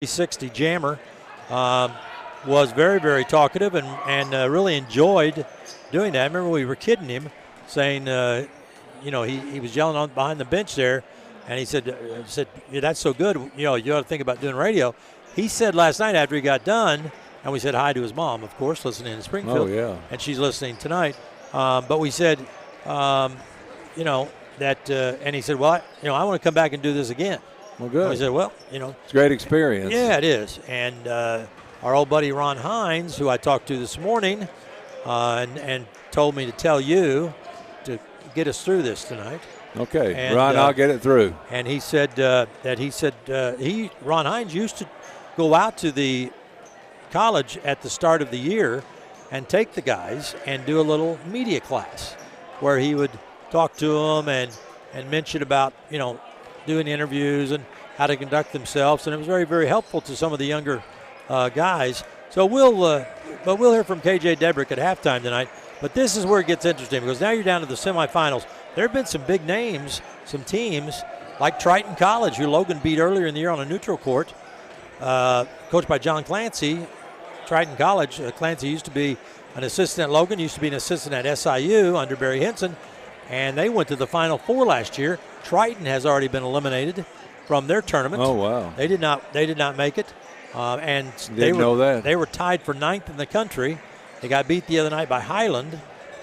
360 jammer, was very, very talkative and really enjoyed doing that. I remember we were kidding him, saying, he was yelling on behind the bench there, and he said, yeah, that's so good. You ought to think about doing radio. He said last night after he got done, and we said hi to his mom, of course, listening in Springfield. Oh, yeah. And she's listening tonight. But we said, and he said, well, I want to come back and do this again. Well, good. And we said, well, it's a great experience. Yeah, it is. And our old buddy Ron Hines, who I talked to this morning, and told me to tell you to get us through this tonight. Okay, and, Ron, I'll get it through. And he said Ron Hines used to go out to the college at the start of the year and take the guys and do a little media class where he would talk to them and mention about, doing interviews and how to conduct themselves, and it was very, very helpful to some of the younger guys. So we'll hear from KJ Debrick at halftime tonight. But this is where it gets interesting, because now you're down to the semifinals. There have been some big names, some teams like Triton College, who Logan beat earlier in the year on a neutral court, coached by John Clancy. Triton College, Clancy used to be an assistant at Logan, used to be an assistant at SIU under Barry Henson, and they went to the Final Four last year. Triton has already been eliminated from their tournament. Oh, wow. They did not make it. And they were tied for 9th in the country. They got beat the other night by Highland.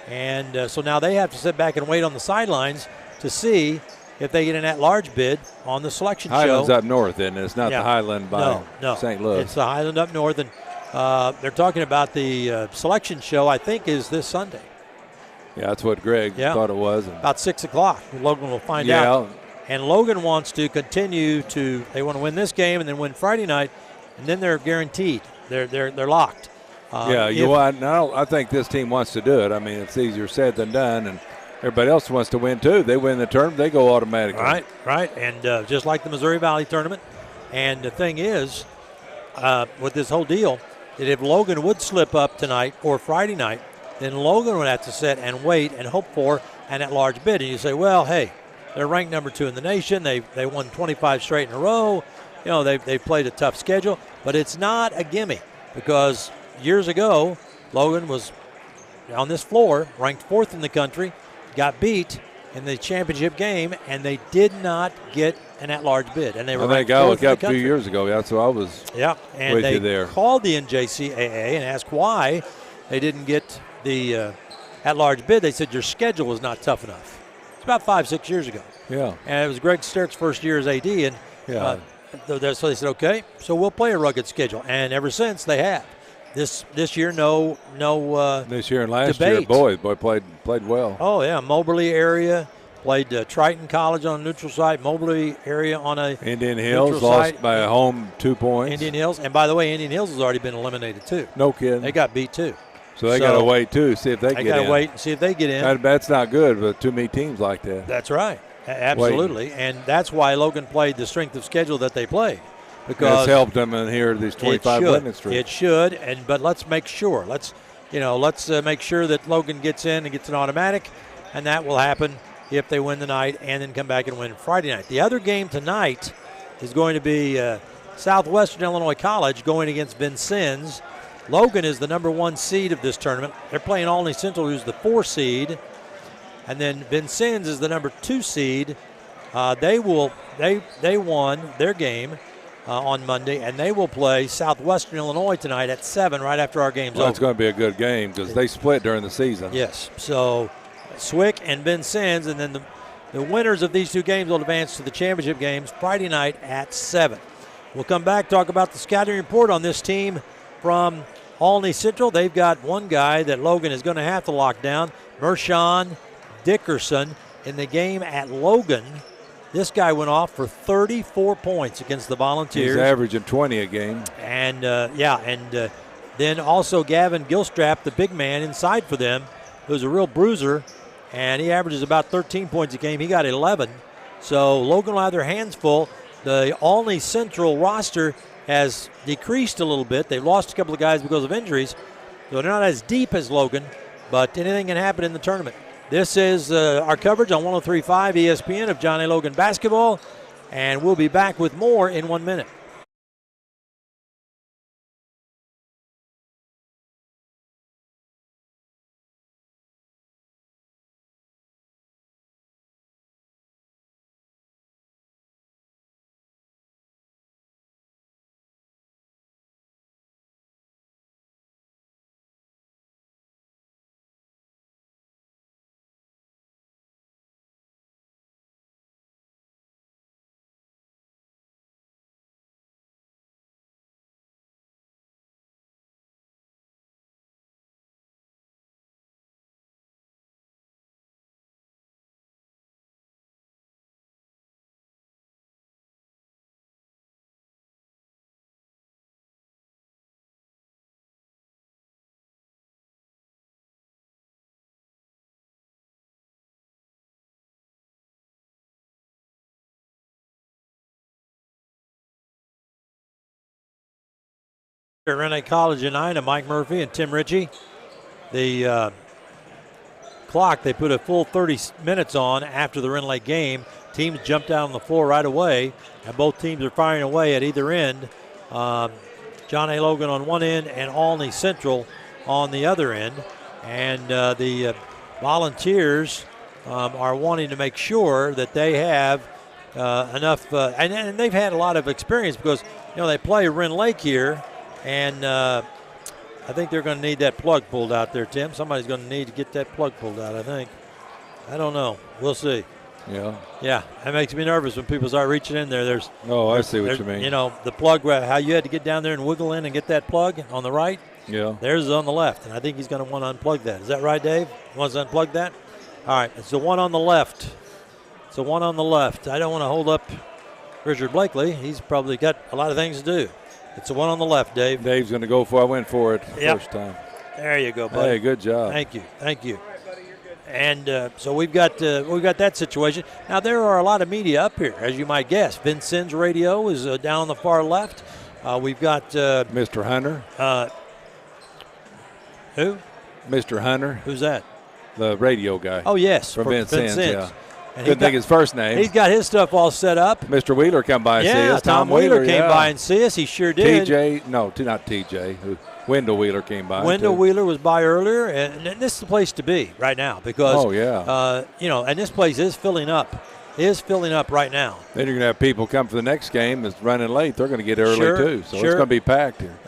And so now they have to sit back and wait on the sidelines to see if they get an at-large bid on the selection show. Highland's up north, and it's not the Highland by St. Louis. It's the Highland up north. And they're talking about the selection show, I think, is this Sunday. Yeah, that's what Greg thought it was. About 6 o'clock. Logan will find out. And Logan wants to continue they want to win this game and then win Friday night, and then they're guaranteed. They're locked. I think this team wants to do it. I mean, it's easier said than done, and everybody else wants to win too. They win the tournament, they go automatically. Right. And just like the Missouri Valley tournament. And the thing is, with this whole deal, that if Logan would slip up tonight or Friday night, then Logan would have to sit and wait and hope for an at-large bid. And you say, well, hey, they're ranked number 2 in the nation. They won 25 straight in a row. They've played a tough schedule. But it's not a gimme, because years ago, Logan was on this floor, ranked 4th in the country, got beat in the championship game, and they did not get an at-large bid. And they were ranked 4th in the country. A few years ago. That's what I was and with you there. They called the NJCAA and asked why they didn't get the at-large bid. They said your schedule was not tough enough. It's about 5-6 years ago. Yeah. And it was Greg Sterck's first year as AD, and so they said, okay, so we'll play a rugged schedule. And ever since they have. This year, no. This year and last debate. year, boy played well. Oh yeah, Moberly area played Triton College on a neutral site. Moberly area on a Indian Hills lost by a home 2 points. Indian Hills, and by the way, Indian Hills has already been eliminated too. No kidding. They got beat too. So they got to wait too, see if they get in. They got to wait and see if they get in. That's not good with too many teams like that. That's right, absolutely, and that's why Logan played the strength of schedule that they played. Because it's helped them in here these 25 winning streaks. It should, but let's make sure. Let's make sure that Logan gets in and gets an automatic, and that will happen if they win the night and then come back and win Friday night. The other game tonight is going to be Southwestern Illinois College going against Vincennes. Logan is the number 1 seed of this tournament. They're playing Olney Central, who's the 4 seed, and then Vincennes is the number 2 seed. They won their game on Monday, and they will play Southwestern Illinois tonight at 7 right after our game's over. It's going to be a good game because they split during the season. Yes, so Swick and Vincennes, and then the winners of these 2 games will advance to the championship games Friday night at 7. We'll come back, talk about the scouting report on this team from Olney Central. They've got one guy that Logan is going to have to lock down, Mershon Dickerson, in the game at Logan. This guy went off for 34 points against the Volunteers. He's averaging 20 a game. And, then also Gavin Gilstrap, the big man inside for them, who's a real bruiser, and he averages about 13 points a game. He got 11. So Logan will have their hands full. The Olney Central roster has decreased a little bit. They've lost a couple of guys because of injuries, so they're not as deep as Logan, but anything can happen in the tournament. This is our coverage on 103.5 ESPN of John A. Logan basketball, and we'll be back with more in 1 minute. Renee College in 9 of Mike Murphy and Tim Ritchie. The clock, they put a full 30 minutes on after the Renlake game. Teams jumped out on the floor right away, and both teams are firing away at either end. John A. Logan on one end and Olney Central on the other end. And the Volunteers are wanting to make sure that they have enough, and they've had a lot of experience because, they play Renlake here, and I think they're going to need that plug pulled out there, Tim. Somebody's going to need to get that plug pulled out, I think. I don't know. We'll see. Yeah. Yeah, that makes me nervous when people start reaching in there. I see what you mean. The plug, how you had to get down there and wiggle in and get that plug on the right. Yeah. There's on the left, and I think he's going to want to unplug that. Is that right, Dave? He wants to unplug that? All right, it's the one on the left. It's the one on the left. I don't want to hold up Richard Blakely. He's probably got a lot of things to do. It's the one on the left, Dave. Dave's going to go for it. I went for it first time. There you go, buddy. Hey, good job. Thank you. And so we've got that situation. Now, there are a lot of media up here, as you might guess. Vincennes Radio is down on the far left. We've got Mr. Hunter. Who? Mr. Hunter. Who's that? The radio guy. Oh, yes. From Vincennes, yeah. And couldn't think his first name. He's got his stuff all set up. Mr. Wheeler come by and see us. Tom Wheeler came by and see us. He sure did. Not TJ. Wendell Wheeler came by. Wendell Wheeler was by earlier, and this is the place to be right now because, and this place is filling up. Right now. Then you're going to have people come for the next game that's running late. They're going to get early too, so it's going to be packed here.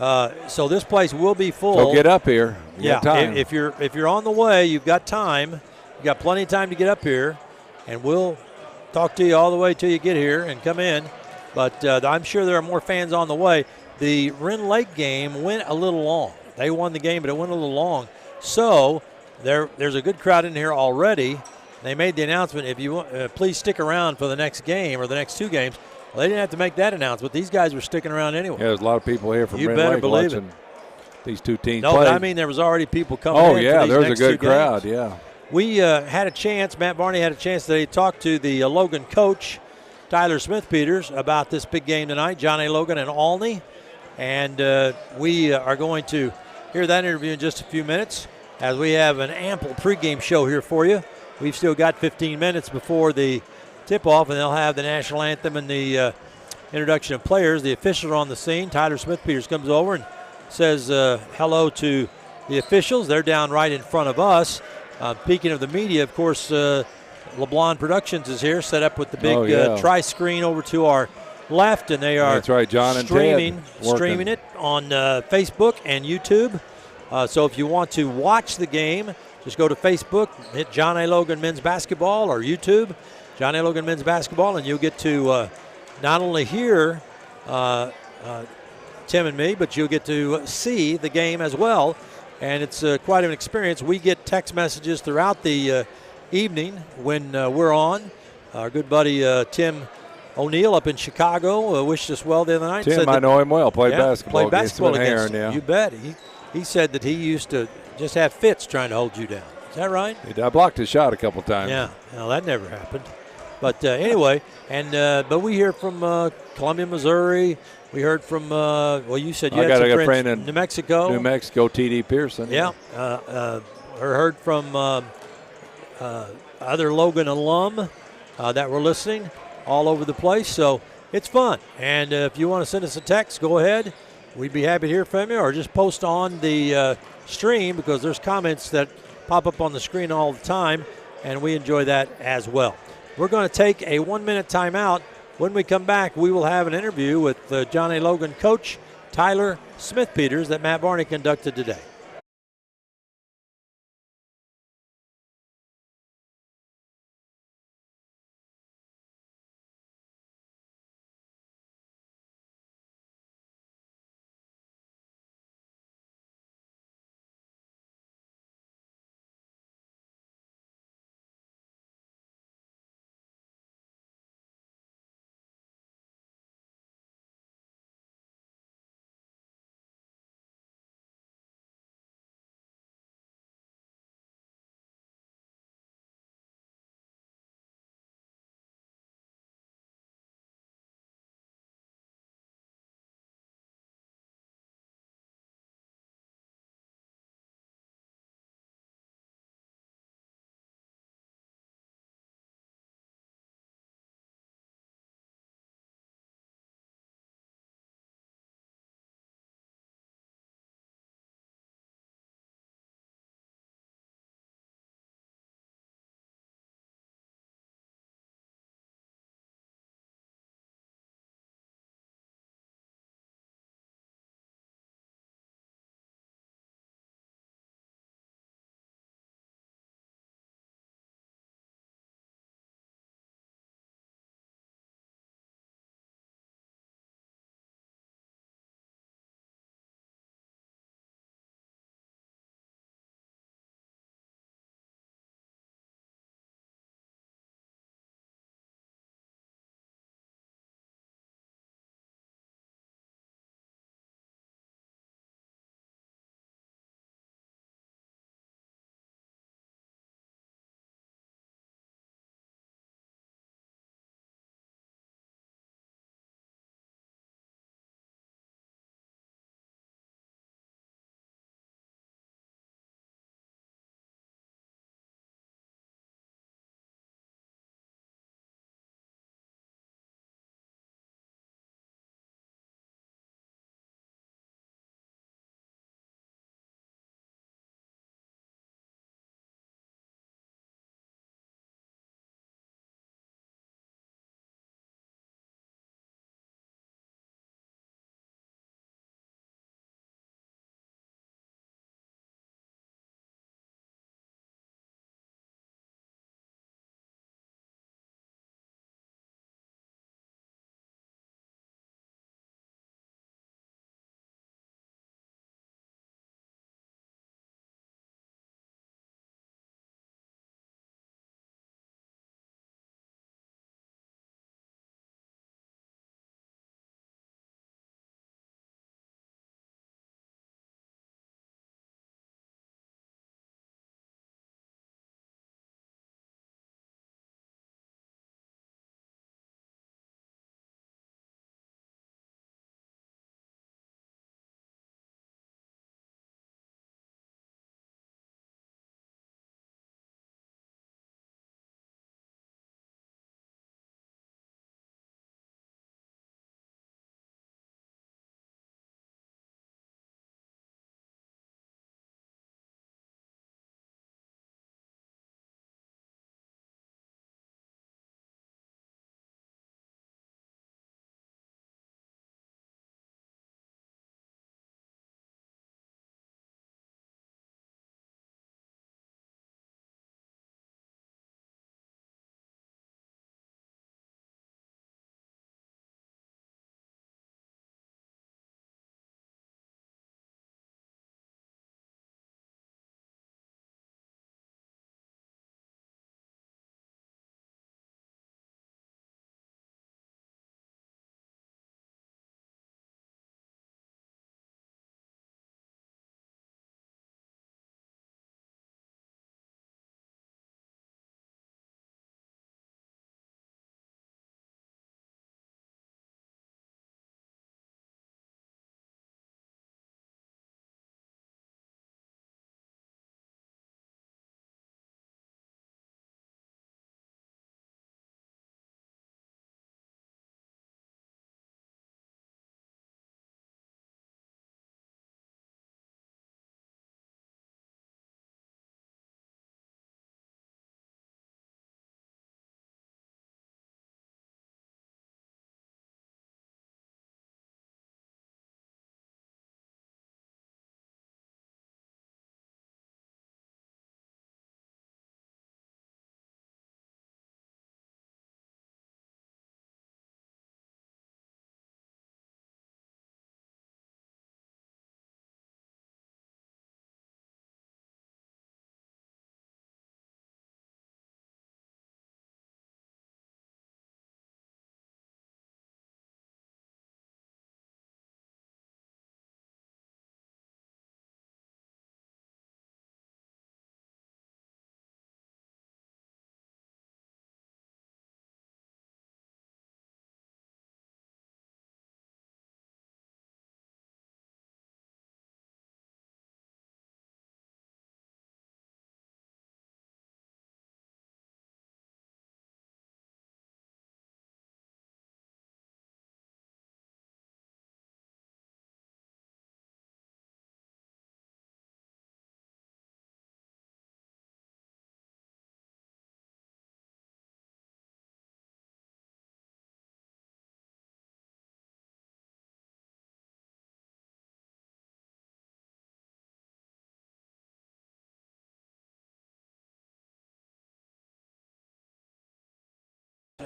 So this place will be full. So get up here. If you're on the way, you've got time. You've got plenty of time to get up here. And we'll talk to you all the way till you get here and come in. But I'm sure there are more fans on the way. The Renlake game went a little long. They won the game, but it went a little long. So there's a good crowd in here already. They made the announcement, if you want, please stick around for the next game or the next two games. Well, they didn't have to make that announcement. These guys were sticking around anyway. Yeah, there's a lot of people here from you Renlake better believe watching it. These two teams play. No, but I mean there was already people coming in. Oh, yeah, there was a good crowd, yeah. We had a chance, Matt Barney had a chance to talk to the Logan coach, Tyler Smith-Peters, about this big game tonight, John A. Logan and Olney. And we are going to hear that interview in just a few minutes as we have an ample pregame show here for you. We've still got 15 minutes before the tip-off, and they'll have the national anthem and the introduction of players. The officials are on the scene. Tyler Smith-Peters comes over and says hello to the officials. They're down right in front of us. Speaking of the media, of course, LeBlanc Productions is here, set up with the big tri-screen over to our left, and they are That's right, John and streaming it on Facebook and YouTube. So if you want to watch the game, just go to Facebook, hit John A. Logan Men's Basketball, or YouTube, John A. Logan Men's Basketball, and you'll get to not only hear Tim and me, but you'll get to see the game as well. And it's quite an experience. We get text messages throughout the evening when we're on. Our good buddy Tim O'Neill up in Chicago wished us well the other night. Tim, I know him well. Played basketball against him. You bet. He said that he used to just have fits trying to hold you down. Is that right? I blocked his shot a couple times. Yeah. Well, that never happened. But anyway, but we hear from Columbia, Missouri. We heard from, you said you had some friends in New Mexico. New Mexico, T.D. Pearson. Yeah. Heard from other Logan alum that were listening all over the place. So it's fun. And if you want to send us a text, go ahead. We'd be happy to hear from you, or just post on the stream, because there's comments that pop up on the screen all the time, and we enjoy that as well. We're going to take a 1-minute timeout. When we come back, we will have an interview with John A. Logan coach Tyler Smith-Peters that Matt Barney conducted today.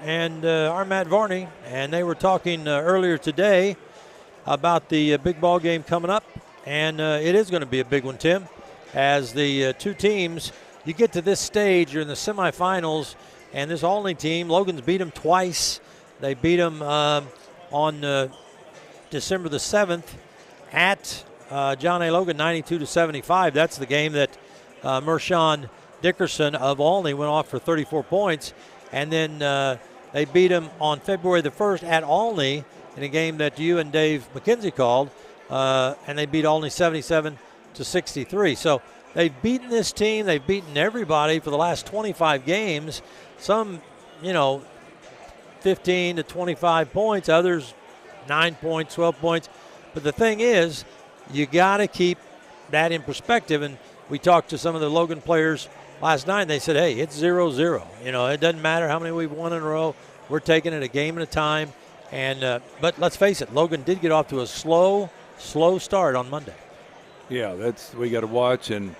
And our Matt Varney, and they were talking earlier today about the big ball game coming up, and it is going to be a big one, Tim, as the two teams, you get to this stage, you're in the semifinals, and this Olney team, Logan's beat them twice. They beat them on December the 7th at John A. Logan, 92-75. That's the game that Mershon Dickerson of Olney went off for 34 points. And then they beat him on February the 1st at Olney in a game that you and Dave McKenzie called, and they beat Olney 77-63. So they've beaten this team. They've beaten everybody for the last 25 games. Some, 15 to 25 points, others 9 points, 12 points. But the thing is, you got to keep that in perspective. And we talked to some of the Logan players last night, and they said, hey, it's 0-0. It doesn't matter how many we've won in a row. We're taking it a game at a time. And but let's face it, Logan did get off to a slow start on Monday. Yeah, we got to watch. And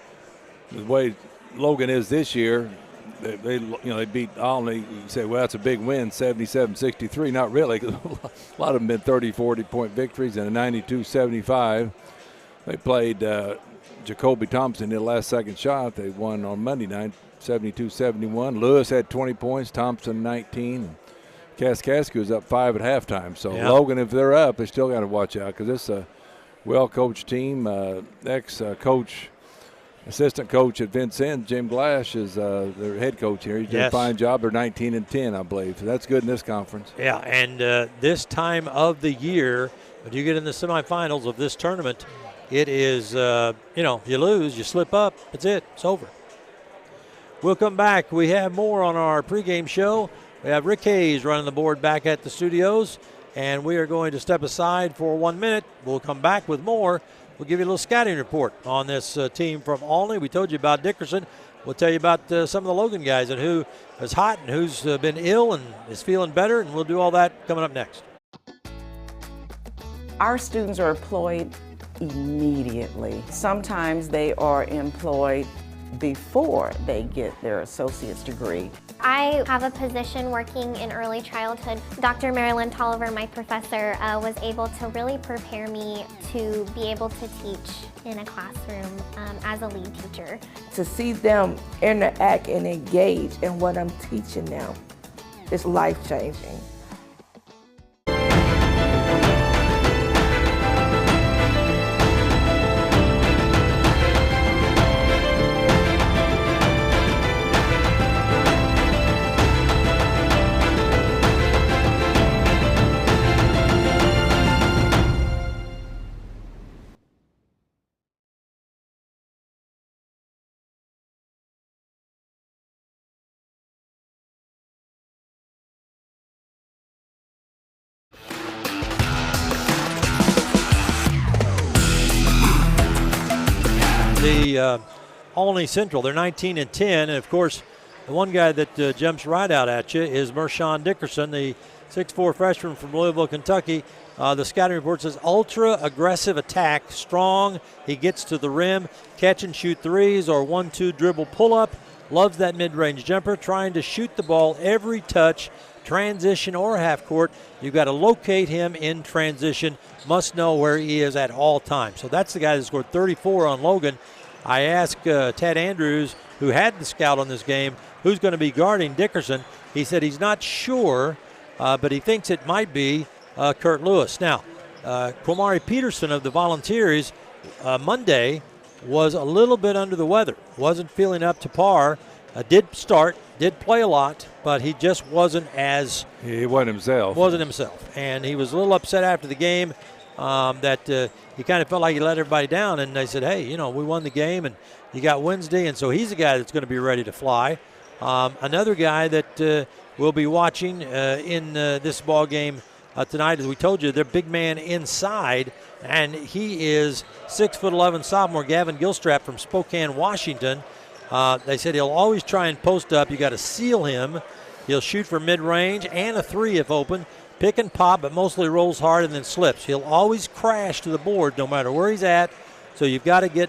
the way Logan is this year, they beat Olney. You say, well, that's a big win, 77-63. Not really, because a lot of them been 30, 40-point victories and a 92-75. They played Jacoby Thompson in the last second shot. They won on Monday night, 72-71. Lewis had 20 points, Thompson 19. Kaskasky was up 5 at halftime. So Logan, if they're up, they still got to watch out because it's a well-coached team. Ex-coach, assistant coach at Vincennes, Jim Glash, is their head coach here. He's done a fine job. They're 19-10, I believe. So that's good in this conference. Yeah, and this time of the year, when you get in the semifinals of this tournament, it is, you lose, you slip up, that's it, it's over. We'll come back. We have more on our pregame show. We have Rick Hayes running the board back at the studios, and we are going to step aside for 1 minute. We'll come back with more. We'll give you a little scouting report on this team from Olney. We told you about Dickerson. We'll tell you about some of the Logan guys and who is hot and who's been ill and is feeling better, and we'll do all that coming up next. Our students are employed immediately. Sometimes they are employed before they get their associate's degree. I have a position working in early childhood. Dr. Marilyn Tolliver, my professor, was able to really prepare me to be able to teach in a classroom as a lead teacher. To see them interact and engage in what I'm teaching them is life-changing. The Olney Central, they're 19-10, and of course, the one guy that jumps right out at you is Mershon Dickerson, the 6'4" freshman from Louisville, Kentucky. The scouting report says ultra-aggressive attack, strong, he gets to the rim, catch and shoot threes or 1-2 dribble pull-up, loves that mid-range jumper, trying to shoot the ball every touch, transition or half court. You've got to locate him in transition, must know where he is at all times. So that's the guy that scored 34 on Logan. I asked Ted Andrews, who had the scout on this game, who's going to be guarding Dickerson. He said he's not sure, but he thinks it might be Kurt Lewis. Now, Kwamari Peterson of the Volunteers Monday was a little bit under the weather, wasn't feeling up to par, did start, did play a lot, but he just wasn't as... He wasn't himself. Wasn't himself. And he was a little upset after the game that he kind of felt like he let everybody down. And they said, hey, we won the game and you got Wednesday. And so he's a guy that's going to be ready to fly. Another guy that we'll be watching in this ball game tonight, as we told you, their big man inside, and he is 6'11" sophomore Gavin Gilstrap from Spokane, Washington. They said he'll always try and post up. You got to seal him. He'll shoot for mid-range and a three if open. Pick and pop, but mostly rolls hard and then slips. He'll always crash to the board no matter where he's at. So you've got to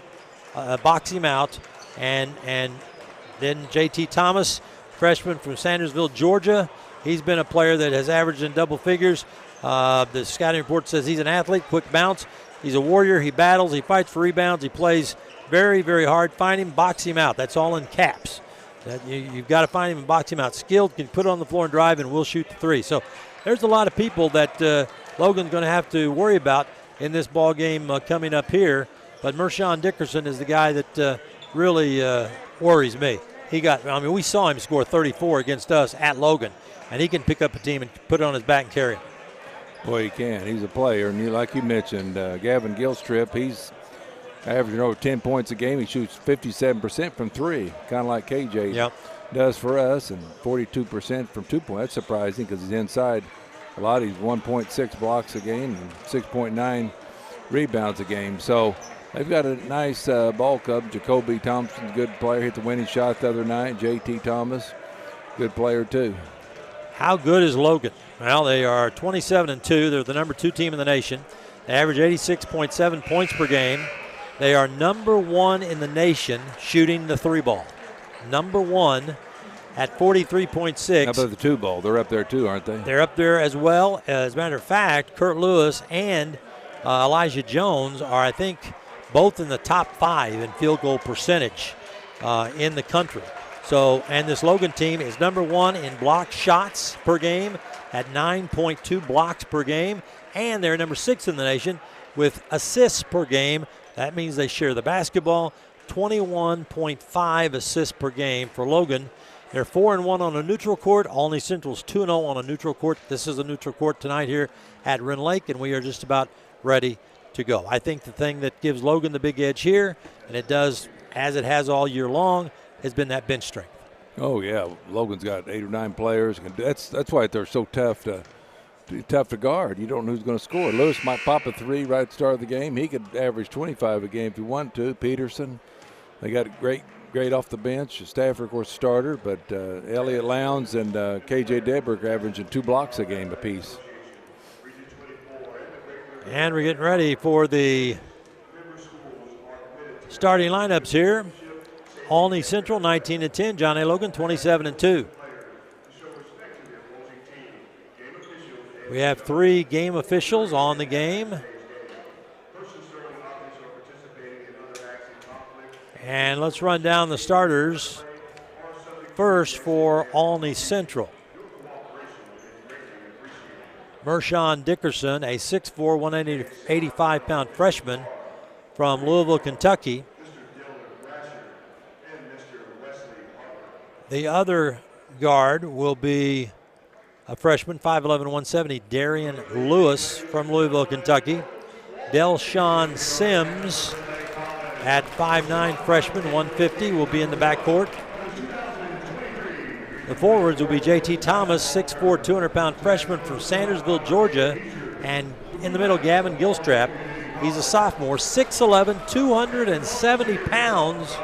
box him out. And then J.T. Thomas, freshman from Sandersville, Georgia. He's been a player that has averaged in double figures. The scouting report says he's an athlete, quick bounce. He's a warrior. He battles. He fights for rebounds. He plays very, very hard. Find him, box him out. That's all in caps. You've got to find him and box him out. Skilled, can put it on the floor and drive, and will shoot the three. So there's a lot of people that Logan's going to have to worry about in this ball game coming up here. But Mershawn Dickerson is the guy that really worries me. We saw him score 34 against us at Logan, and he can pick up a team and put it on his back and carry it. Boy, he can. He's a player. And like you mentioned, Gavin Gilstrip, he's averaging over 10 points a game. He shoots 57% from three, kind of like KJ does for us, and 42% from 2 points. That's surprising because he's inside a lot. He's 1.6 blocks a game and 6.9 rebounds a game. So they've got a nice ball club. Jacoby Thompson's a good player. Hit the winning shot the other night. J.T. Thomas, good player too. How good is Logan? Well, they are 27-2. They're the number 2 team in the nation. They average 86.7 points per game. They are number 1 in the nation shooting the 3-ball. Number 1 at 43.6. How about the 2-ball? They're up there too, aren't they? They're up there as well. As a matter of fact, Kurt Lewis and Elijah Jones are, I think, both in the top 5 in field goal percentage in the country. So, and this Logan team is number 1 in block shots per game at 9.2 blocks per game, and they're number 6 in the nation with assists per game. That means they share the basketball, 21.5 assists per game for Logan. They're 4-1 on a neutral court. Olney Central's 2-0 on a neutral court. This is a neutral court tonight here at Wren Lake, and we are just about ready to go. I think the thing that gives Logan the big edge here, and it does as it has all year long, has been that bench strength. Oh yeah, Logan's got 8 or 9 players. That's why they're so tough to guard. You don't know who's going to score. Lewis might pop a 3 right at the start of the game. He could average 25 a game if he wanted to. Peterson, they got great off the bench. Stafford, of course, starter, but Elliott Lowndes and KJ Debrick averaging 2 blocks a game apiece. And we're getting ready for the starting lineups here. Olney Central 19-10. John A. Logan 27-2. We have 3 game officials on the game. And let's run down the starters. First for Olney Central. Mershawn Dickerson, a 6'4", 185-pound freshman from Louisville, Kentucky. The other guard will be a freshman, 5'11", 170, Darian Lewis from Louisville, Kentucky. Delshawn Sims at 5'9", freshman, 150, will be in the backcourt. The forwards will be J.T. Thomas, 6'4", 200-pound freshman from Sandersville, Georgia. And in the middle, Gavin Gilstrap. He's a sophomore, 6'11", 270 pounds.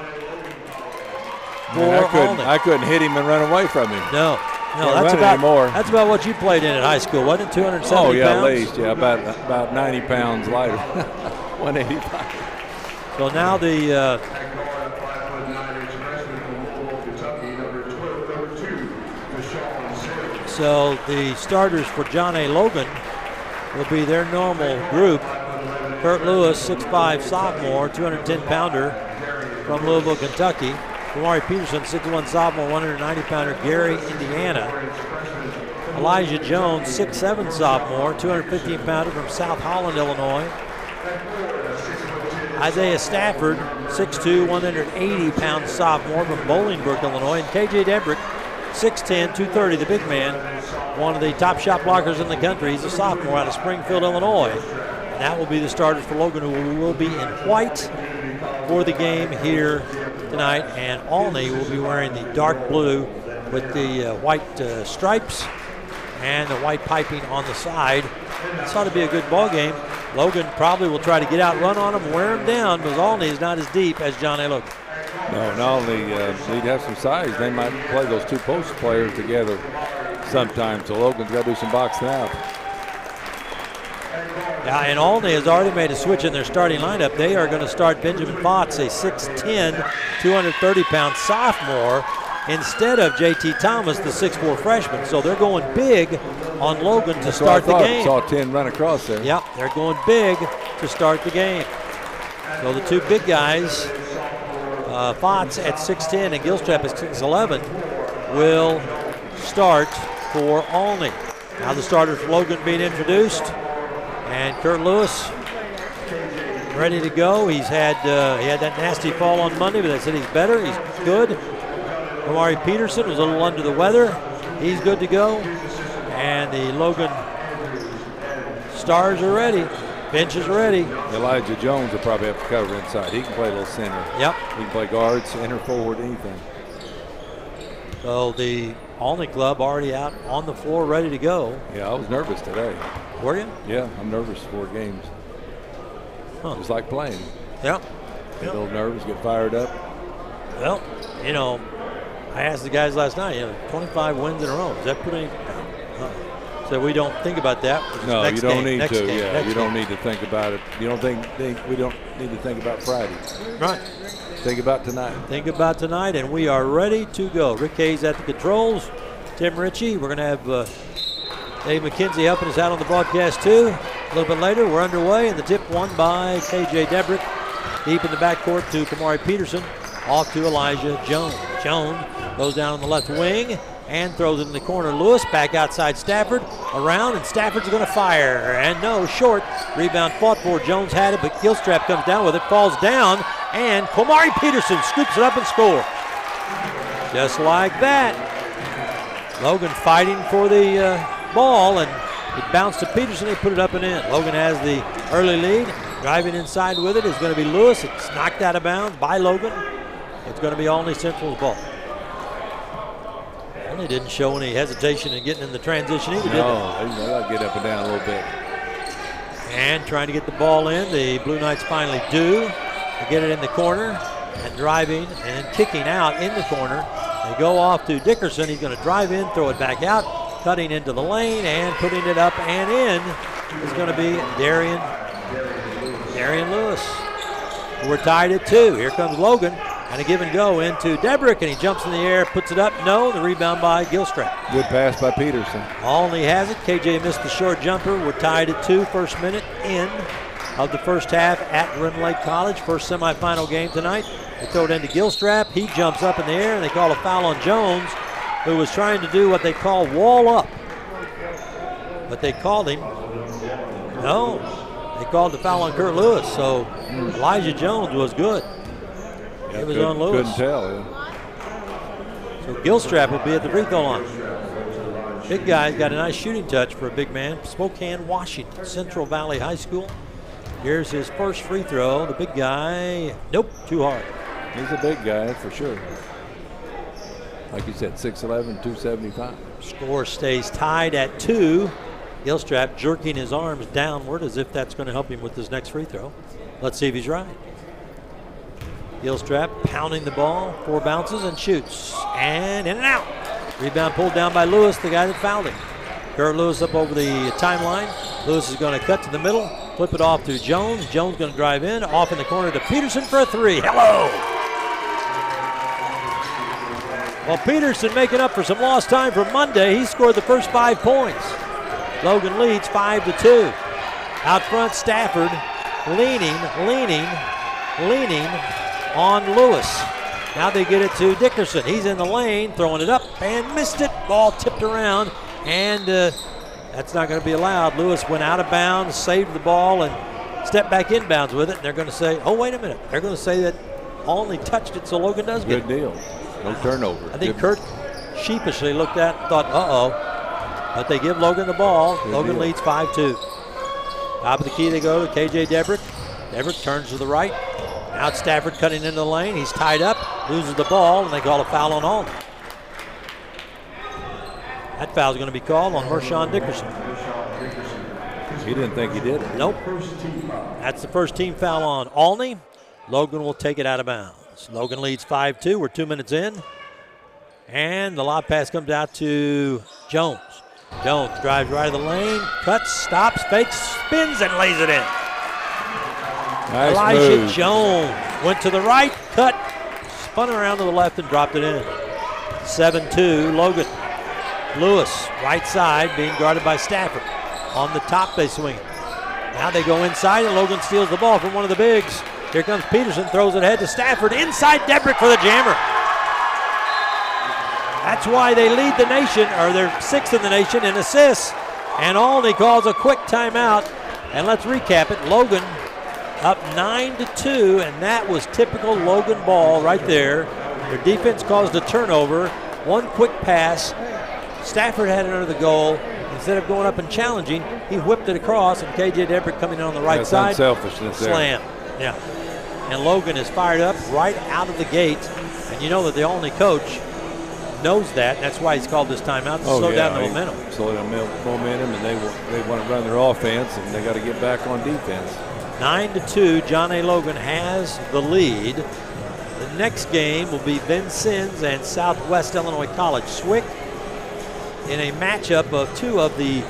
I couldn't hit him and run away from him. No, that's about what you played in at high school, wasn't it? 270 pounds? Oh, yeah, at least. Yeah, about 90 pounds lighter. 185. So now the starters for John A. Logan will be their normal group. Kurt Lewis, 6'5", sophomore, 210-pounder from Louisville, Kentucky. Kamari Peterson, 6'1", sophomore, 190-pounder, Gary, Indiana. Elijah Jones, 6'7", sophomore, 215-pounder from South Holland, Illinois. Isaiah Stafford, 6'2", 180-pound sophomore from Bolingbrook, Illinois. And KJ Debrick, 6'10", 230, the big man, one of the top shot blockers in the country. He's a sophomore out of Springfield, Illinois. And that will be the starters for Logan, who will be in white for the game here tonight. And Olney will be wearing the dark blue with the white stripes and the white piping on the side. This ought to be a good ball game. Logan probably will try to get out, run on him, wear him down, because Olney is not as deep as John A. Logan. No, not only they'd have some size, they might play those 2 post players together sometimes. So Logan's got to do some boxing out. Yeah, and Olney has already made a switch in their starting lineup. They are going to start Benjamin Fotts, a 6'10", 230-pound sophomore, instead of J.T. Thomas, the 6'4 freshman. So they're going big on Logan to start the game. Saw 10 run across there. Yep, they're going big to start the game. So the two big guys, Fotts at 6'10 and Gilstrap at 6'11, will start for Olney. Now the starters for Logan being introduced, and Kurt Lewis ready to go. He had that nasty fall on Monday, but they said he's better. He's good. Amari Peterson was a little under the weather. He's good to go. And the Logan stars are ready. Bench is ready. Elijah Jones will probably have to cover inside. He can play a little center. Yep. He can play guard, center, forward, anything. So the Olney club already out on the floor ready to go. Yeah, I was nervous today. Were you? Yeah, I'm nervous for games. Huh. Just like playing. Yep. Get a little nervous, get fired up. Well, I asked the guys last night, 25 wins in a row. Is that pretty? So we don't think about that. No, next you don't game, need next to. game, Yeah, next you don't game. need to think about it. You don't think we don't need to think about Friday. Right. Think about tonight. Think about tonight, and we are ready to go. Rick Hayes at the controls. Tim Ritchie. We're going to have Dave McKenzie helping us out on the broadcast too. A little bit later, we're underway, and the tip won by KJ Debrick. Deep in the backcourt to Kamari Peterson. Off to Elijah Jones. Jones goes down on the left wing and throws it in the corner. Lewis back outside Stafford. Around, and Stafford's going to fire. And no, short. Rebound fought for. Jones had it, but Gilstrap comes down with it. Falls down, and Kamari Peterson scoops it up and scores. Just like that. Logan fighting for the ball, and it bounced to Peterson. He put it up and in. Logan has the early lead. Driving inside with it is going to be Lewis. It's knocked out of bounds by Logan. It's going to be Olney Central's ball. Olney didn't show any hesitation in getting in the transition either, did they? No, they got to get up and down a little bit. And trying to get the ball in. The Blue Knights finally do. They get it in the corner, and driving and kicking out in the corner. They go off to Dickerson. He's going to drive in, throw it back out, cutting into the lane, and putting it up and in is going to be Darian Lewis. We're tied at 2. Here comes Logan, and a give and go into Debrick, and he jumps in the air, puts it up. No, the rebound by Gilstrap. Good pass by Peterson. Olney has it. KJ missed the short jumper. We're tied at 2. First minute in of the first half at Rend Lake College. First semifinal game tonight. They throw it into Gilstrap. He jumps up in the air, and they call a foul on Jones, who was trying to do what they call wall up. But they called him. No, they called the foul on Kurt Lewis. So Elijah Jones was good. Yeah, it was on Lewis. Couldn't tell. Yeah. So Gilstrap will be at the free throw line. Big guy's got a nice shooting touch for a big man. Spokane, Washington, Central Valley High School. Here's his first free throw. The big guy, nope, too hard. He's a big guy for sure. Like you said, 6'11", 275. Score stays tied at 2. Gilstrap jerking his arms downward as if that's going to help him with his next free throw. Let's see if he's right. Gilstrap pounding the ball, 4 bounces and shoots. And in and out. Rebound pulled down by Lewis, the guy that fouled him. Kurt Lewis up over the timeline. Lewis is going to cut to the middle, flip it off to Jones. Jones going to drive in, off in the corner to Peterson for a 3. Hello! Well, Peterson making up for some lost time from Monday. He scored the first 5 points. Logan leads 5-2. Out front, Stafford leaning on Lewis. Now they get it to Dickerson. He's in the lane, throwing it up and missed it. Ball tipped around, and that's not going to be allowed. Lewis went out of bounds, saved the ball, and stepped back inbounds with it. And they're going to say, oh, wait a minute. They're going to say that Olney touched it, so Logan does get it. Good deal. No turnover. I think Kurt sheepishly looked at it and thought, uh-oh. But they give Logan the ball. Good Logan deal. leads 5-2. Top of the key they go to KJ Debrick. Debrick turns to the right. Now it's Stafford cutting into the lane. He's tied up, loses the ball, and they call a foul on Olney. That foul's going to be called on Mershawn Dickerson. He didn't think he did it. Nope. That's the first team foul on Olney. Logan will take it out of bounds. Logan leads 5-2. We're 2 minutes in. And the lob pass comes out to Jones. Jones drives right of the lane, cuts, stops, fakes, spins, and lays it in. Nice Elijah move. Jones went to the right, cut, spun around to the left, and dropped it in. 7-2 Logan. Lewis, right side, being guarded by Stafford. On the top, they swing it. Now they go inside, and Logan steals the ball from one of the bigs. Here comes Peterson, throws it ahead to Stafford. Inside, Debrick for the jammer. That's why they lead the nation, or they're 6th in the nation in assists. And Olney calls a quick timeout. And let's recap it. Logan up 9-2, and that was typical Logan ball right there. Their defense caused a turnover. One quick pass. Stafford had it under the goal. Instead of going up and challenging, he whipped it across, and KJ Debrick coming in on the right side. Unselfishness slam. There. Yeah. And Logan is fired up right out of the gate. And you know that the Olney coach knows that. That's why he's called this timeout to slow down the momentum. Slow down momentum, and they want to run their offense, and they got to get back on defense. 9-2, John A. Logan has the lead. The next game will be Vincennes and Southwest Illinois College. Swick in a matchup of two of the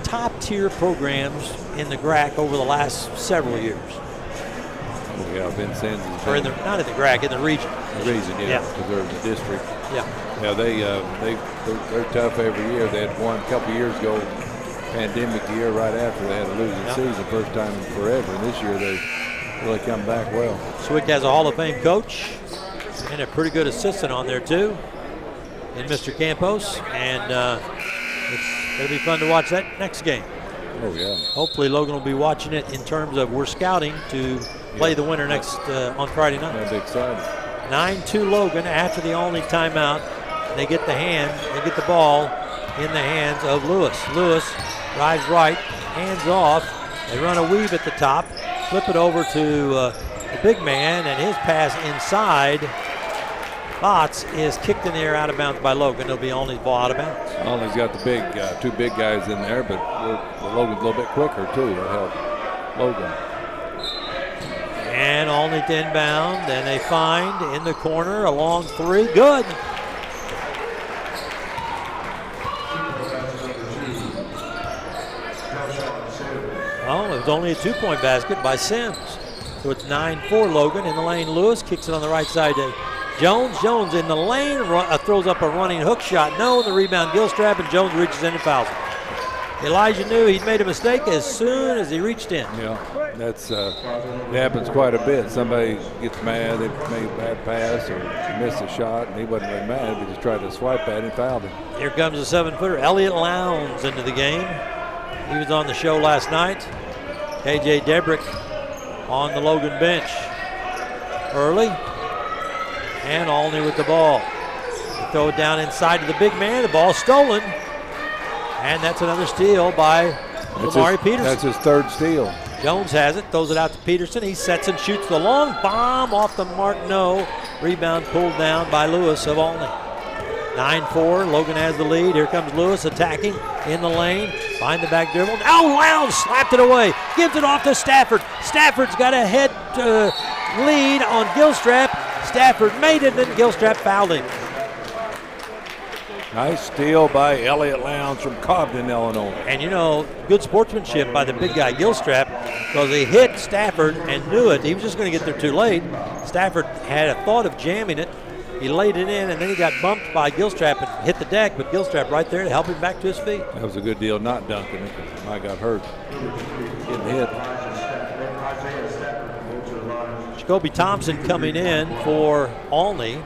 top-tier programs in the GRAC over the last several years. Oh, yeah, Vincennes is or not in the GRAC, in the region. The region, yeah, because they're in the district. Yeah. Yeah, they're tough every year. They had won a couple years ago, pandemic year, right after they had a losing season, first time in forever. And this year they really come back well. Swick has a Hall of Fame coach and a pretty good assistant on there too, in Mr. Campos. And it's going to be fun to watch that next game. Oh, yeah. Hopefully Logan will be watching it in terms of we're scouting to play the winner next on Friday night. That'll be exciting. 9-2 Logan after the only timeout. They get the ball in the hands of Lewis. Lewis drives right, hands off. They run a weave at the top, flip it over to the big man, and his pass inside. Botts is kicked in the air out of bounds by Logan. It'll be Olney's ball out of bounds. Olney's got the big, two big guys in there, but Logan's a little bit quicker too. That'll help Logan. And Olney to inbound, and they find in the corner a long three. Good. Oh, it was only a two-point basket by Sims. So it's 9-4 Logan in the lane. Lewis kicks it on the right side to Jones. Jones in the lane, throws up a running hook shot. No, the rebound Gilstrap, and Jones reaches in and fouls him. Elijah knew he'd made a mistake as soon as he reached in. Yeah, that's it happens quite a bit. Somebody gets mad, they make a bad pass or miss a shot, and he wasn't really mad. He just tried to swipe at him and fouled him. Here comes the 7-footer, Elliott Lowndes, into the game. He was on the show last night. KJ Debrick on the Logan bench. Early, and Olney with the ball. They throw it down inside to the big man. The ball stolen. And that's another steal by Lamari Peterson. That's his third steal. Jones has it, throws it out to Peterson. He sets and shoots the long bomb off the mark. No. Rebound pulled down by Lewis of Olney. 9-4, Logan has the lead. Here comes Lewis attacking in the lane. Find the back dribble. Oh, Lowndes slapped it away. Gives it off to Stafford. Stafford's got a head lead on Gilstrap. Stafford made it, then Gilstrap fouled him. Nice steal by Elliott Lowndes from Cobden, Illinois. And you know, good sportsmanship by the big guy Gilstrap, because he hit Stafford and knew it. He was just going to get there too late. Stafford had a thought of jamming it. He laid it in, and then he got bumped by Gilstrap and hit the deck, but Gilstrap right there to help him back to his feet. That was a good deal not dunking it, because I got hurt getting hit. Jacoby Thompson coming in for Olney.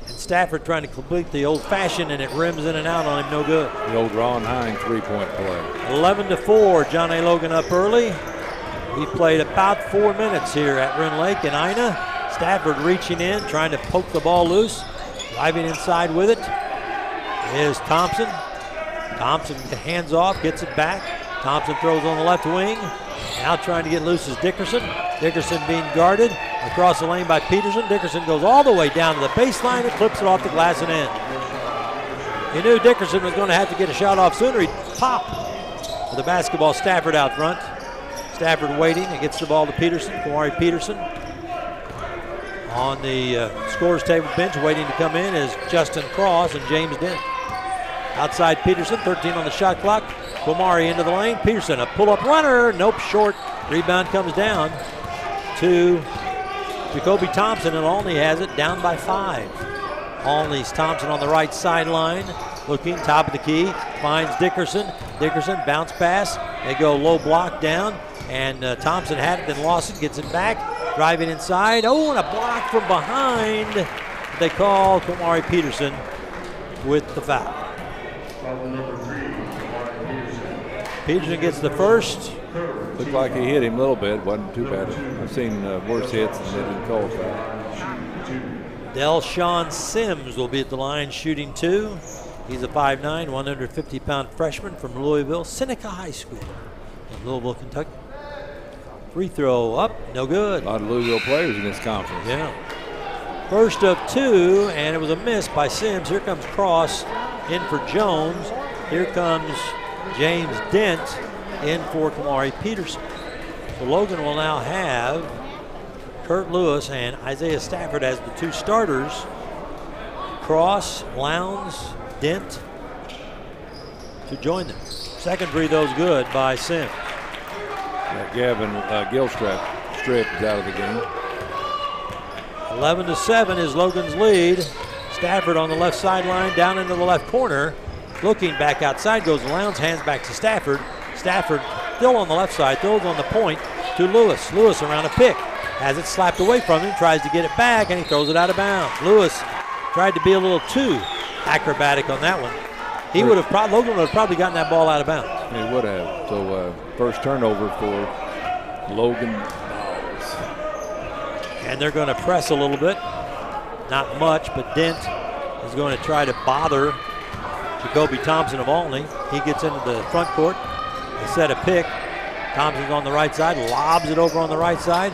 And Stafford trying to complete the old-fashioned, and it rims in and out on him, no good. The old Ron Hine three-point play. 11-4, John A. Logan up early. He played about 4 minutes here at Rend Lake and Ina. Stafford reaching in, trying to poke the ball loose. Driving inside with it is Thompson. Thompson hands off, gets it back. Thompson throws on the left wing. Now trying to get loose is Dickerson. Dickerson being guarded across the lane by Peterson. Dickerson goes all the way down to the baseline and clips it off the glass and in. You knew Dickerson was going to have to get a shot off sooner. He'd pop with the basketball. Stafford out front. Stafford waiting and gets the ball to Peterson. Kamari Peterson on the scorer's table bench waiting to come in is Justin Cross and James Dent. Outside Peterson, 13 on the shot clock. Kamari into the lane. Peterson, a pull-up runner. Nope, short. Rebound comes down to Jacoby Thompson, and Olney has it down by 5. Olney's Thompson on the right sideline. Looking, top of the key, finds Dickerson. Dickerson, bounce pass. They go low block down, and Thompson had it, then lost it, gets it back, driving inside. Oh, and a block from behind. They call Kamari Peterson with the foul. Peterson gets the first. Looked like he hit him a little bit. Wasn't too bad. I've seen worse hits and they didn't call foul. Delshawn Sims will be at the line shooting 2. He's a 5'9", 150-pound freshman from Louisville, Seneca High School in Louisville, Kentucky. Free throw up, no good. A lot of Louisville players in this conference. Yeah. First of 2, and it was a miss by Sims. Here comes Cross in for Jones. Here comes James Dent in for Kamari Peterson. So Logan will now have Kurt Lewis and Isaiah Stafford as the 2 starters. Cross, Lowndes, Dent to join them. Second free throw's good by Sims. Gavin Gilstrap Strip is out of the game. 11-7 is Logan's lead. Stafford on the left sideline, down into the left corner. Looking back outside goes Lowndes, hands back to Stafford. Stafford still on the left side, throws on the point to Lewis. Lewis around a pick. Has it slapped away from him, tries to get it back, and he throws it out of bounds. Lewis tried to be a little too acrobatic on that one. Logan would have probably gotten that ball out of bounds. He would have. So first turnover for Logan Balls. And they're going to press a little bit. Not much, but Dent is going to try to bother Jacoby Thompson of Olney. He gets into the front court. They set a pick. Thompson's on the right side, lobs it over on the right side,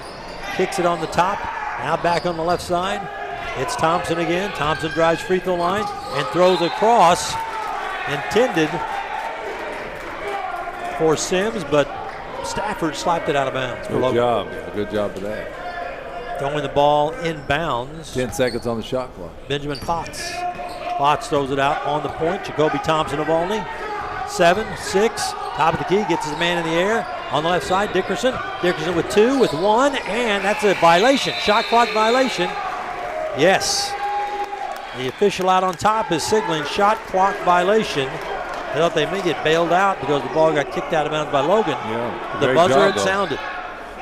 kicks it on the top, now back on the left side. It's Thompson again. Thompson drives free throw line and throws across, intended for Sims, but Stafford slapped it out of bounds. Good job. Yeah, good job for that. Throwing the ball inbounds. 10 seconds on the shot clock. Benjamin Fox. Fox throws it out on the point. Jacoby Thompson of Olney. 7, 6, top of the key, gets his man in the air. On the left side, Dickerson. Dickerson with 2, with 1, and that's a violation. Shot clock violation. Yes. The official out on top is signaling shot clock violation. I thought they may get bailed out because the ball got kicked out of bounds by Logan. Yeah, the buzzer had sounded.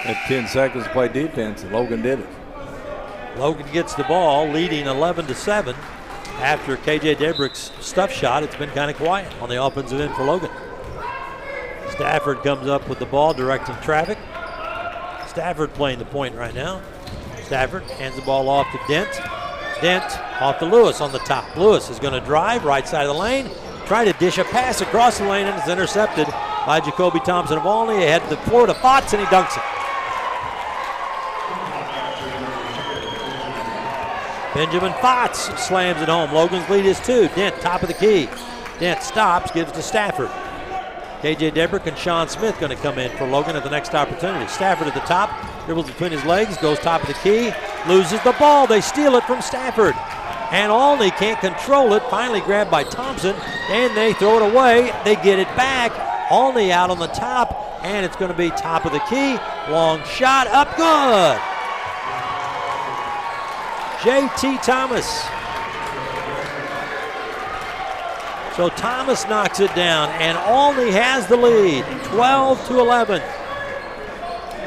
At 10 seconds to play defense, and Logan did it. Logan gets the ball, leading 11-7. After KJ Debrick's stuff shot, it's been kind of quiet on the offensive end for Logan. Stafford comes up with the ball, directing traffic. Stafford playing the point right now. Stafford hands the ball off to Dent. Dent off to Lewis on the top. Lewis is going to drive right side of the lane, try to dish a pass across the lane, and it's intercepted by Jacoby Thompson of Olney. Ahead to the floor to Fox, and he dunks it. Benjamin Fox slams it home. Logan's lead is 2. Dent, top of the key. Dent stops, gives to Stafford. KJ Debrick and Sean Smith going to come in for Logan at the next opportunity. Stafford at the top, dribbles between his legs, goes top of the key, loses the ball. They steal it from Stafford. And Olney can't control it. Finally grabbed by Thompson, and they throw it away. They get it back. Olney out on the top, and it's going to be top of the key. Long shot, up good. J.T. Thomas. So Thomas knocks it down, and Olney has the lead, 12-11.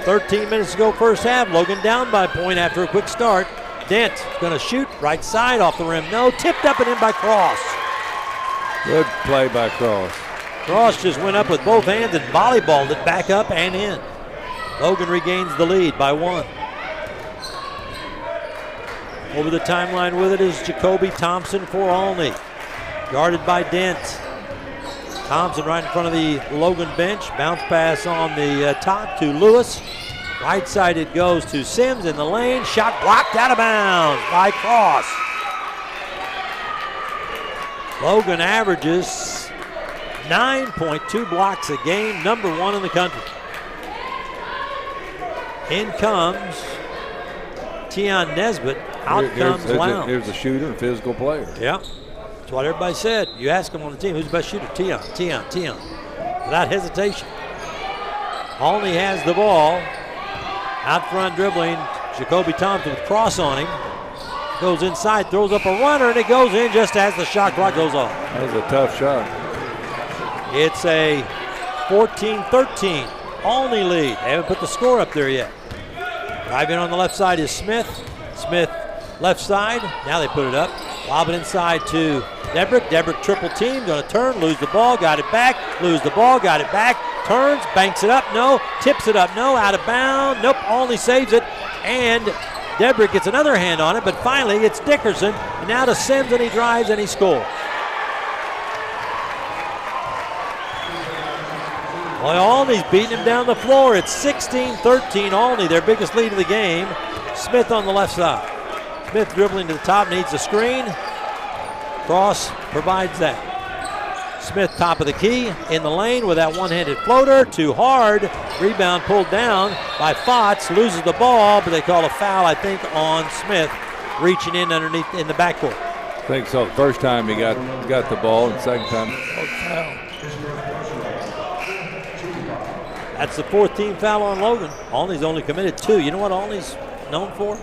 13 minutes to go first half. Logan down by a point after a quick start. Dent going to shoot right side off the rim. No, tipped up and in by Cross. Good play by Cross. Cross just went up with both hands and volleyballed it back up and in. Logan regains the lead by 1. Over the timeline with it is Jacoby Thompson for Olney. Guarded by Dent. Thompson right in front of the Logan bench. Bounce pass on the top to Lewis. Right side it goes to Sims in the lane. Shot blocked out of bounds by Cross. Logan averages 9.2 blocks a game, number 1 in the country. In comes Tion Nesbitt. Out comes Lowndes. Here's a shooter and physical player. Yeah, that's what everybody said. You ask him on the team, who's the best shooter? Tion. Without hesitation. Olney has the ball. Out front dribbling, Jacoby Thompson with Cross on him. goes inside, throws up a runner, and it goes in just as the shot clock goes off. That was a tough shot. It's a 14-13 Olney lead. They haven't put the score up there yet. Driving on the left side is Smith. Smith left side. Now they put it up. Lob it inside to Debrick. Debrick triple team. Going to turn. Lose the ball. Got it back. Lose the ball. Got it back. Turns. Banks it up. No. Tips it up. No. Out of bounds. Nope. Olney saves it. And Debrick gets another hand on it. But finally it's Dickerson. And now to Sims, and he drives and he scores. Well, Olney's beating him down the floor. It's 16-13 Olney, their biggest lead of the game. Smith on the left side. Smith dribbling to the top, needs a screen. Cross provides that. Smith top of the key in the lane with that one-handed floater. Too hard. Rebound pulled down by Fotts. Loses the ball, but they call a foul, I think, on Smith reaching in underneath in the backcourt. I think so. The first time he got the ball, and the second time, foul. That's the fourth team foul on Logan. Olney's only committed 2. You know what Olney's known for?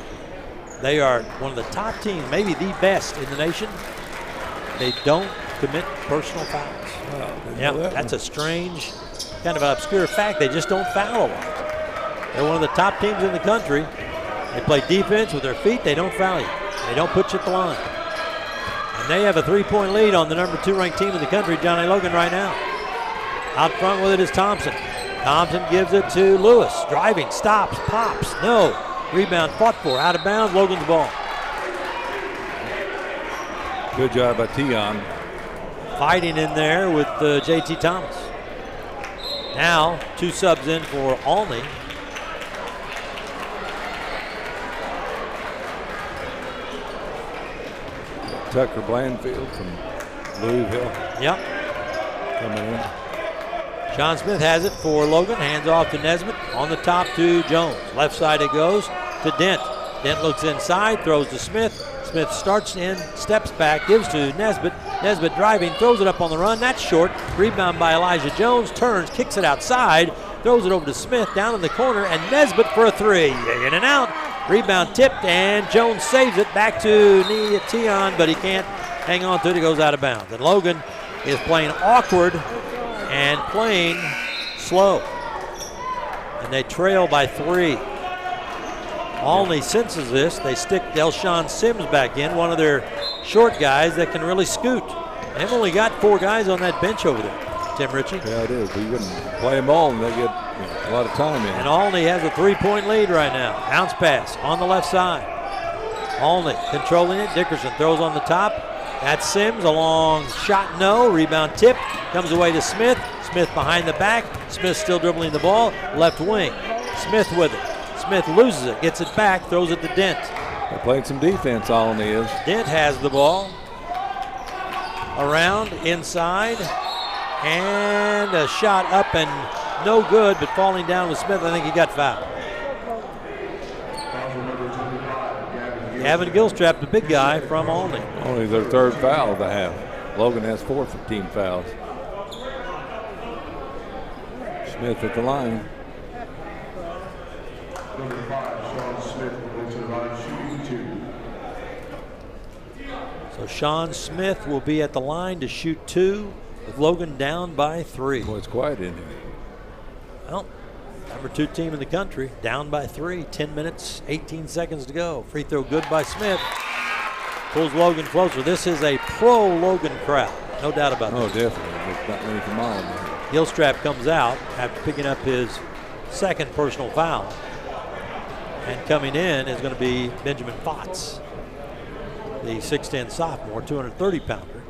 They are one of the top teams, maybe the best in the nation. They don't commit personal fouls. Yeah, that's a strange, kind of an obscure fact. They just don't foul a lot. They're one of the top teams in the country. They play defense with their feet. They don't foul you. They don't put you at the line. And they have a 3-point lead on the number 2 ranked team in the country, John A. Logan, right now. Out front with it is Thompson. Thompson gives it to Lewis. Driving, stops, pops, no. Rebound fought for, out of bounds, Logan's ball. Good job by Tion. Fighting in there with J.T. Thomas. Now, 2 subs in for Olney. Tucker Blandfield from Louisville. Yep. Coming in. Sean Smith has it for Logan. Hands off to Nesbitt. On the top to Jones. Left side it goes to Dent. Dent looks inside, throws to Smith. Smith starts in, steps back, gives to Nesbitt. Nesbitt driving, throws it up on the run. That's short. Rebound by Elijah Jones. Turns, kicks it outside. Throws it over to Smith down in the corner. And Nesbitt for a 3. In and out. Rebound tipped, and Jones saves it. Back to Tion, but he can't hang on to it. It goes out of bounds. And Logan is playing awkward and playing slow. And they trail by 3. Olney senses this. They stick Delshawn Sims back in, one of their short guys that can really scoot. They've only got 4 guys on that bench over there, Tim Ritchie. Yeah, it is. But you wouldn't play them all and they get a lot of time in. And Olney has a 3-point lead right now. Bounce pass on the left side. Olney controlling it. Dickerson throws on the top. That's Sims, a long shot, no. Rebound tip, comes away to Smith. Smith behind the back. Smith still dribbling the ball, left wing. Smith with it. Smith loses it, gets it back, throws it to Dent. They're playing some defense, Olney is. Dent has the ball. Around, inside, and a shot up and no good, but falling down with Smith. I think he got fouled. Gavin Gilstrap, the big guy from Olney. Only their 3rd foul of the half. Logan has 4 team fouls. Smith at the line. So Sean Smith will be at the line to shoot 2 with Logan down by 3. Boy, it's quiet in here. Well, number 2 team in the country, down by 3. 10 minutes, 18 seconds to go. Free throw good by Smith. Pulls Logan closer. This is a pro Logan crowd, no doubt about that. Oh, definitely. There's not many from Olney. Gilstrap comes out after picking up his 2nd personal foul. And coming in is going to be Benjamin Fotts, the 6'10 sophomore, 230-pounder.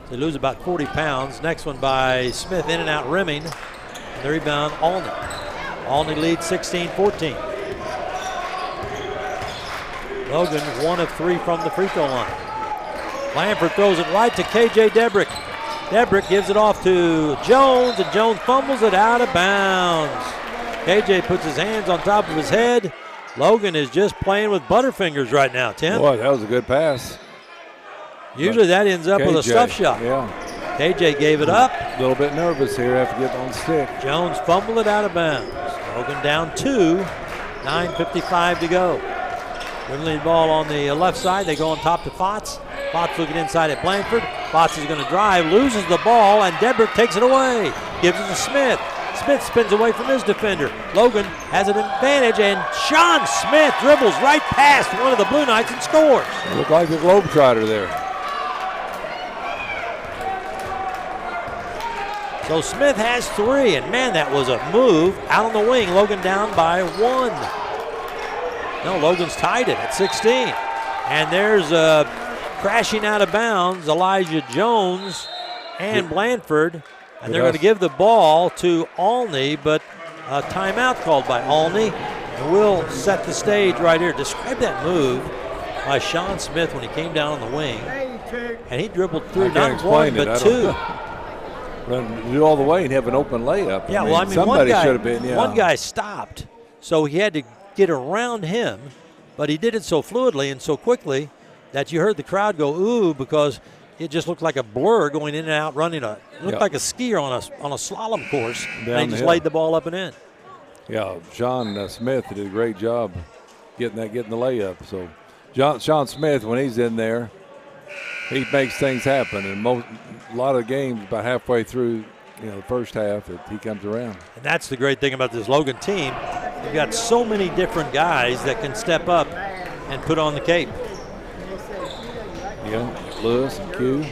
They lose about 40 pounds. Next one by Smith, in and out rimming. And the rebound, Olney. Olney leads 16-14. Logan 1 of 3 from the free throw line. Blanford throws it right to KJ Debrick. Debrick gives it off to Jones, and Jones fumbles it out of bounds. KJ puts his hands on top of his head. Logan is just playing with butterfingers right now, Tim. Boy, that was a good pass. Usually that ends up with a stuff shot. Yeah. KJ gave it up. A little bit nervous here after getting on stick. Jones fumbled it out of bounds. Logan down 2, 9:55 to go. Dribbling the ball on the left side. They go on top to Fotts. Fotts looking inside at Blanford. Fotts is going to drive, loses the ball, and Debrick takes it away. Gives it to Smith. Smith spins away from his defender. Logan has an advantage, and Sean Smith dribbles right past one of the Blue Knights and scores. Looked like a Globetrotter there. So Smith has 3, and man, that was a move out on the wing. Logan down by 1. No, Logan's tied it at 16. And there's crashing out of bounds, Elijah Jones and Blanford. And they're going to give the ball to Olney, but a timeout called by Olney. And we'll set the stage right here. Describe that move by Sean Smith when he came down on the wing. And he dribbled through not 1, but 2. Run all the way and have an open layup. Yeah, well, I mean, somebody should have been. Yeah. One guy stopped, so he had to get around him, but he did it so fluidly and so quickly that you heard the crowd go ooh, because it just looked like a blur going in and out, running looked like a skier on a slalom course, and he just laid the ball up and in. Yeah, Sean Smith did a great job getting the layup. So Sean Smith, when he's in there, he makes things happen, and a lot of games about halfway through, the first half, he comes around. And that's the great thing about this Logan team. You've got so many different guys that can step up and put on the cape. Yeah, Lewis and Q.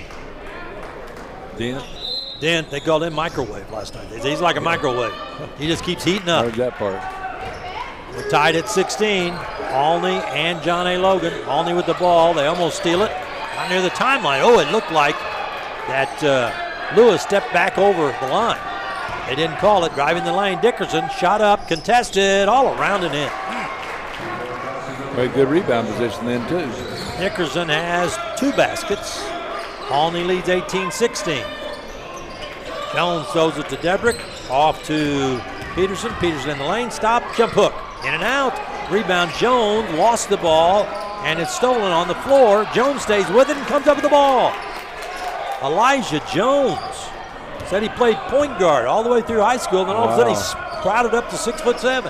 Dent, they called him microwave last night. He's like a microwave. He just keeps heating up. Heard that part. We're tied at 16. Olney and John A. Logan. Olney with the ball. They almost steal it. Not near the timeline. Oh, it looked like that Lewis stepped back over the line. They didn't call it. Driving the lane. Dickerson shot up, contested, all around and in. Very good rebound position then, too. Dickerson has 2 baskets. Olney leads 18-16. Jones throws it to Debrick. Off to Peterson. Peterson in the lane. Stop. Jump hook. In and out. Rebound. Jones lost the ball, and it's stolen on the floor. Jones stays with it and comes up with the ball. Elijah Jones said he played point guard all the way through high school, and then all of a sudden he's crowded up to 6'7".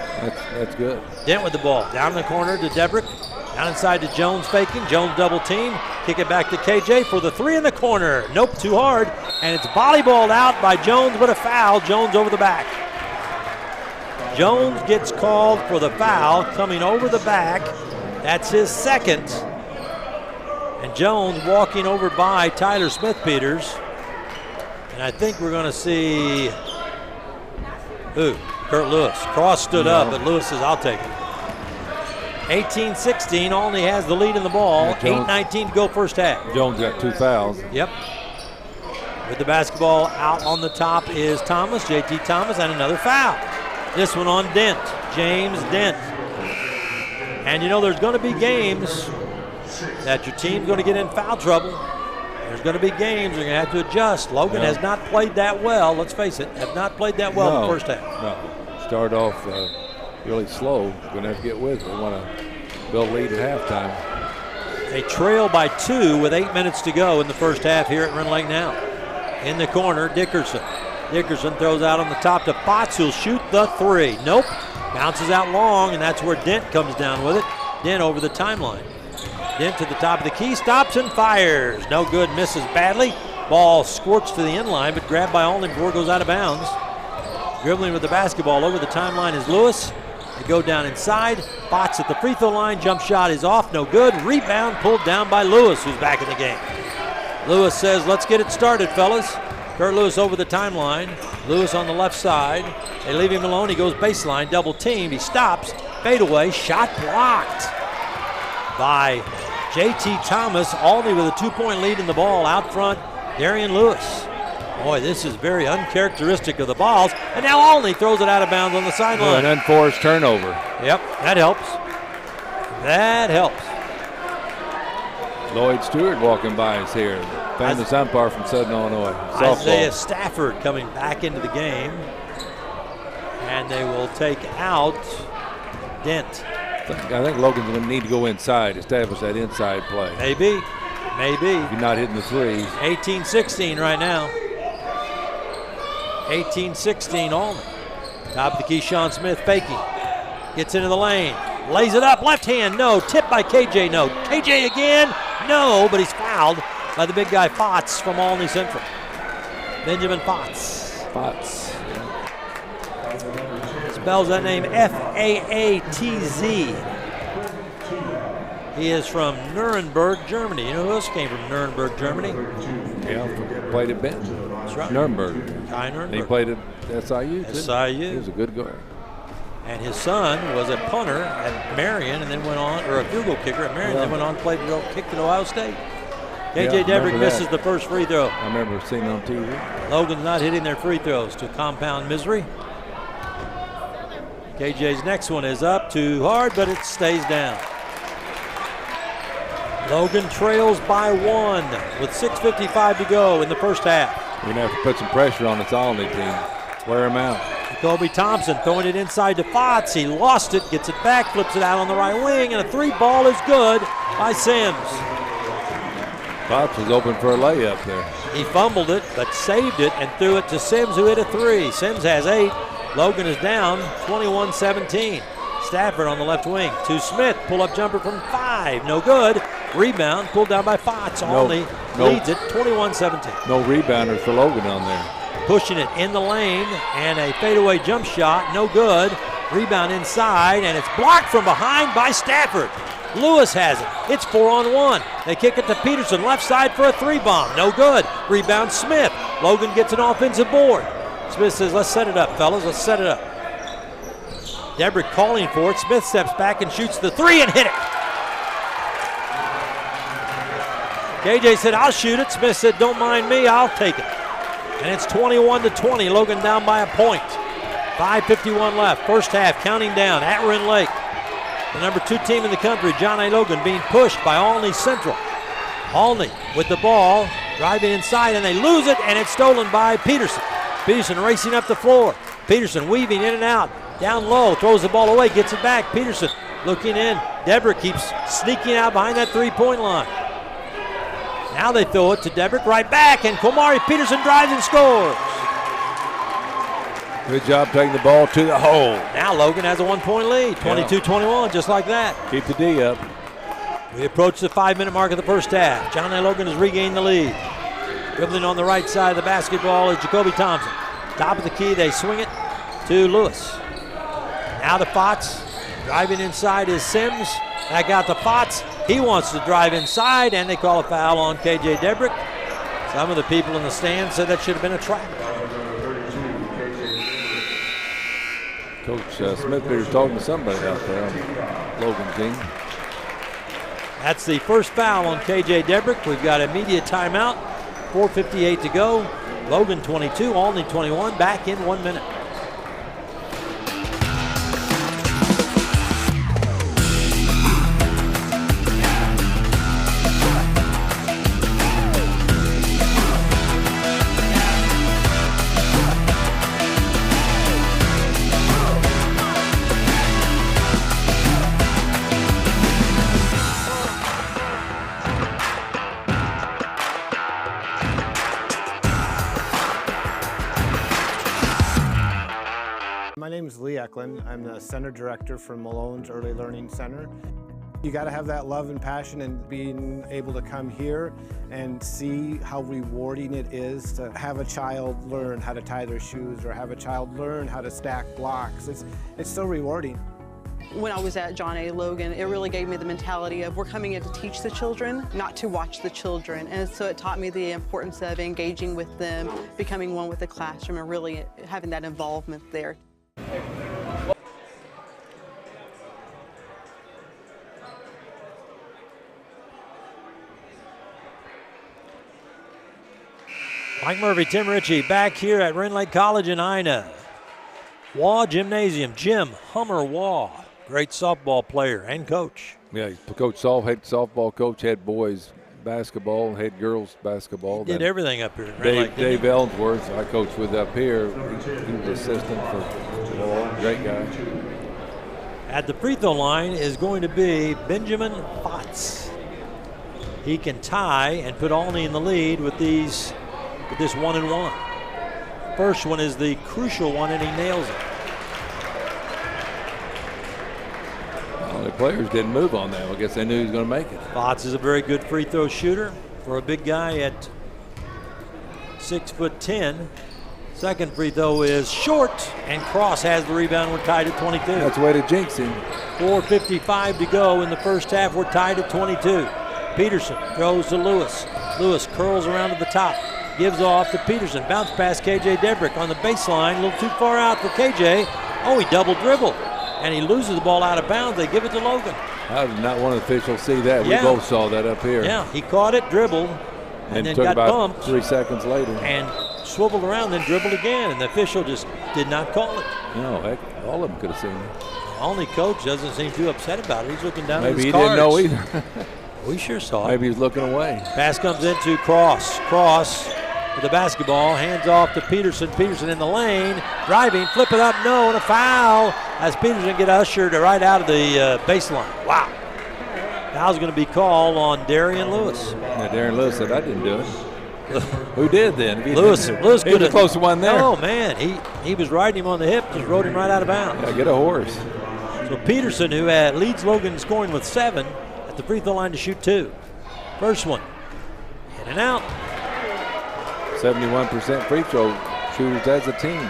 That's good. Dent with the ball. Down in the corner to Debrick. Down inside to Jones faking. Jones double team. Kick it back to KJ for the 3 in the corner. Nope, too hard. And it's volleyballed out by Jones, but a foul. Jones over the back. Jones gets called for the foul coming over the back. That's his second. And Jones walking over by Tyler Smith-Peters. And I think we're going to see Kurt Lewis. Cross stood up, but Lewis says, I'll take it. 18-16, Olney has the lead in the ball. 8:19 to go first half. Jones got 2 fouls. Yep. With the basketball out on the top is Thomas, JT Thomas, and another foul. This one on Dent, James Dent. And there's going to be games that your team's going to get in foul trouble. There's going to be games you're going to have to adjust. Logan has not played that well, let's face it, have not played that well in the first half. No, start off really slow. Going to have to get with it. We want to build a lead at halftime. They trail by 2 with 8 minutes to go in the first half here at Rend Lake now. In the corner, Dickerson. Dickerson throws out on the top to Potts, who'll shoot the 3. Nope. Bounces out long, and that's where Dent comes down with it. Dent over the timeline. Dent to the top of the key, stops and fires. No good, misses badly. Ball squirts to the inline, but grabbed by Olney before it goes out of bounds. Dribbling with the basketball over the timeline is Lewis. They go down inside. Potts at the free throw line. Jump shot is off, no good. Rebound pulled down by Lewis, who's back in the game. Lewis says, let's get it started, fellas. Kurt Lewis over the timeline. Lewis on the left side. They leave him alone. He goes baseline, double teamed. He stops. Fade away. Shot blocked by JT Thomas. Olney with a 2-point lead in the ball. Out front, Darian Lewis. Boy, this is very uncharacteristic of the balls. And now Olney throws it out of bounds on the sideline. An unforced turnover. Yep, that helps. That helps. Lloyd Stewart walking by us here. Famous umpire from Southern Illinois. Softball. Isaiah Stafford coming back into the game. And they will take out Dent. I think Logan's going to need to go inside, establish that inside play. Maybe. If you're not hitting the threes. 18-16 right now. 18-16 Olney. Top of the key, Sean Smith faking. Gets into the lane. Lays it up, left hand, no. Tipped by KJ, no. KJ again, no, but he's fouled by the big guy Fotz from Olney Central. Benjamin Fotz. Fotz. Spells that name F-A-A-T-Z. He is from Nuremberg, Germany. You know who else came from Nuremberg, Germany? Yeah, played at Benton. That's right. Nuremberg. Kai Nuremberg. He played at SIU, too. SIU. He was a good guard. And his son was a punter at Marion and then went on, or a field goal kicker at Marion, then went on and played kicked at Ohio State. KJ Debrick misses the first free throw. I remember seeing it on TV. Logan's not hitting their free throws to compound misery. KJ's next one is up too hard, but it stays down. Logan trails by 1 with 6:55 to go in the first half. We're going to have to put some pressure on this Olney team. Wear him out. Kobe Thompson throwing it inside to Fotz. He lost it, gets it back, flips it out on the right wing, and a 3-ball is good by Sims. Fotz was open for a layup there. He fumbled it, but saved it and threw it to Sims, who hit a 3. Sims has 8. Logan is down 21-17. Stafford on the left wing to Smith. Pull-up jumper from 5. No good. Rebound pulled down by Fotz. Olney leads it 21-17. No rebounders for Logan on there. Pushing it in the lane and a fadeaway jump shot. No good. Rebound inside, and it's blocked from behind by Stafford. Lewis has it. It's 4-on-1. They kick it to Peterson, left side for a 3-bomb. No good. Rebound Smith. Logan gets an offensive board. Smith says, let's set it up, fellas. Let's set it up. Debrick calling for it. Smith steps back and shoots the 3 and hit it. KJ said, I'll shoot it. Smith said, don't mind me, I'll take it. And it's 21-20. Logan down by a point. 5:51 left. First half, counting down at Rend Lake. The number 2 team in the country, John A. Logan, being pushed by Olney Central. Olney with the ball, driving inside, and they lose it, and it's stolen by Peterson. Peterson racing up the floor. Peterson weaving in and out. Down low, throws the ball away, gets it back. Peterson looking in. Debrick keeps sneaking out behind that 3-point line. Now they throw it to Debrick, right back, and Komari Peterson drives and scores. Good job taking the ball to the hole. Now Logan has a 1-point lead, 22-21, just like that. Keep the D up. We approach the 5-minute mark of the first half. John A. Logan has regained the lead. Dribbling on the right side of the basketball is Jacoby Thompson. Top of the key, they swing it to Lewis. Now to Fotz. Driving inside is Sims. Back out to Fotz. He wants to drive inside, and they call a foul on KJ Debrick. Some of the people in the stands said that should have been a trap. Coach Smith was talking to somebody out there on the Logan team. That's the first foul on KJ Debrick. We've got immediate timeout. 4:58 to go. Logan 22, Olney 21. Back in 1 minute. My name is Lee Eklund. I'm the Center Director for Malone's Early Learning Center. You got to have that love and passion, and being able to come here and see how rewarding it is to have a child learn how to tie their shoes or have a child learn how to stack blocks. It's so rewarding. When I was at John A. Logan, it really gave me the mentality of we're coming in to teach the children, not to watch the children. And so it taught me the importance of engaging with them, becoming one with the classroom, and really having that involvement there. Mike Murphy, Tim Ritchie back here at Rend Lake College in Ina. Waugh Gymnasium, Jim Hummer Waugh, great softball player and coach. Yeah, head softball coach, head boys basketball, head girls basketball. He did everything up here at Rend Lake. Dave Ellsworth, I coached with up here. He was assistant for Waugh, great guy. At the free throw line is going to be Benjamin Fotz. He can tie and put Olney in the lead with this 1-and-1. First one is the crucial one, and he nails it. Well, players didn't move on that. I guess they knew he was going to make it. Fox is a very good free throw shooter for a big guy at 6'10". Second free throw is short, and Cross has the rebound. We're tied at 22. That's the way to jinx him. 4:55 to go in the first half. We're tied at 22. Peterson throws to Lewis. Lewis curls around to the top. Gives off to Peterson. Bounce pass KJ Debrick on the baseline. A little too far out for KJ. Oh, he double dribbled. And he loses the ball out of bounds. They give it to Logan. How did not one of the officials see that? Yeah. We both saw that up here. Yeah, he caught it, dribbled, and then took got about bumped. 3 seconds later. And swiveled around, then dribbled again. And the official just did not call it. No, heck, all of them could have seen it. Only coach doesn't seem too upset about it. He's looking down at his Maybe he cards. didn't know either. We sure saw it. Maybe he was looking away. Pass comes into Cross. Cross with the basketball. Hands off to Peterson. Peterson in the lane. Driving. Flip it up. No. And a foul as Peterson get ushered right out of the baseline. Wow. Foul's going to be called on Darian Lewis. Yeah, Darian Lewis said, I didn't do it. Who did then? Lewis he could was have close to one there. Oh, man. He was riding him on the hip. Just rode him right out of bounds. Yeah, get a horse. So Peterson, who leads Logan in scoring with 7, at the free throw line to shoot 2. First one. In and out. 71% free throw shooters as a team.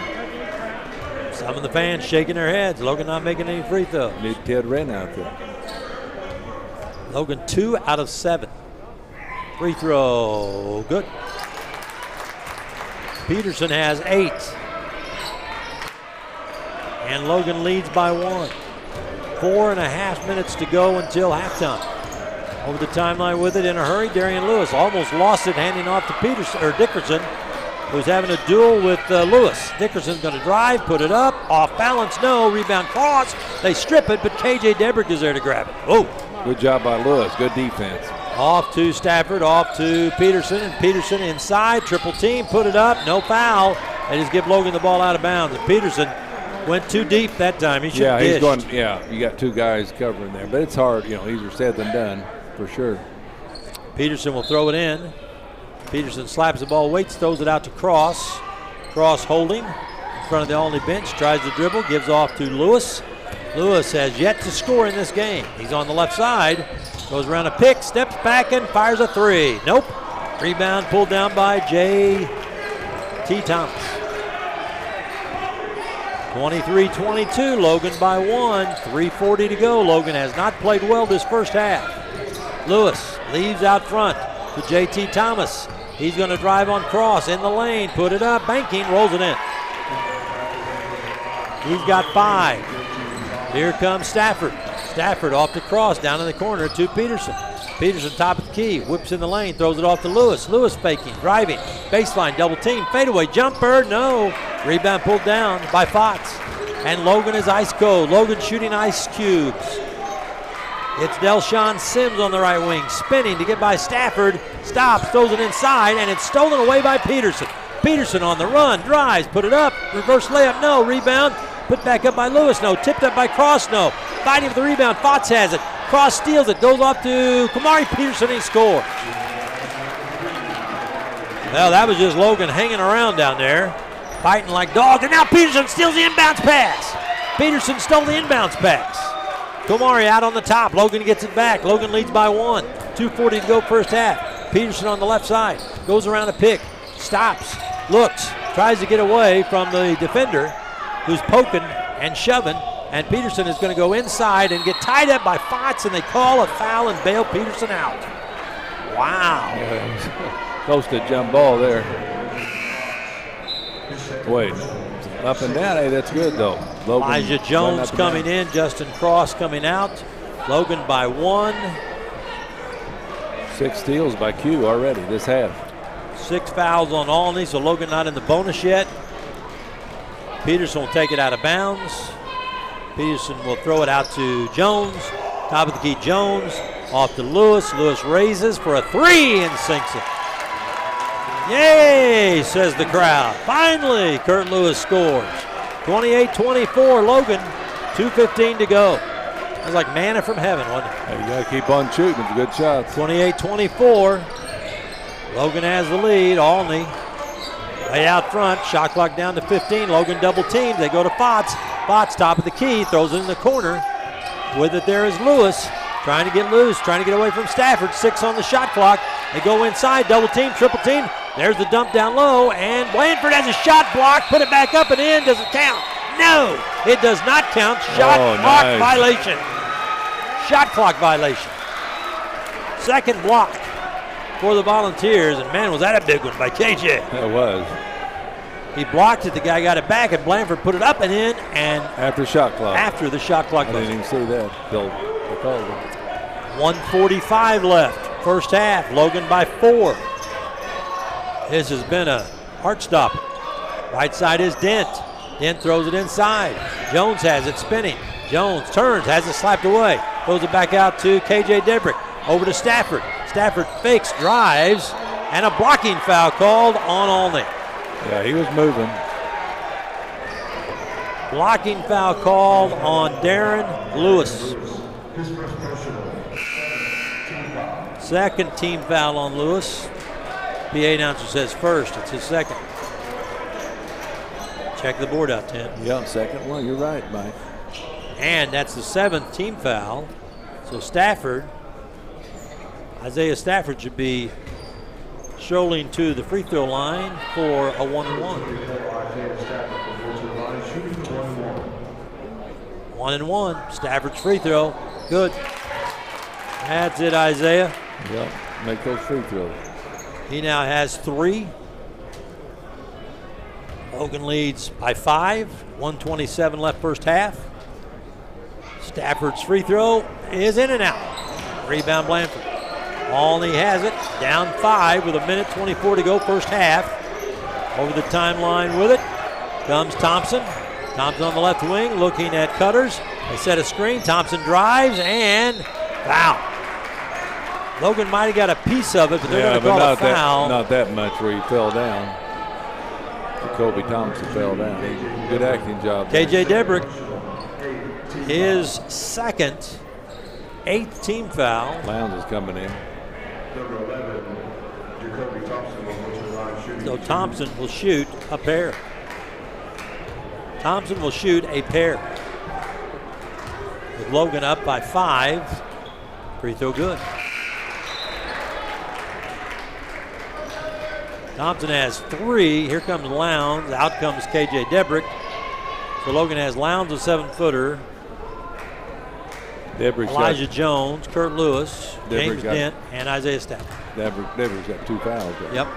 Some of the fans shaking their heads. Logan not making any free throws. Need Ted Wren out there. Logan 2 out of 7. Free throw, good. Peterson has 8. And Logan leads by 1. 4.5 minutes to go until halftime. Over the timeline with it in a hurry, Darian Lewis almost lost it, handing off to Dickerson, who's having a duel with Lewis. Dickerson's going to drive, put it up, off balance, no, rebound Cross. They strip it, but KJ Debrick is there to grab it. Oh. Good job by Lewis, good defense. Off to Stafford, off to Peterson, and Peterson inside, triple team, put it up, no foul. They just give Logan the ball out of bounds, and Peterson went too deep that time. He should have he's dished. going. Yeah, you got 2 guys covering there, but it's hard. Easier said than done, for sure. Peterson will throw it in. Peterson slaps the ball, waits, throws it out to Cross. Cross holding in front of the Olney bench, tries to dribble, gives off to Lewis. Lewis has yet to score in this game. He's on the left side, goes around a pick, steps back and fires a 3. Nope. Rebound pulled down by J.T. Thomas. 23-22, Logan by 1. 3:40 to go. Logan has not played well this first half. Lewis leaves out front to J.T. Thomas. He's going to drive on Cross in the lane, put it up, banking, rolls it in. He's got 5. Here comes Stafford. Stafford off to Cross, down in the corner to Peterson. Peterson top of the key, whips in the lane, throws it off to Lewis. Lewis faking, driving, baseline, double team, fadeaway jumper, no. Rebound pulled down by Fox. And Logan is ice cold. Logan shooting ice cubes. It's Delshawn Sims on the right wing, spinning to get by Stafford. Stops, throws it inside, and it's stolen away by Peterson. Peterson on the run, drives, put it up, reverse layup, no. Rebound, put back up by Lewis, no. Tipped up by Cross, no. Fighting for the rebound, Fox has it. Cross steals it, goes off to Kamari Peterson, he scores. Well, that was just Logan hanging around down there, fighting like dogs, and now Peterson steals the inbounds pass. Peterson stole the inbounds pass. Kamari out on the top, Logan gets it back. Logan leads by 1. 2:40 to go first half. Peterson on the left side, goes around a pick, stops, looks, tries to get away from the defender who's poking and shoving, and Peterson is going to go inside and get tied up by Fox, and they call a foul and bail Peterson out. Wow. Yeah, close to jump ball there. Wait, up and down, hey, that's good though. Logan Elijah Jones coming in, Justin Cross coming out. Logan by 1. 6 steals by Q already this half. 6 fouls on Olney, so Logan not in the bonus yet. Peterson will take it out of bounds. Peterson will throw it out to Jones. Top of the key, Jones. Off to Lewis. Lewis raises for a 3 and sinks it. Yay, says the crowd. Finally, Kurt Lewis scores. 28-24, Logan. 2:15 to go. It was like manna from heaven, wasn't it? Hey, you got to keep on shooting. It's good shots. 28-24. Logan has the lead. Olney way out front. Shot clock down to 15. Logan double teams. They go to Fox. Fox top of the key. Throws it in the corner. With it there is Lewis. Trying to get loose, trying to get away from Stafford. 6 on the shot clock. They go inside, double team, triple team. There's the dump down low, and Blanford has a shot block. Put it back up and in. Does it count? No, it does not count. Shot clock violation. Shot clock violation. Second block for the Volunteers, and man, was that a big one by KJ. It was. He blocked it, the guy got it back, and Blanford put it up and in, and after shot clock. After the shot clock. I didn't even see that. Bill called it. 1:45 left, first half. Logan by 4. This has been a heart stopper. Right side is Dent. Dent throws it inside. Jones has it spinning. Jones turns, has it slapped away. Throws it back out to KJ Debrick. Over to Stafford. Stafford fakes, drives, and a blocking foul called on Olney. Yeah, he was moving. Blocking foul called on Darren Lewis. Second team foul on Lewis. PA announcer says first. It's his second. Check the board out, Tim. Yeah, second one. You're right, Mike. And that's the 7th team foul. So Stafford, Isaiah Stafford should be strolling to the free throw line for a 1-and-1. 1-and-1. Stafford's free throw. Good. That's it, Isaiah. Yeah, make those free throws. He now has 3. Logan leads by 5. 1:27 left first half. Stafford's free throw is in and out. Rebound Blanford. Olney has it. Down 5 with 1:24 to go first half. Over the timeline with it comes Thompson. Thompson on the left wing looking at Cutters. They set a screen. Thompson drives and foul. Logan might have got a piece of it, but they're going to call a foul. Not that much where he fell down. Jacoby Thompson fell down. Good acting job. KJ Debrick, his second, 8th team foul. Lowndes is coming in. So Thompson will shoot a pair. Thompson will shoot a pair. With Logan up by 5. Free throw good. Thompson has 3. Here comes Lowndes. Out comes KJ Debrick. So Logan has Lowndes, a 7-footer. Elijah Jones, Kurt Lewis, James Dent, and Isaiah Stafford. Debrick's got 2 fouls. Right? Yep.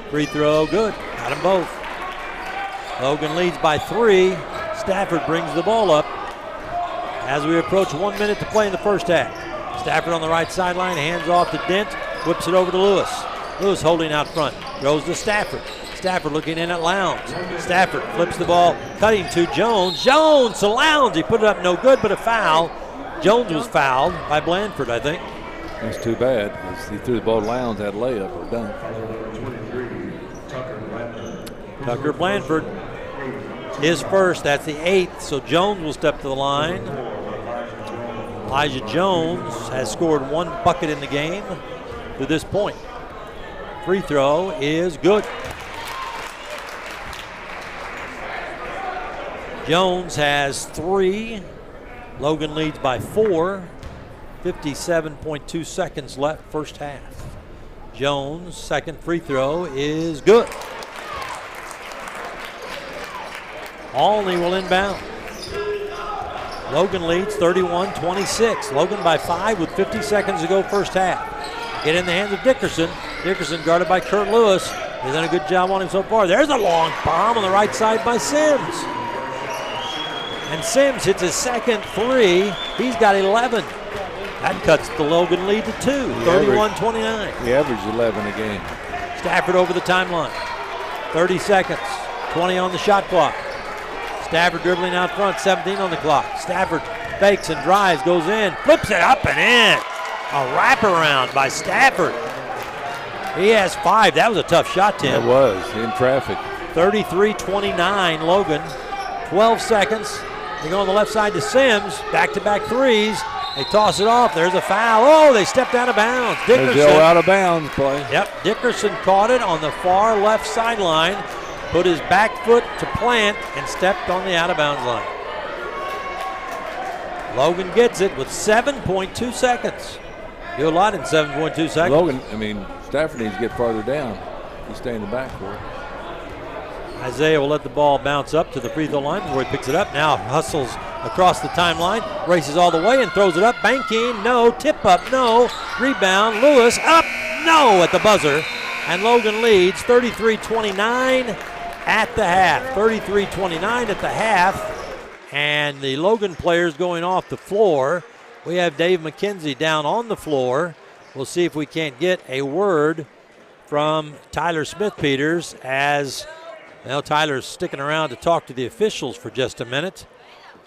Free throw, good. Got them both. Logan leads by 3. Stafford brings the ball up as we approach 1 minute to play in the first half. Stafford on the right sideline, hands off to Dent, whips it over to Lewis. Lewis holding out front, goes to Stafford. Stafford looking in at Lowndes. Stafford flips the ball, cutting to Jones. Jones to Lowndes. He put it up no good, but a foul. Jones was fouled by Blanford, I think. That's too bad because he threw the ball to Lowndes, had a layup or dunk. Tucker Blanford, his first, that's the 8th, so Jones will step to the line. Elijah Jones has scored 1 bucket in the game to this point. Free throw is good. Jones has 3. Logan leads by 4. 57.2 seconds left first half. Jones' second free throw is good. Olney will inbound. Logan leads 31-26. Logan by 5 with 50 seconds to go first half. Get in the hands of Dickerson. Dickerson guarded by Kurt Lewis. He's done a good job on him so far. There's a long bomb on the right side by Sims. And Sims hits his second 3. He's got 11. That cuts the Logan lead to 2, 31-29. He averaged 11 a game. Stafford over the timeline. 30 seconds, 20 on the shot clock. Stafford dribbling out front, 17 on the clock. Stafford fakes and drives, goes in, flips it up and in. A wraparound by Stafford. He has 5. That was a tough shot, Tim. It was, in traffic. 33-29, Logan. 12 seconds. They go on the left side to Sims. Back-to-back 3s. They toss it off. There's a foul. Oh, they stepped out of bounds. Dickerson. There's the out of bounds play. Yep, Dickerson caught it on the far left sideline, put his back foot to plant, and stepped on the out of bounds line. Logan gets it with 7.2 seconds. Do a lot in 7.2 seconds. Logan, I mean, Stafford needs to get farther down. He's staying in the backcourt. Isaiah will let the ball bounce up to the free throw line before he picks it up. Now hustles across the timeline, races all the way and throws it up. Banking, no. Tip up, no. Rebound, Lewis, up, no at the buzzer. And Logan leads 33-29 at the half. 33-29 at the half. And the Logan players going off the floor. We have Dave McKenzie down on the floor. We'll see if we can't get a word from Tyler Smith-Peters as well. Tyler's sticking around to talk to the officials for just a minute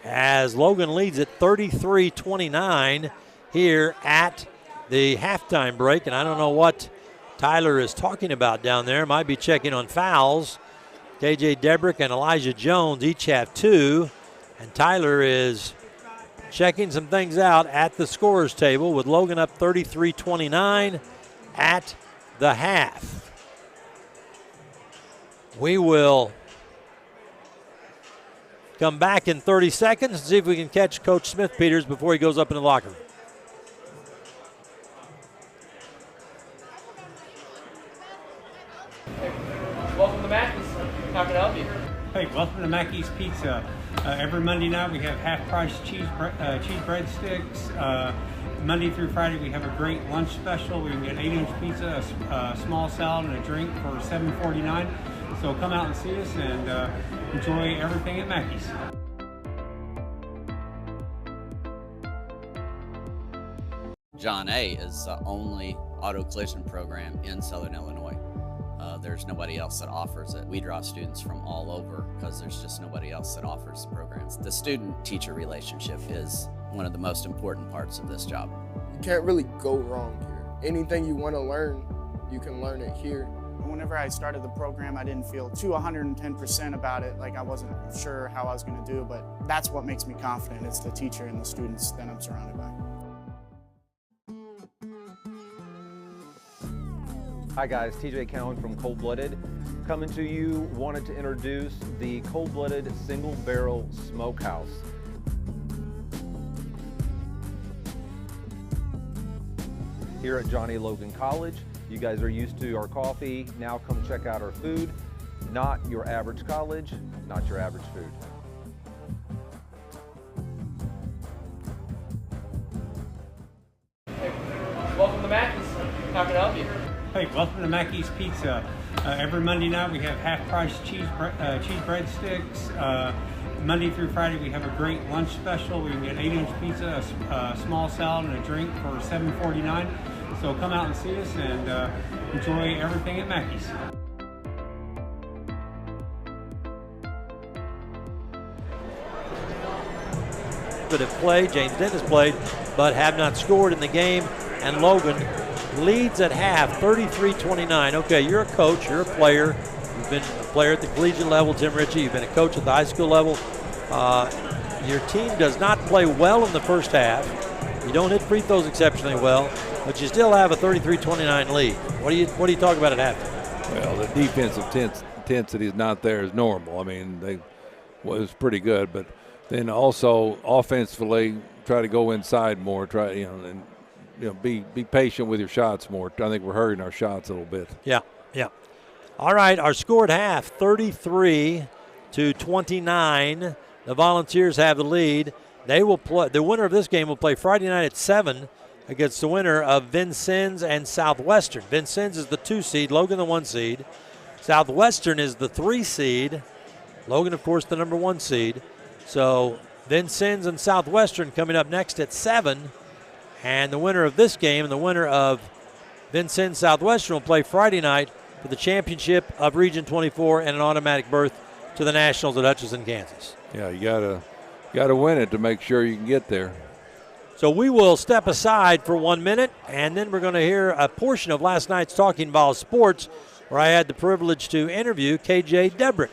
as Logan leads at 33-29 here at the halftime break. And I don't know what Tyler is talking about down there. Might be checking on fouls. KJ Debrick and Elijah Jones each have 2. And Tyler is checking some things out at the scorer's table with Logan up 33-29 at the half. We will come back in 30 seconds and see if we can catch Coach Smith-Peters before he goes up in the locker room. Welcome to Mackey's. How can I help you? Hey, welcome to Mackey's Pizza. Every Monday night we have half-price cheese breadsticks. Monday through Friday we have a great lunch special. We can get 8-inch pizza, a small salad, and a drink for $7.49. So come out and see us and enjoy everything at Mackey's. John A. is the only auto collision program in Southern Illinois. There's nobody else that offers it. We draw students from all over because there's just nobody else that offers the programs. The student-teacher relationship is one of the most important parts of this job. You can't really go wrong here. Anything you want to learn, you can learn it here. Whenever I started the program, I didn't feel too 110% about it. Like I wasn't sure how I was going to do, but that's what makes me confident. It's the teacher and the students that I'm surrounded by. Hi guys, TJ Cowan from Cold Blooded. Coming to you, wanted to introduce the Cold Blooded Single Barrel Smokehouse. Here at Johnny Logan College, you guys are used to our coffee. Now come check out our food. Not your average college, not your average food. Hey, welcome to Mackey's. How can I help you? Hey, welcome to Mackey's Pizza. Every Monday night we have half-price cheese breadsticks. Monday through Friday we have a great lunch special. We can get 8-inch pizza, a small salad, and a drink for $7.49. So come out and see us and enjoy everything at Mackey's. That have played, James Dent has played, but have not scored in the game. And Logan leads at half, 33-29. Okay, you're a coach, you're a player. You've been a player at the collegiate level, Tim Ritchie. You've been a coach at the high school level. Your team does not play well in the first half. You don't hit free throws exceptionally well, but you still have a 33-29 lead. What do you talk about at halftime? Well, the defensive intensity is not there as normal. I mean, they was pretty good, but then also offensively try to go inside more. And be patient with your shots more. I think we're hurrying our shots a little bit. Yeah. All right, our score at half, 33-29. The Volunteers have the lead. They will play. The winner of this game will play Friday night at 7 against the winner of Vincennes and Southwestern. Vincennes is the 2 seed, Logan the 1 seed. Southwestern is the 3 seed. Logan, of course, the number 1 seed. So Vincennes and Southwestern coming up next at 7. And the winner of this game and the winner of Vincennes Southwestern will play Friday night for the championship of Region 24 and an automatic berth to the Nationals at Hutchinson, Kansas. Yeah, you gotta win it to make sure you can get there. So we will step aside for 1 minute, and then we're going to hear a portion of last night's Talking Ball Sports, where I had the privilege to interview KJ Debrick.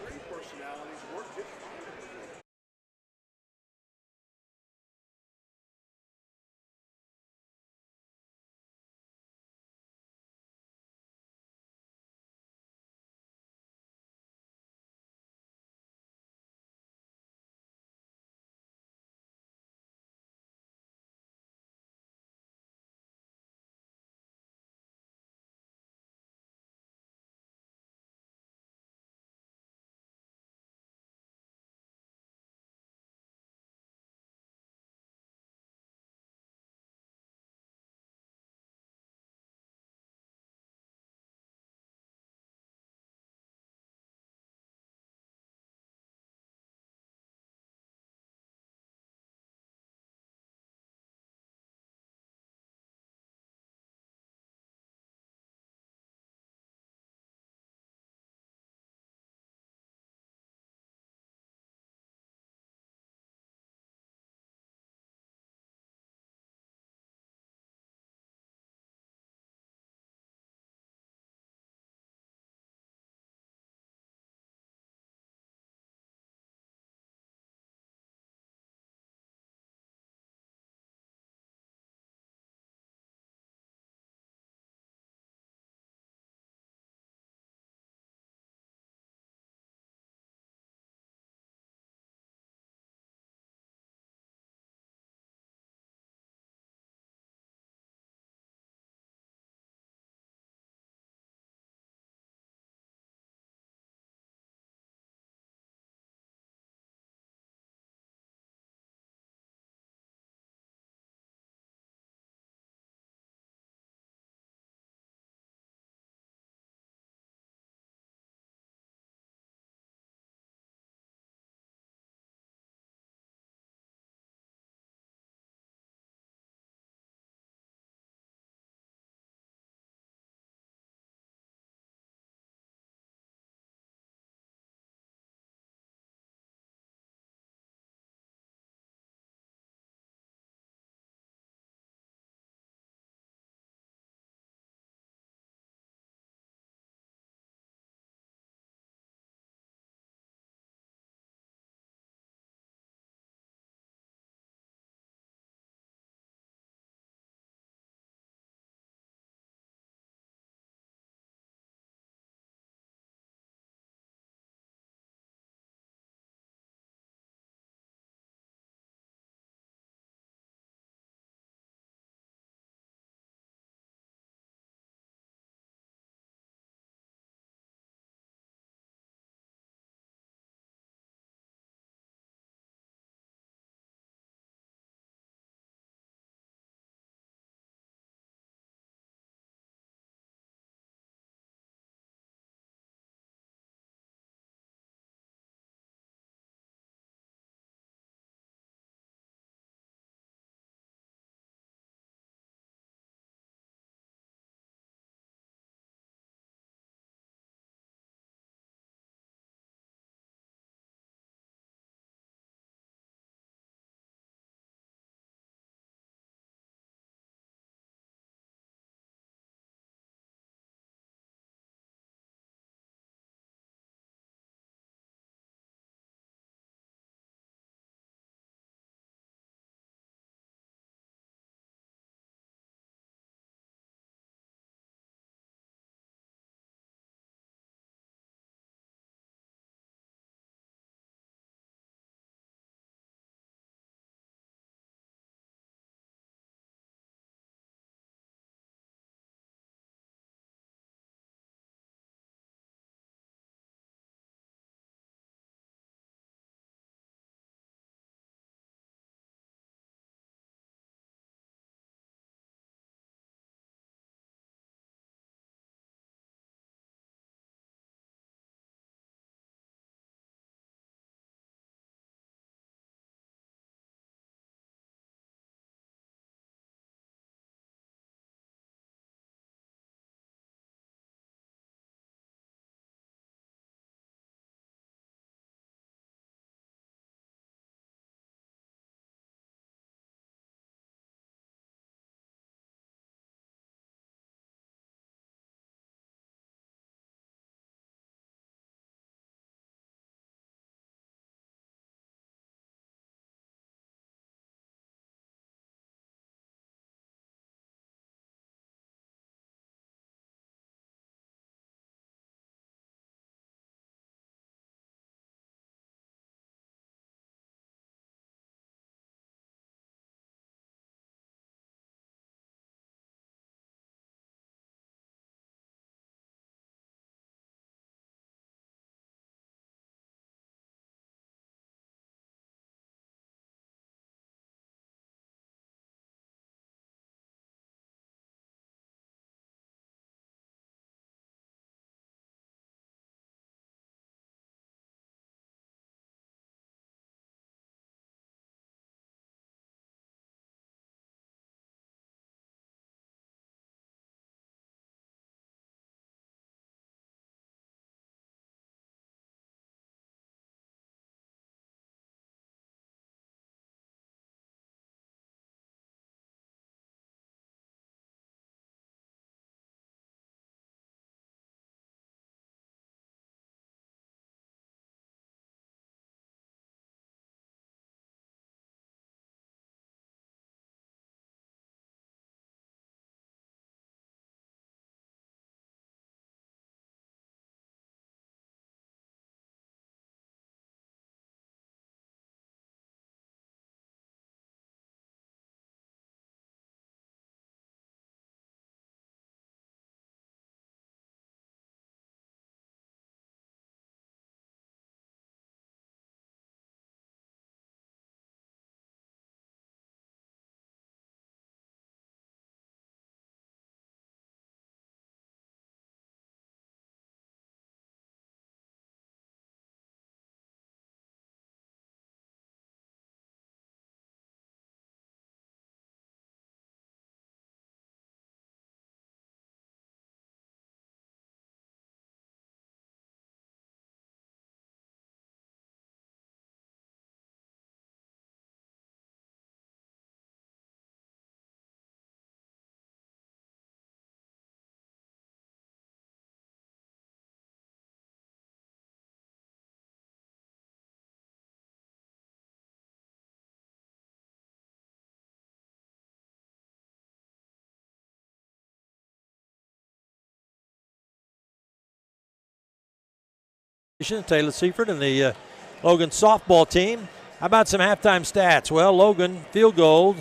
Taylor Seifert and the Logan softball team. How about some halftime stats? Well, Logan field goal,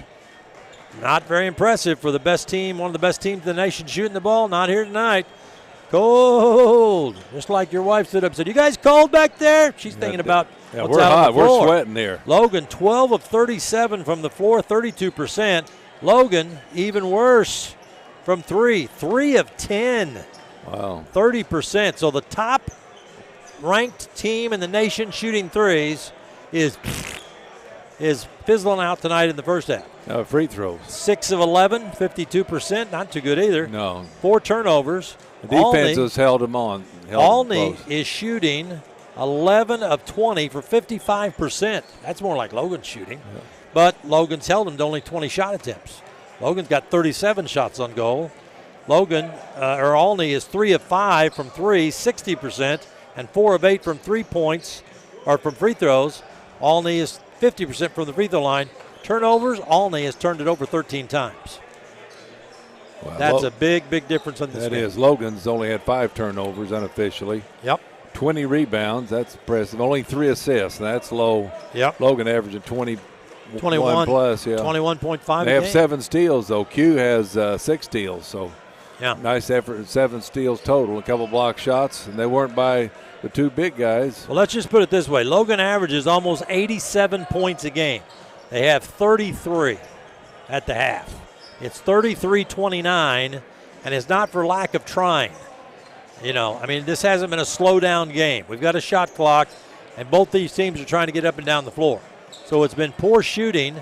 not very impressive for the best team, one of the best teams in the nation shooting the ball. Not here tonight. Cold, just like your wife stood up and said, "You guys cold back there?" She's thinking about what's we're out hot. on the floor. We're sweating here. Logan 12 of 37 from the floor, 32%. Logan even worse from 3 of 10. Wow, 30%. So the top ranked team in the nation shooting threes is fizzling out tonight in the first half. Free throws. 6 of 11, 52%. Not too good either. No. 4 turnovers. The defense has held them on. Olney is shooting 11 of 20 for 55%. That's more like Logan's shooting. Yeah. But Logan's held him to only 20 shot attempts. Logan's got 37 shots on goal. Olney is 3 of 5 from 3, 60%, and 4 of 8 from 3 points, or from free throws. Olney is 50% from the free throw line. Turnovers, Olney has turned it over 13 times. Wow. That's a big, big difference on this game. That is. Logan's only had 5 turnovers unofficially. Yep. 20 rebounds. That's impressive. Only 3 assists. That's low. Yep. Logan averaging 21 plus. Yeah. 21.5. They have 7 steals though. Q has 6 steals. So yeah, nice effort. 7 steals total. A couple block shots, and they weren't by the 2 big guys. Well, let's just put it this way. Logan averages almost 87 points a game. They have 33 at the half. It's 33-29, and it's not for lack of trying. This hasn't been a slow-down game. We've got a shot clock, and both these teams are trying to get up and down the floor. So it's been poor shooting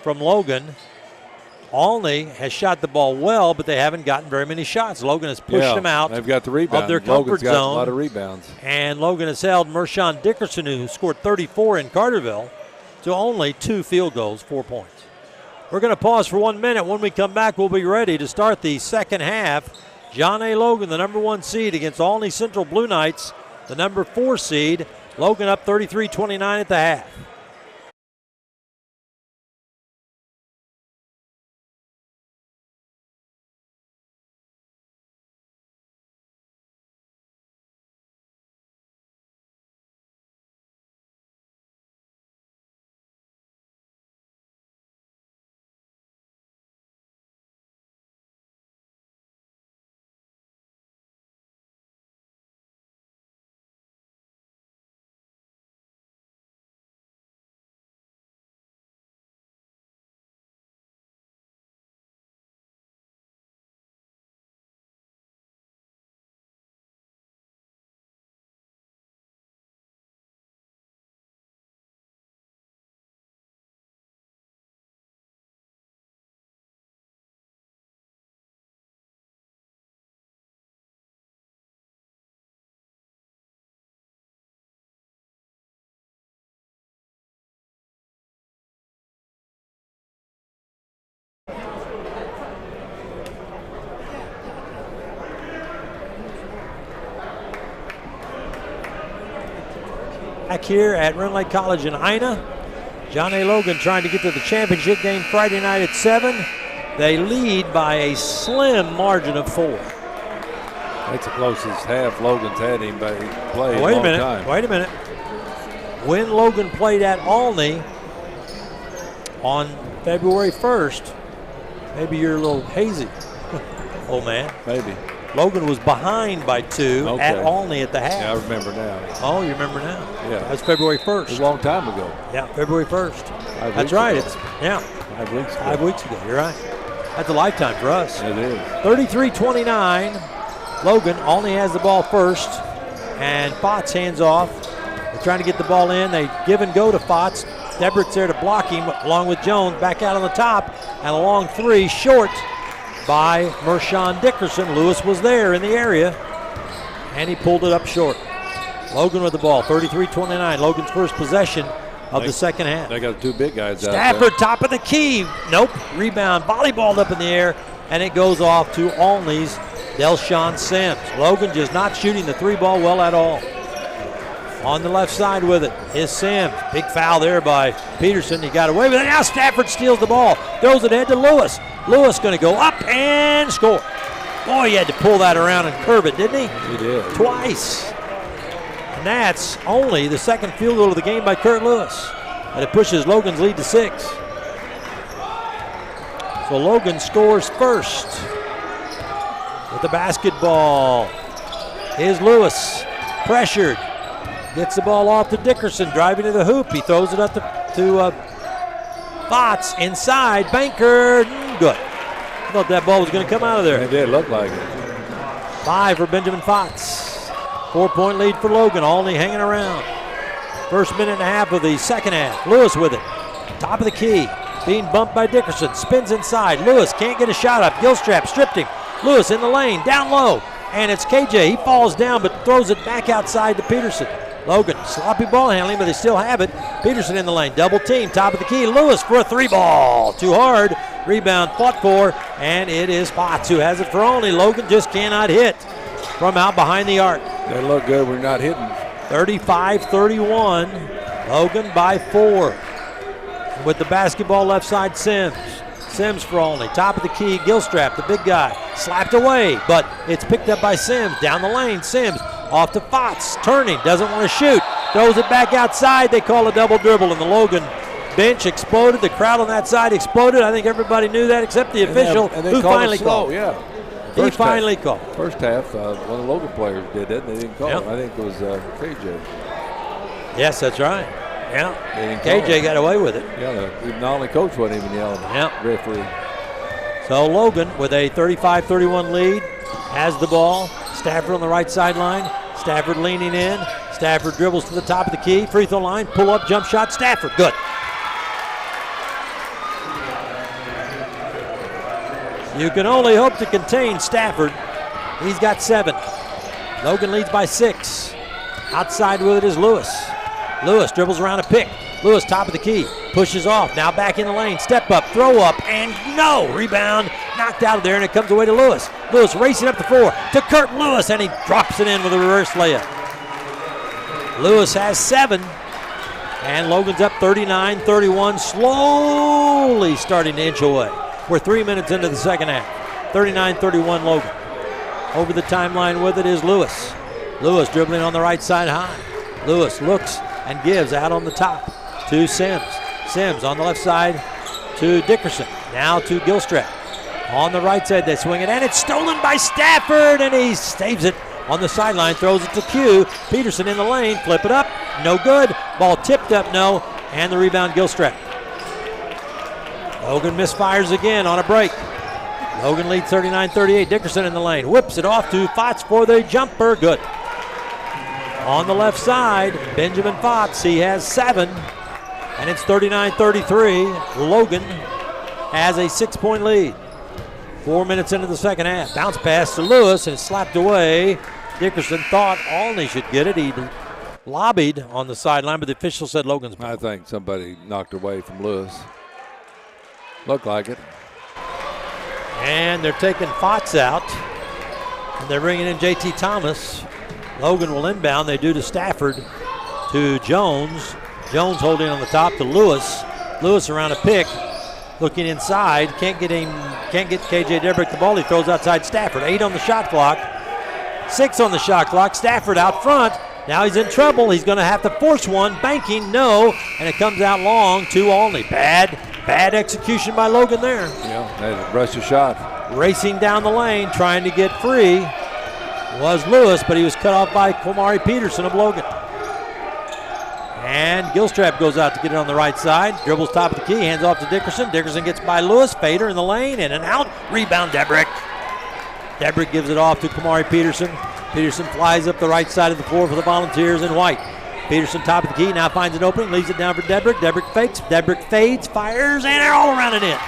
from Logan. Olney has shot the ball well, but they haven't gotten very many shots. Logan has pushed them out. They've got the rebound of their comfort got zone. A lot of rebounds. And Logan has held Mershon Dickerson, who scored 34 in Carterville, to only 2 field goals, 4 points. We're going to pause for 1 minute. When we come back, we'll be ready to start the second half. John A. Logan, the number 1 seed, against Olney Central Blue Knights, the number 4 seed. Logan up 33-29 at the half. Back here at Rend Lake College in Ina. John A. Logan trying to get to the championship game Friday night at 7. They lead by a slim margin of 4. That's the closest half Logan's had anybody play in a long time. Wait a minute. When Logan played at Olney on February 1st, maybe you're a little hazy, old man. Maybe. Logan was behind by 2 at Olney at the half. Yeah, I remember now. Oh, you remember now? Yeah. That's February 1st. It was a long time ago. Yeah, February 1st. That's right. It's 5 weeks ago. 5 weeks ago. You're right. That's a lifetime for us. It is. 33-29. Logan only has the ball first, and Fotts hands off. They're trying to get the ball in. They give and go to Fotts. Debrick's there to block him along with Jones. Back out on the top, and a long 3 short by Mershon Dickerson. Lewis was there in the area, and he pulled it up short. Logan with the ball, 33-29. Logan's first possession of the second half. They got 2 big guys out there. Stafford, top of the key. Nope. Rebound, volleyballed up in the air, and it goes off to Olney's Delshawn Sims. Logan just not shooting the 3 ball well at all. On the left side with it is Sims. Big foul there by Peterson. He got away with it. Now Stafford steals the ball. Throws it ahead to Lewis. Lewis going to go up and score. Boy, he had to pull that around and curve it, didn't he? He did. Twice. that's only the second field goal of the game by Kurt Lewis. And it pushes Logan's lead to 6. So Logan scores first. With the basketball is Lewis. Pressured. Gets the ball off to Dickerson. Driving to the hoop. He throws it up to Fotts. Inside. Banker. Good. I thought that ball was going to come out of there. It did look like it. 5 for Benjamin Fotts. 4-point lead for Logan. Olney hanging around. First minute and a half of the second half. Lewis with it. Top of the key. Being bumped by Dickerson. Spins inside. Lewis can't get a shot up. Gilstrap stripped him. Lewis in the lane. Down low. And it's KJ. He falls down but throws it back outside to Peterson. Logan, sloppy ball handling, but they still have it. Peterson in the lane. Double team. Top of the key. Lewis for a 3-ball. Too hard. Rebound fought for. And it is Potts who has it for Olney. Logan just cannot hit from out behind the arc. They look good. We're not hitting. 35-31. Logan by 4. With the basketball left side, Sims. Sims for Olney. Top of the key, Gilstrap, the big guy. Slapped away, but it's picked up by Sims. Down the lane, Sims off to Fotts. Turning, doesn't want to shoot. Throws it back outside. They call a double dribble, and the Logan bench exploded. The crowd on that side exploded. I think everybody knew that except the official who finally called. Yeah. He finally called. First half, one of the Logan players did it. They didn't call it. I think it was KJ. Yes, that's right. Yeah. KJ got away with it. Yeah, even the Olney coach wasn't even yelling. Yeah. Referee. So Logan with a 35-31 lead has the ball. Stafford on the right sideline. Stafford leaning in. Stafford dribbles to the top of the key. Free throw line. Pull up, jump shot. Stafford. Good. You can only hope to contain Stafford. He's got 7. Logan leads by 6. Outside with it is Lewis. Lewis dribbles around a pick. Lewis top of the key. Pushes off. Now back in the lane. Step up. Throw up. And no. Rebound. Knocked out of there. And it comes away to Lewis. Lewis racing up the floor to Kurt Lewis. And he drops it in with a reverse layup. Lewis has 7. And Logan's up 39-31. Slowly starting to inch away. We're 3 minutes into the second half. 39-31 Logan. Over the timeline with it is Lewis. Lewis dribbling on the right side high. Lewis looks and gives out on the top to Sims. Sims on the left side to Dickerson. Now to Gilstrap. On the right side they swing it and it's stolen by Stafford and he saves it on the sideline. Throws it to Q. Peterson in the lane. Flip it up. No good. Ball tipped up. No. And the rebound Gilstrap. Logan misfires again on a break. Logan leads 39-38. Dickerson in the lane. Whips it off to Fotts for the jumper. Good. On the left side, Benjamin Fotts. He has 7. And it's 39-33. Logan has a 6-point lead. 4 minutes into the second half. Bounce pass to Lewis and it's slapped away. Dickerson thought Olney should get it. He lobbied on the sideline, but the official said Logan's ball. I think somebody knocked away from Lewis. Looked like it. And they're taking Fotts out. And they're bringing in J.T. Thomas. Logan will inbound. They do to Stafford, to Jones. Jones holding on the top to Lewis. Lewis around a pick. Looking inside. Can't get KJ Debrick the ball. He throws outside Stafford. 8 on the shot clock. 6 on the shot clock. Stafford out front. Now he's in trouble. He's going to have to force one. Banking, no. And it comes out long to Olney. Bad execution by Logan there. Yeah, they rushed a shot. Racing down the lane, trying to get free was Lewis, but he was cut off by Kwamari Peterson of Logan. And Gilstrap goes out to get it on the right side. Dribbles top of the key, hands off to Dickerson. Dickerson gets by Lewis. Fader in the lane, in and out. Rebound, Debrick. Debrick gives it off to Kwamari Peterson. Peterson flies up the right side of the floor for the Volunteers in white. Peterson top of the key, now finds an opening, leaves it down for Debrick. Debrick fakes, Debrick fades, fires, and they're all around and in.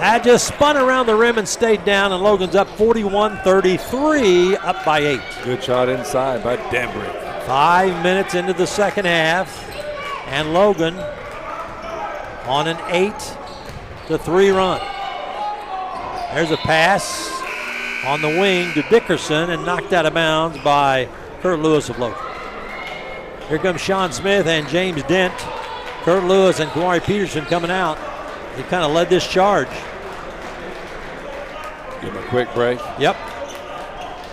That just spun around the rim and stayed down, and Logan's up 41-33, up by 8. Good shot inside by Debrick. 5 minutes into the second half, and Logan on an 8-3 run. There's a pass on the wing to Dickerson and knocked out of bounds by Kurt Lewis of Logan. Here comes Sean Smith and James Dent. Kurt Lewis and Kwamari Peterson coming out. They kind of led this charge. Give him a quick break. Yep.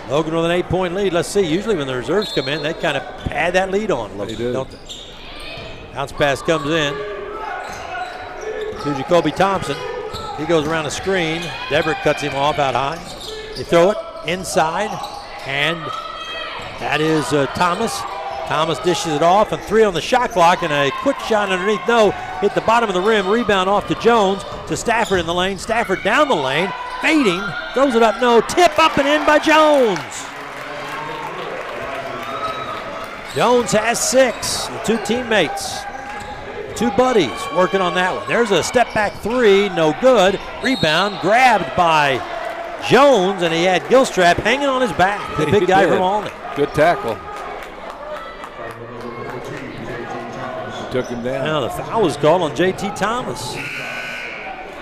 Logan with an 8-point lead. Let's see. Usually when the reserves come in, they kind of add that lead on. Logan, They do. don't they? Bounce pass comes in to Jacoby Thompson. He goes around the screen. Debrick cuts him off out high. They throw it inside, and that is Thomas. Thomas dishes it off, and 3 on the shot clock, and a quick shot underneath. No, hit the bottom of the rim. Rebound off to Jones, to Stafford in the lane. Stafford down the lane, fading, throws it up. No, tip up and in by Jones. Jones has 6. The 2 teammates, 2 buddies working on that one. There's a step back 3, no good. Rebound grabbed by Jones, and he had Gilstrap hanging on his back. The big guy from Olney. Good tackle. Took him down. Now the foul was called on J.T. Thomas.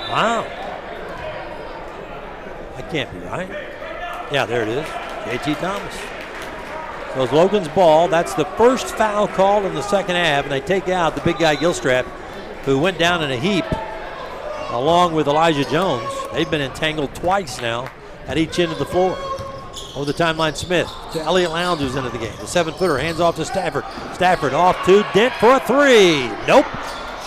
Wow. That can't be right. Yeah, there it is. J.T. Thomas. So it's Logan's ball. That's the first foul called in the second half, and they take out the big guy Gilstrap, who went down in a heap along with Elijah Jones. They've been entangled twice now at each end of the floor. Over the timeline, Smith to Elliott Lowndes, who's into the game. The 7-footer hands off to Stafford. Stafford off to Dent for a 3. Nope.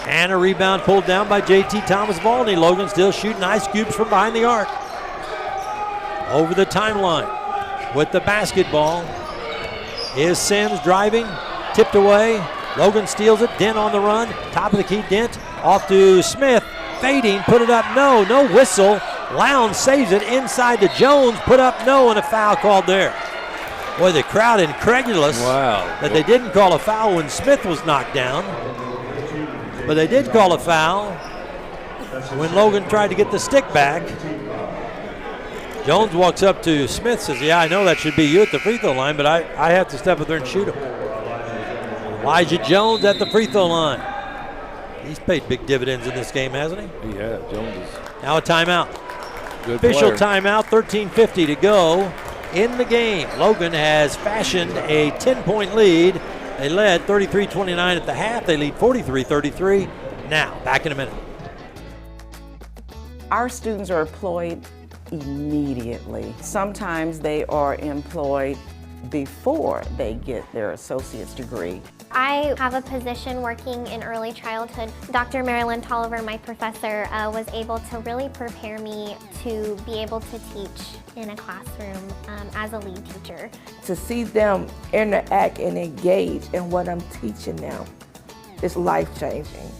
And a rebound pulled down by J.T. Thomas of Olney. Logan still shooting ice cubes from behind the arc. Over the timeline with the basketball is Sims driving, tipped away. Logan steals it. Dent on the run. Top of the key, Dent off to Smith. Fading, put it up, no whistle. Lowndes saves it inside to Jones, put up, no, and a foul called there. Boy, the crowd incredulous that they didn't call a foul when Smith was knocked down. But they did call a foul when Logan tried to get the stick back. Jones walks up to Smith, says, yeah, I know that should be you at the free throw line, but I have to step up there and shoot him. Elijah Jones at the free throw line. He's paid big dividends in this game, hasn't he? Yeah, Jones is. Now a timeout. Good Official player. timeout, 13:50 to go in the game. Logan has fashioned a 10-point lead. They led 33-29 at the half. They lead 43-33 now. Back in a minute. Our students are employed immediately. Sometimes they are employed before they get their associate's degree. I have a position working in early childhood. Dr. Marilyn Tolliver, my professor, was able to really prepare me to be able to teach in a classroom as a lead teacher. To see them interact and engage in what I'm teaching now is life-changing.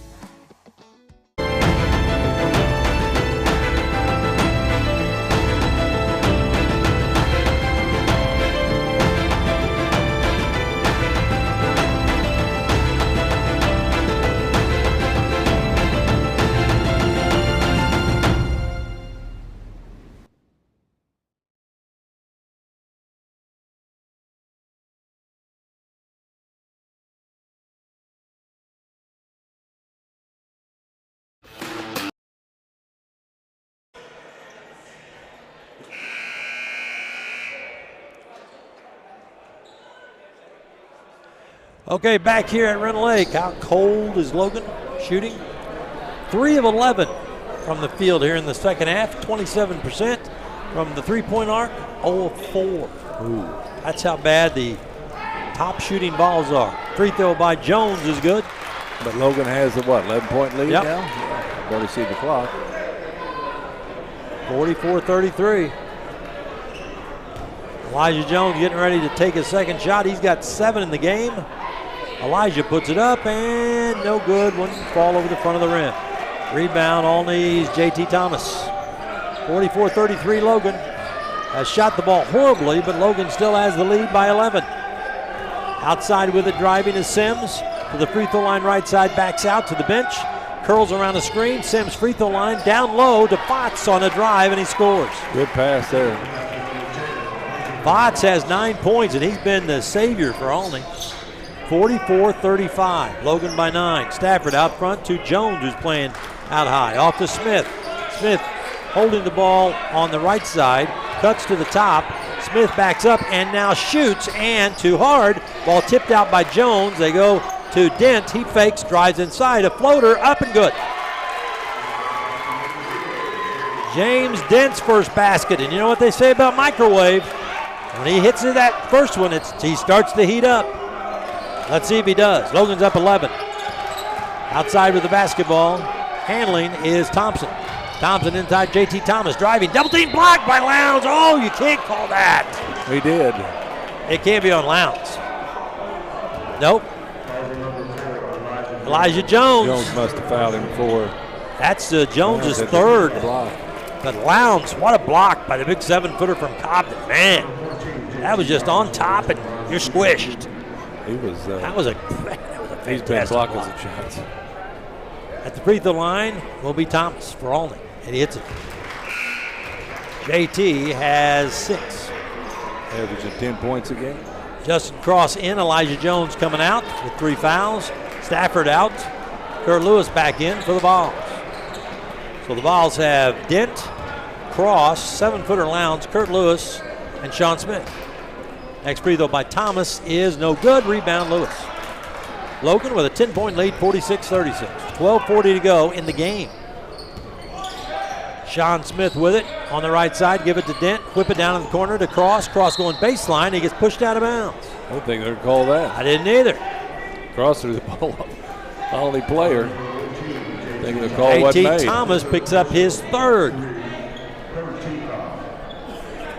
Okay, back here at Rend Lake. How cold is Logan shooting? 3 of 11 from the field here in the second half. 27% from the three-point arc. 0 of 4. Ooh, that's how bad the top shooting balls are. Free throw by Jones is good. But Logan has a 11-point lead Yep. now? Better see the clock. 44-33. Elijah Jones getting ready to take a second shot. He's got 7 in the game. Elijah puts it up and no good. Wouldn't fall over the front of the rim. Rebound, Olney's J.T. Thomas. 44-33 Logan. Has shot the ball horribly, but Logan still has the lead by 11. Outside with it driving is Sims. To the free throw line right side, backs out to the bench. Curls around the screen. Sims free throw line down low to Potts on a drive, and he scores. Good pass there. Potts has 9 points, and he's been the savior for Olney. 44-35. Logan by 9. Stafford out front to Jones, who's playing out high. Off to Smith. Smith holding the ball on the right side. Cuts to the top. Smith backs up and now shoots, and too hard. Ball tipped out by Jones. They go to Dent. He fakes, drives inside. A floater, up and good. James Dent's first basket. And you know what they say about microwave? When he hits that first one, he starts to heat up. Let's see if he does. Logan's up 11. Outside with the basketball. Handling is Thompson. Thompson inside JT Thomas driving. Double team blocked by Lowndes. Oh, you can't call that. He did. It can't be on Lowndes. Nope. Elijah Jones. Jones must have fouled him before. That's Jones's third. But Lowndes, what a block by the big 7-footer from Cobden. Man, that was just on top and you're squished. He was. That was a he's been blocking some shots. At the free throw line will be Thomas for Olney, and he hits it. JT has 6. Averaging 10 points a game. Justin Cross in, Elijah Jones coming out with 3 fouls. Stafford out. Kurt Lewis back in for the Vols. So the Vols have Dent, Cross, 7-footer Lowndes, Kurt Lewis, and Sean Smith. Next free throw by Thomas is no good. Rebound Lewis. Logan with a 10-point lead, 46-36. 12:40 to go in the game. Sean Smith with it on the right side. Give it to Dent. Whip it down in the corner to Cross. Cross going baseline. He gets pushed out of bounds. I don't think they're going to call that. I didn't either. Cross threw the ball up. Only player. I think the call wasn't made. Thomas picks up his third.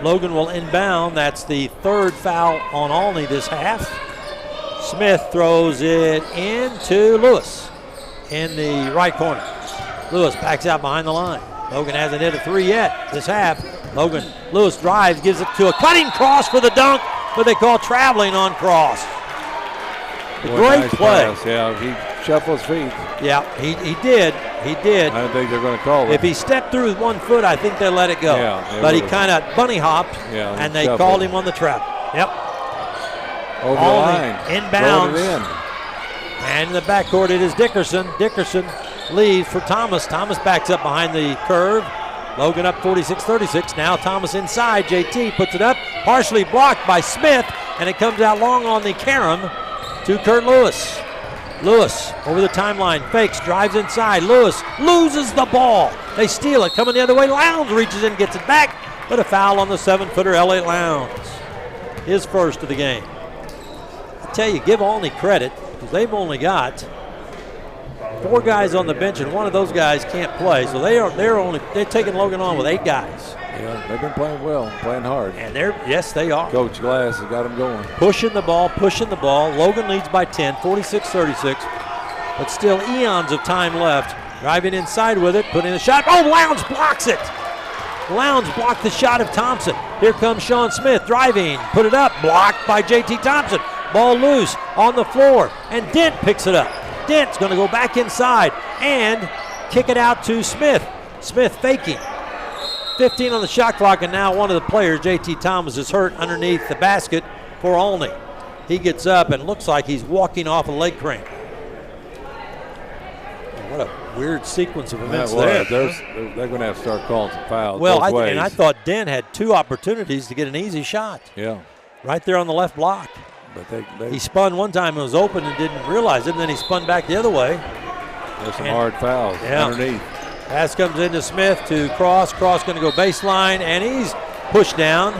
Logan will inbound. That's the third foul on Olney this half. Smith throws it into Lewis in the right corner. Lewis backs out behind the line. Logan hasn't hit a 3 yet this half. Lewis drives, gives it to a cutting Cross for the dunk, but they call traveling on Cross. Great nice play. Pass. Yeah, he shuffled his feet. Yeah, he did. He did. I don't think they're going to call it. If he stepped through with 1 foot, I think they let it go. Yeah, but he kind of bunny hopped, and they called him on the trap. Yep. Over the line. Inbounds. And in the backcourt, it is Dickerson. Dickerson leaves for Thomas. Thomas backs up behind the curve. Logan up 46-36. Now Thomas inside. JT puts it up. Partially blocked by Smith, and it comes out long on the carom to Kurt Lewis. Lewis over the timeline, fakes, drives inside. Lewis loses the ball. They steal it, coming the other way. Lowndes reaches in, gets it back, but a foul on the 7-footer, Elliott Lowndes. His first of the game. I tell you, give Olney credit, because they've only got 4 guys on the bench, and one of those guys can't play. So they're taking Logan on with 8 guys. Yeah, they've been playing well, playing hard. And yes, they are. Coach Glass has got them going. Pushing the ball. Logan leads by 10, 46-36. But still eons of time left. Driving inside with it, putting the shot. Oh, Lowndes blocks it. Lowndes blocked the shot of Thompson. Here comes Sean Smith driving. Put it up. Blocked by JT Thompson. Ball loose on the floor. And Dent picks it up. Dent's going to go back inside and kick it out to Smith. Smith faking. 15 on the shot clock, and now one of the players, JT Thomas, is hurt underneath the basket for Olney. He gets up and looks like he's walking off a leg cramp. What a weird sequence of events there. They're going to have to start calling some fouls. Well, I thought Dent had 2 opportunities to get an easy shot. Yeah. Right there on the left block. But he spun one time and was open and didn't realize it, and then he spun back the other way. There's some hard fouls underneath. Pass comes into Smith to Cross. Cross going to go baseline, and he's pushed down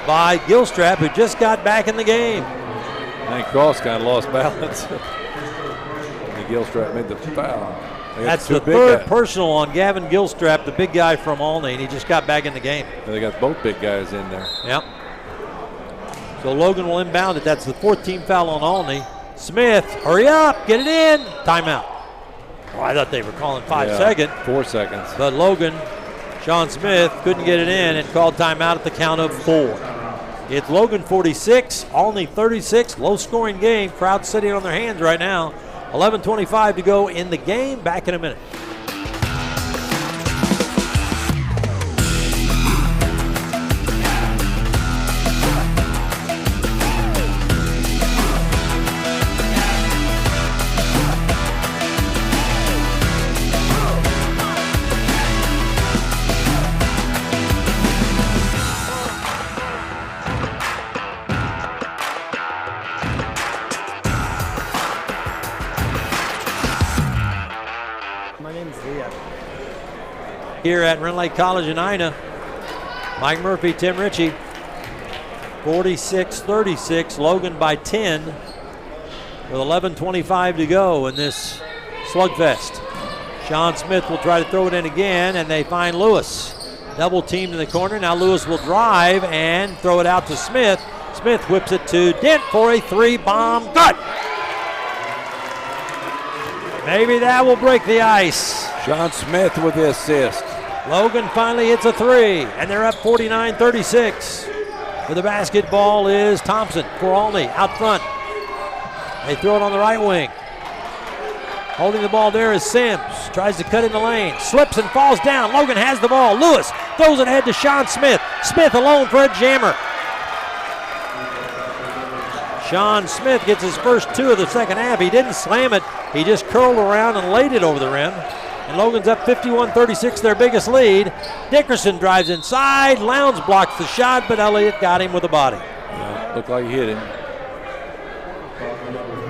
by Gilstrap, who just got back in the game. I think Cross kind of lost balance. And Gilstrap made the foul. That's the third personal on Gavin Gilstrap, the big guy from Olney, and he just got back in the game. They got both big guys in there. Yep. So Logan will inbound it. That's the 4th team foul on Olney. Smith, hurry up, get it in. Timeout. Oh, I thought they were calling 5 seconds. 4 seconds. But Logan, Sean Smith, couldn't get it in and called timeout at the count of 4. It's Logan 46, Olney 36. Low-scoring game. Crowd sitting on their hands right now. 11:25 to go in the game. Back in a minute. Here at Rend Lake College in Ina. Mike Murphy, Tim Ritchie. 46-36, Logan by 10 with 11:25 to go in this slugfest. Sean Smith will try to throw it in again, and they find Lewis. Double teamed in the corner. Now Lewis will drive and throw it out to Smith. Smith whips it to Dent for a 3-bomb. Good! Maybe that will break the ice. Sean Smith with the assist. Logan finally hits a 3, and they're up 49-36. For the basketball is Thompson for Olney out front. They throw it on the right wing. Holding the ball there is Sims. Tries to cut in the lane. Slips and falls down. Logan has the ball. Lewis throws it ahead to Sean Smith. Smith alone for a jammer. Sean Smith gets his first 2 of the second half. He didn't slam it. He just curled around and laid it over the rim. And Logan's up 51-36, their biggest lead. Dickerson drives inside. Lowndes blocks the shot, but Elliott got him with a body. Yeah, looked like he hit him.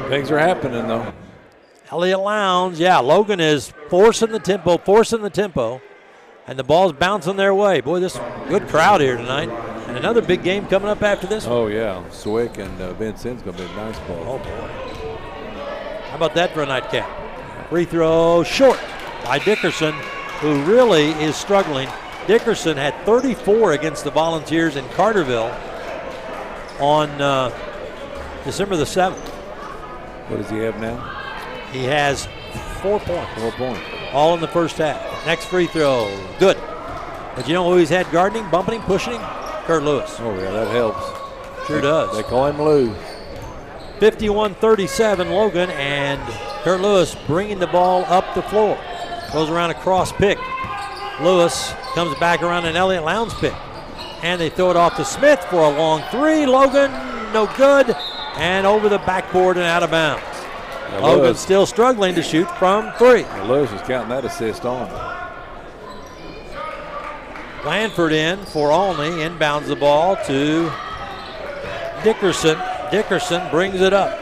Things are happening, though. Elliott Lowndes, yeah, Logan is forcing the tempo, and the ball's bouncing their way. Boy, this good crowd here tonight. And another big game coming up after this one. Oh, yeah. Swick and Vincent's going to be a nice ball. Oh, boy. How about that for a nightcap? Free throw short by Dickerson, who really is struggling. Dickerson had 34 against the Volunteers in Carterville on December the 7th. What does he have now? He has 4 points. 4 points. All in the first half. Next free throw, good. But you know who he's had guarding, bumping him, pushing him? Kurt Lewis. Oh, yeah, that helps. Sure does. They call him Lou. 51-37 Logan, and Kurt Lewis bringing the ball up the floor. Goes around a cross pick. Lewis comes back around an Elliott Lowndes pick. And they throw it off to Smith for a long 3. Logan, no good. And over the backboard and out of bounds. Now Logan Lewis, still struggling to shoot from 3. now Lewis is counting that assist on. Blanford in for Olney. Inbounds the ball to Dickerson. Dickerson brings it up.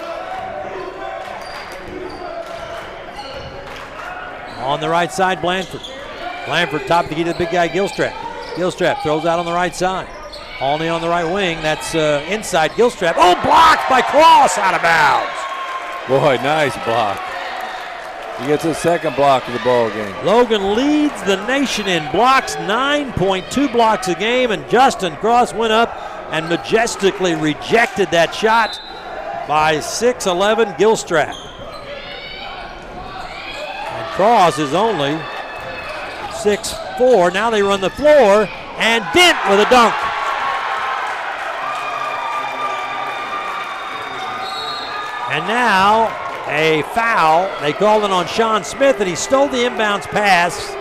On the right side, Blanford. Blanford top to get to the big guy, Gilstrap. Gilstrap throws out on the right side. Olney on the right wing. That's inside Gilstrap. Oh, blocked by Cross, out of bounds. Boy, nice block. He gets his second block of the ball game. Logan leads the nation in blocks, 9.2 blocks a game, and Justin Cross went up and majestically rejected that shot by 6'11" Gilstrap. And Cross is only 6'4". Now they run the floor, and Dent with a dunk. And now a foul. They called it on Sean Smith, and he stole the inbounds pass.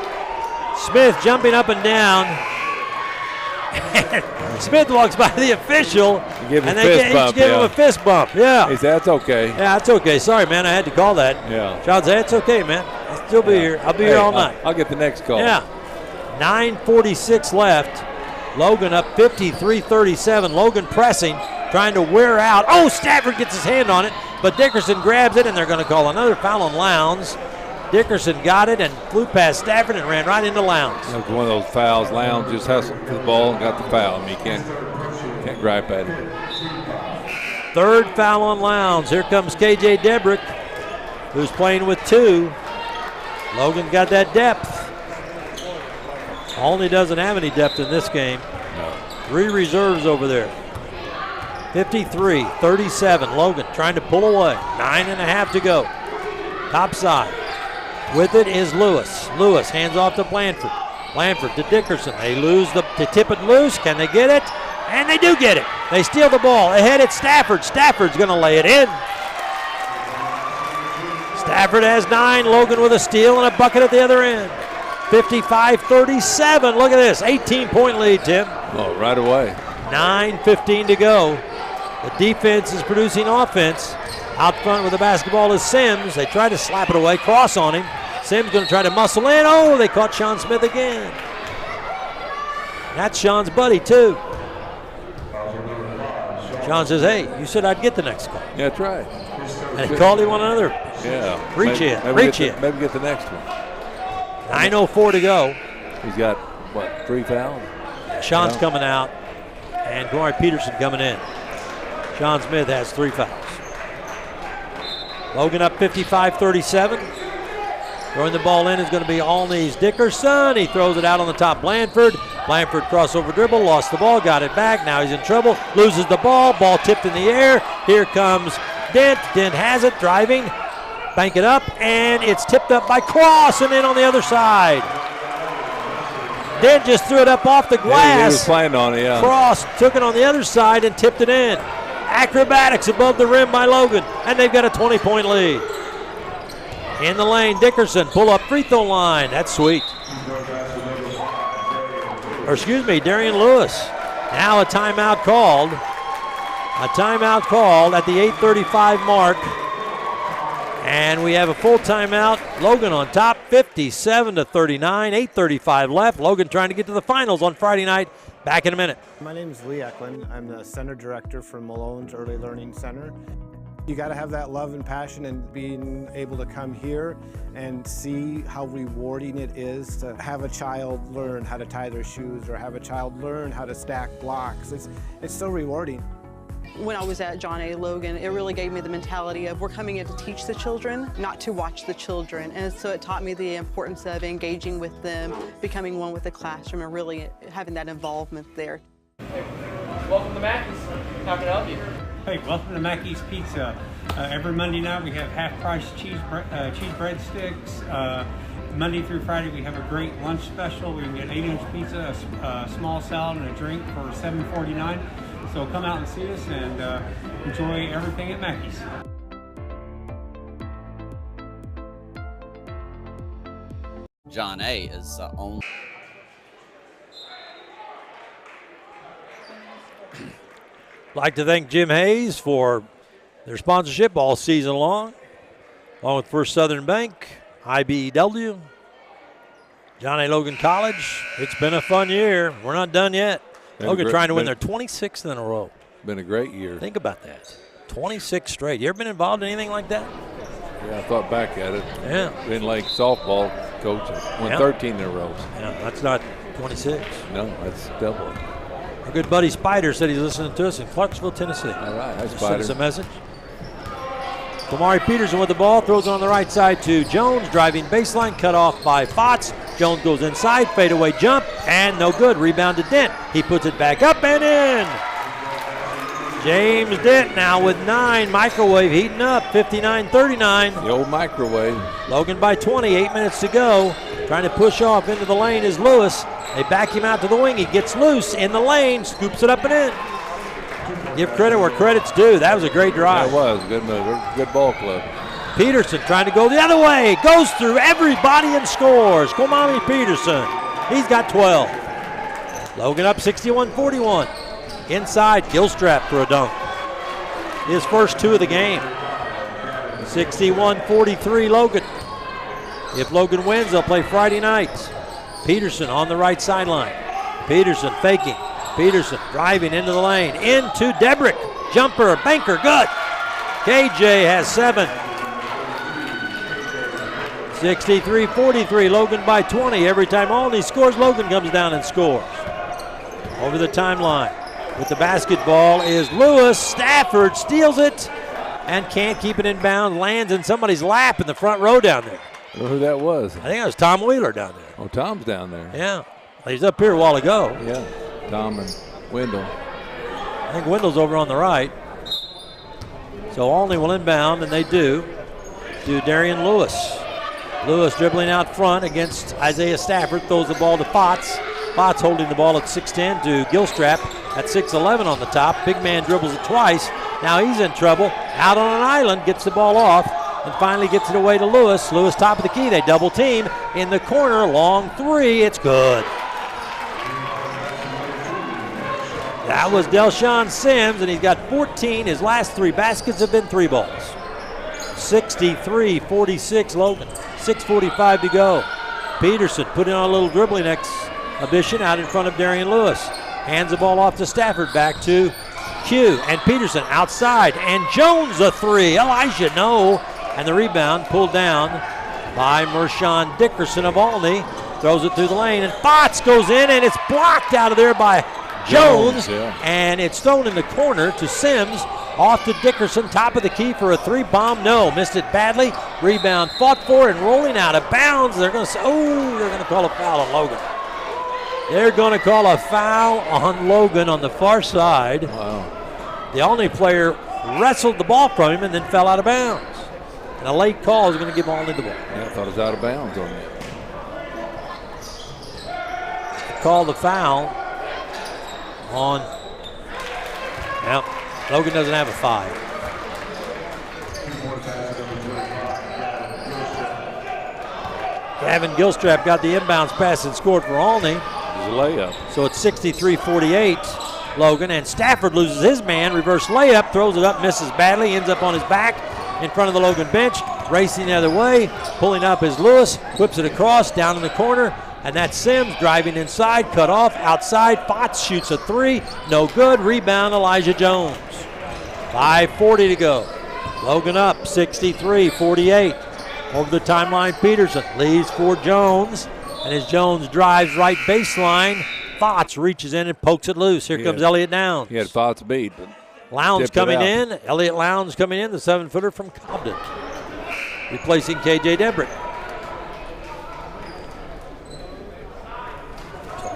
Smith jumping up and down. Smith walks by the official, and they each give him a fist bump. Yeah. He said, that's okay. Yeah, that's okay. Sorry, man, I had to call that. Yeah. Sean said, it's okay, man. I'll still be here. I'll be here all night. I'll get the next call. Yeah. 9:46 left. Logan up 53-37. Logan pressing, trying to wear out. Oh, Stafford gets his hand on it, but Dickerson grabs it, and they're going to call another foul on Lowndes. Dickerson got it and flew past Stafford and ran right into Lowndes. That was one of those fouls. Lowndes just hustled for the ball and got the foul. I mean, you can't gripe at it. Third foul on Lowndes. Here comes KJ Debrick, who's playing with 2. Logan got that depth. Olney doesn't have any depth in this game. No. 3 reserves over there. 53-37. Logan trying to pull away. 9.5 to go. Top side. With it is Lewis. Lewis hands off to Blanford. Blanford to Dickerson. They lose to tip it loose. Can they get it? And they do get it. They steal the ball. Ahead it's Stafford. Stafford's going to lay it in. Stafford has 9. Logan with a steal and a bucket at the other end. 55-37. Look at this. 18-point lead, Tim. Oh, right away. 9:15 to go. The defense is producing offense. Out front with the basketball is Sims. They try to slap it away. Cross on him. Sims going to try to muscle in. Oh, they caught Sean Smith again. That's Sean's buddy, too. Sean says, hey, you said I'd get the next call. Yeah, that's right. And he called him on another. Yeah. Reach in. Maybe get the next one. 9:04 to go. He's got, what, 3 fouls? Sean's coming out. and Kamari Peterson coming in. Sean Smith has 3 fouls. Logan up 55-37. Throwing the ball in is going to be Olney's Dickerson. He throws it out on the top. Blanford crossover dribble, lost the ball, got it back. Now he's in trouble, loses the ball. Ball tipped in the air. Here comes Dent. Dent has it, driving. Bank it up, and it's tipped up by Cross and in on the other side. Dent just threw it up off the glass. He was playing on it, yeah. Cross took it on the other side and tipped it in. Acrobatics above the rim by Logan, and they've got a 20-point lead. In the lane, Dickerson, pull up free throw line. That's sweet. Darian Lewis. Now a timeout called. A timeout called at the 8:35 mark. And we have a full timeout. Logan on top, 57-39, 8:35 left. Logan trying to get to the finals on Friday night. Back in a minute. My name is Lee Eklund. I'm the Center Director for Malone's Early Learning Center. You got to have that love and passion, and being able to come here and see how rewarding it is to have a child learn how to tie their shoes or have a child learn how to stack blocks. It's so rewarding. When I was at John A. Logan, it really gave me the mentality of we're coming in to teach the children, not to watch the children. And so it taught me the importance of engaging with them, becoming one with the classroom, and really having that involvement there. Hey, welcome to Mackey's. How can I help you? Hey, welcome to Mackey's Pizza. Every Monday night we have half-price cheese breadsticks. Monday through Friday we have a great lunch special. We can get 8-inch pizza, a small salad, and a drink for $7.49. So come out and see us and enjoy everything at Mackey's. John A. is only. Like to thank Jim Hayes for their sponsorship all season long, along with First Southern Bank, IBEW, John A. Logan College. It's been a fun year. We're not done yet. Logan trying to win their 26th in a row. Been a great year. Think about that. 26 straight. You ever been involved in anything like that? Yeah, I thought back at it. Yeah. Been like softball coach, won 13 in a row. Yeah, that's not 26. No, that's double. Our good buddy Spider said he's listening to us in Clarksville, Tennessee. All right, that's Spider. Send us a message. Kamari Peterson with the ball, throws it on the right side to Jones, driving baseline, cut off by Fotts. Jones goes inside, fadeaway jump, and no good. Rebound to Dent. He puts it back up and in. James Dent now with 9. Microwave heating up, 59-39. The old microwave. Logan by 20, 8 minutes to go. Trying to push off into the lane is Lewis. They back him out to the wing. He gets loose in the lane, scoops it up and in. Give credit where credit's due. That was a great drive. That was. Good move. Good ball club. Peterson trying to go the other way. Goes through everybody and scores. Kamari Peterson. He's got 12. Logan up 61-41. Inside, Gilstrap for a dunk. His first 2 of the game. 61-43 Logan. If Logan wins, they'll play Friday night. Peterson on the right sideline. Peterson faking. Peterson driving into the lane. Into Debrick. Jumper, banker, good. KJ has 7. 63-43, Logan by 20. Every time Olney scores, Logan comes down and scores. Over the timeline with the basketball is Lewis. Stafford steals it and can't keep it in bounds. Lands in somebody's lap in the front row down there. I don't know who that was. I think that was Tom Wheeler down there. Oh, Tom's down there. Yeah. He's up here a while ago. Yeah. Tom and Wendell. I think Wendell's over on the right. So Olney will inbound, and they do, to Darian Lewis. Lewis dribbling out front against Isaiah Stafford, throws the ball to Fotts. Fotts holding the ball at 6'10" to Gilstrap at 6'11" on the top. Big man dribbles it twice. Now he's in trouble. Out on an island, gets the ball off, and finally gets it away to Lewis. Lewis top of the key. They double team in the corner. Long 3. It's good. That was Delshawn Sims, and he's got 14. His last 3 baskets have been 3 balls. 63-46 Logan. 6:45 to go. Peterson putting on a little dribbling exhibition out in front of Darian Lewis. Hands the ball off to Stafford, back to Q. And Peterson outside. And Jones a 3. Elijah, no. And the rebound pulled down by Mershawn Dickerson of Olney. Throws it through the lane. And Fotts goes in, and it's blocked out of there by Jones, yeah. And it's thrown in the corner to Sims. Off to Dickerson, top of the key for a three bomb. No, missed it badly. Rebound fought for and rolling out of bounds. They're going to say, they're going to call a foul on Logan. They're going to call a foul on Logan on the far side. Wow. The Olney player wrestled the ball from him and then fell out of bounds. And a late call is going to give Olney the ball. Yeah, I thought it was out of bounds on me. Call the foul on. Well, Logan doesn't have a 5. Gavin Gilstrap got the inbounds pass and scored for Olney. It was a layup. So it's 63-48, Logan. And Stafford loses his man. Reverse layup, throws it up, misses badly, ends up on his back in front of the Logan bench. Racing the other way, pulling up is Lewis, whips it across, down in the corner. And that's Sims driving inside, cut off, outside. Fotz shoots a 3, no good. Rebound, Elijah Jones. 5:40 to go. Logan up, 63-48. Over the timeline, Peterson leaves for Jones. And as Jones drives right baseline, Fotz reaches in and pokes it loose. Here comes Elliott Lowndes. He had Fotz beat, but Lowndes coming in. Elliott Lowndes coming in, the 7-footer from Cobden. Replacing KJ Debrick.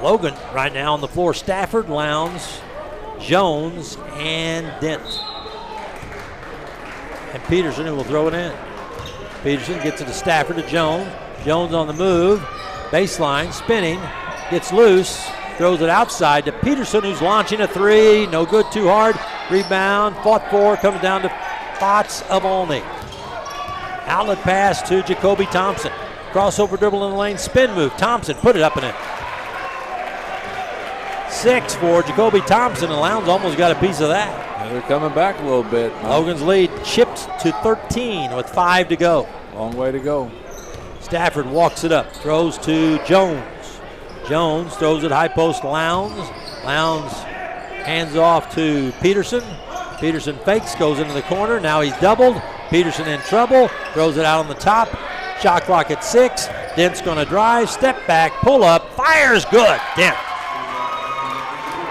Logan right now on the floor. Stafford, Lowndes, Jones, and Dent. And Peterson who will throw it in. Peterson gets it to Stafford to Jones. Jones on the move. Baseline, spinning. Gets loose. Throws it outside to Peterson who's launching a 3. No good, too hard. Rebound, fought for, comes down to Fotz of Olney. Outlet pass to Jacoby Thompson. Crossover dribble in the lane, spin move. Thompson put it up and in. 6 for Jacoby Thompson, and Lowndes almost got a piece of that. Yeah, they're coming back a little bit. Logan's lead chipped to 13 with 5 to go. Long way to go. Stafford walks it up, throws to Jones. Jones throws it high post Lowndes. Lowndes hands off to Peterson. Peterson fakes, goes into the corner. Now he's doubled. Peterson in trouble, throws it out on the top. Shot clock at 6. Dent's going to drive, step back, pull up, fires good. Dent.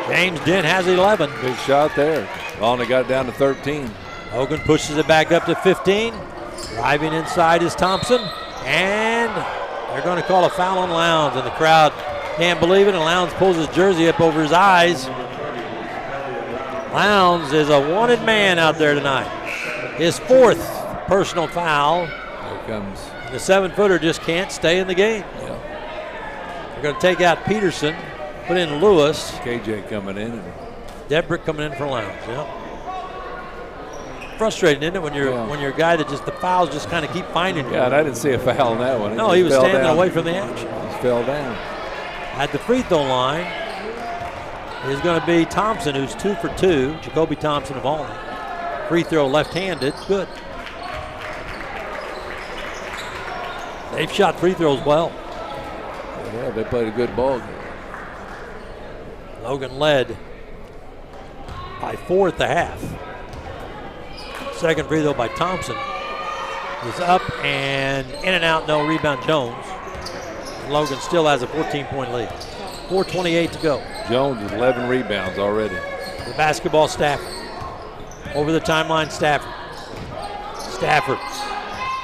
James Dent has 11. Big shot there. Olney got it down to 13. Logan pushes it back up to 15. Driving inside is Thompson. And they're going to call a foul on Lowndes. And the crowd can't believe it. And Lowndes pulls his jersey up over his eyes. Lowndes is a wanted man out there tonight. His 4th personal foul. Here comes. The 7-footer just can't stay in the game. Yeah. They're going to take out Peterson. Put in Lewis. KJ coming in. Debrick coming in for Lowndes. Yeah. Frustrating, isn't it, when you're a guy that just the fouls just kind of keep finding you. Yeah, and I didn't see a foul in that one. No, he was standing away from the action. He fell down. At the free throw line is going to be Thompson, who's 2 for 2. Jacoby Thompson of Olney. Free throw left-handed, good. They've shot free throws well. Yeah, they played a good ball game. Logan led by 4 at the half. Second free throw by Thompson is up and in and out, no rebound Jones. Logan still has a 14-point lead. 4:28 to go. Jones with 11 rebounds already. The basketball, Stafford. Over the timeline, Stafford. Stafford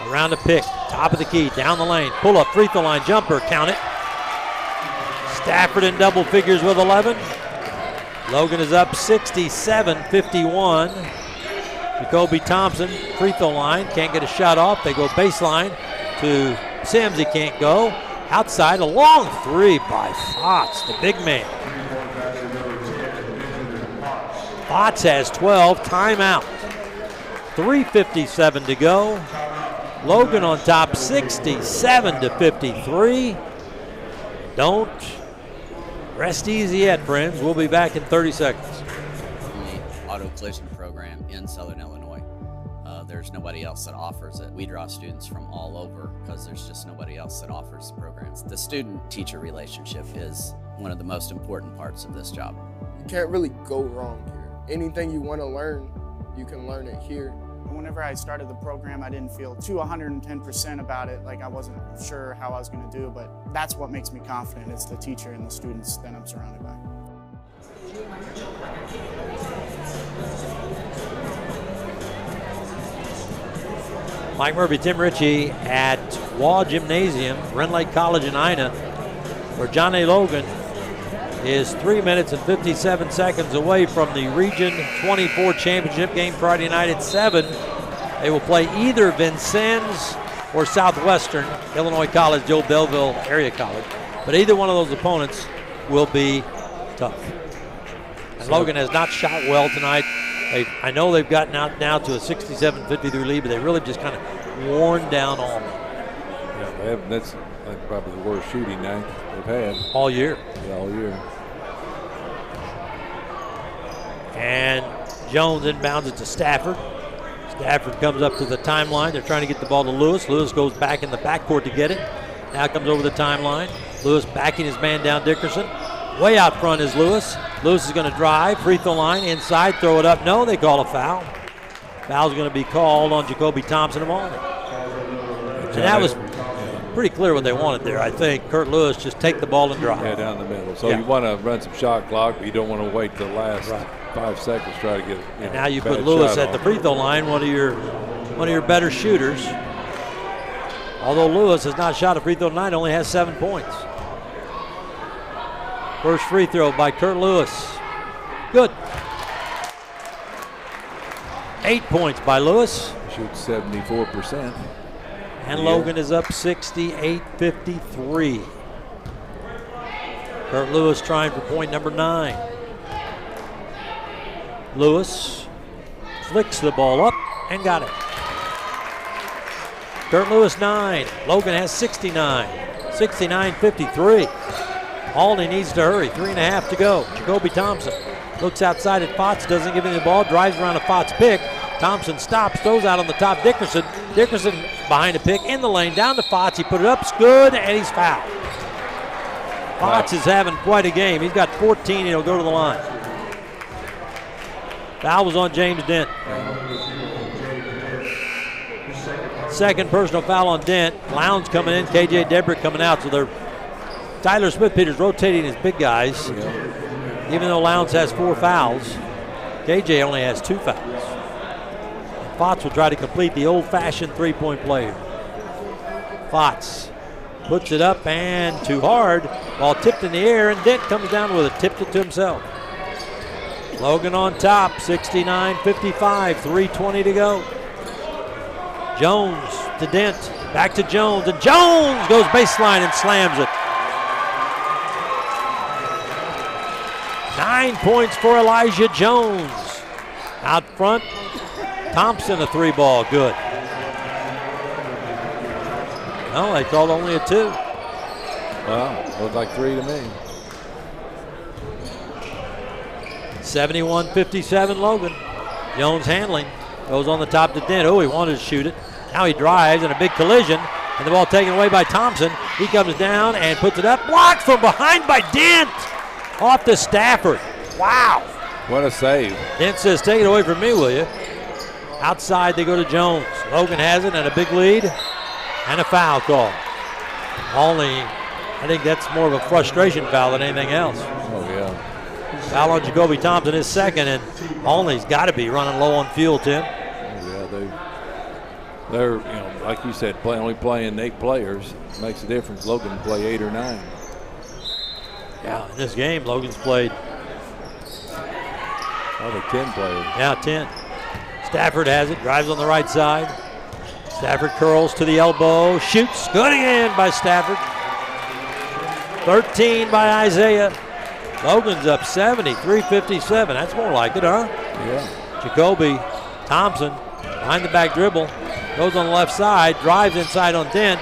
around the pick, top of the key, down the lane, pull up, free throw line, jumper, count it. Stafford in double figures with 11. Logan is up 67-51. Jacoby Thompson, free throw line, can't get a shot off. They go baseline to Sims, he can't go. Outside, a long 3 by Fotz, the big man. Fotz has 12, timeout. 3:57 to go. Logan on top, 67-53. Don't rest easy yet, friends. We'll be back in 30 seconds. The auto collision program in Southern Illinois. There's nobody else that offers it. We draw students from all over because there's just nobody else that offers the programs. The student-teacher relationship is one of the most important parts of this job. You can't really go wrong here. Anything you want to learn, you can learn it here. Whenever I started the program, I didn't feel too 110% about it. Like I wasn't sure how I was going to do, but that's what makes me confident. It's the teacher and the students that I'm surrounded by. Mike Murphy, Tim Ritchie at Waugh Gymnasium, Rend Lake College in Ina, where John A. Logan is 3 minutes and 57 seconds away from the Region 24 championship game Friday night at 7. They will play either Vincennes or Southwestern Illinois College, Joe Belleville Area College. But either one of those opponents will be tough. And Logan has not shot well tonight. I know they've gotten out now to a 67-53 lead, but they really just kind of worn down Olney. Yeah, that's probably the worst shooting night they've had. All year. Yeah, all year. And Jones inbounds it to Stafford. Stafford comes up to the timeline. They're trying to get the ball to Lewis. Lewis goes back in the backcourt to get it. Now comes over the timeline. Lewis backing his man down, Dickerson. Way out front is Lewis. Lewis is going to drive, free throw line, inside, throw it up. No, they call a foul. Foul's going to be called on Jacoby Thompson of Olney. And that was pretty clear what they wanted there, I think. Kurt Lewis, just take the ball and drive. Yeah, down the middle. So you want to run some shot clock, but you don't want to wait the last 5 seconds to try to get it. And now you put Lewis at the free throw line, one of your better shooters. Although Lewis has not shot a free throw tonight, only has 7 points. First free throw by Kurt Lewis. Good. 8 points by Lewis. Shoots 74%. And Logan is up 68-53. Kurt Lewis trying for point number 9. Lewis flicks the ball up and got it. Kurt Lewis 9. Logan has 69. 69-53. Olney needs to hurry. 3.5 to go. Jacoby Thompson looks outside at Fotts, doesn't give him the ball, drives around a Fotts pick. Thompson stops, throws out on the top. Dickerson behind a pick, in the lane, down to Fotts. He put it up, it's good, and he's fouled. Fotts is having quite a game. He's got 14, he'll go to the line. Foul was on James Dent. Second personal foul on Dent. Lowndes coming in, KJ Debrick coming out, so they're Tyler Smith-Peters rotating his big guys. Even though Lowndes has 4 fouls, KJ only has 2 fouls. And Fotts will try to complete the old-fashioned three-point play. Fotts puts it up and too hard. Ball tipped in the air, and Dent comes down with it, tipped it to himself. Logan on top, 69-55, 3:20 to go. Jones to Dent, back to Jones, and Jones goes baseline and slams it. 9 points for Elijah Jones. Out front, Thompson a 3-ball, good. No, they called only a 2. Wow, looked like 3 to me. 71-57 Logan. Jones handling, goes on the top to Dent. Oh, he wanted to shoot it. Now he drives in a big collision, and the ball taken away by Thompson. He comes down and puts it up, blocked from behind by Dent. Off to Stafford. Wow. What a save. Dent says, take it away from me, will you? Outside they go to Jones. Logan has it and a big lead and a foul call. Olney, I think that's more of a frustration foul than anything else. Oh, yeah. Foul on Jacoby Thompson is second, and Olney's got to be running low on fuel, Tim. Yeah, they're like you said, only playing 8 players. Makes a difference. Logan can play 8 or 9. Yeah, in this game, Logan's played probably 10 players. Yeah, 10. Stafford has it, drives on the right side. Stafford curls to the elbow, shoots, good again by Stafford. 13 by Isaiah. Logan's up 73-57. That's more like it, huh? Yeah. Jacoby Thompson behind the back dribble, goes on the left side, drives inside on Dent.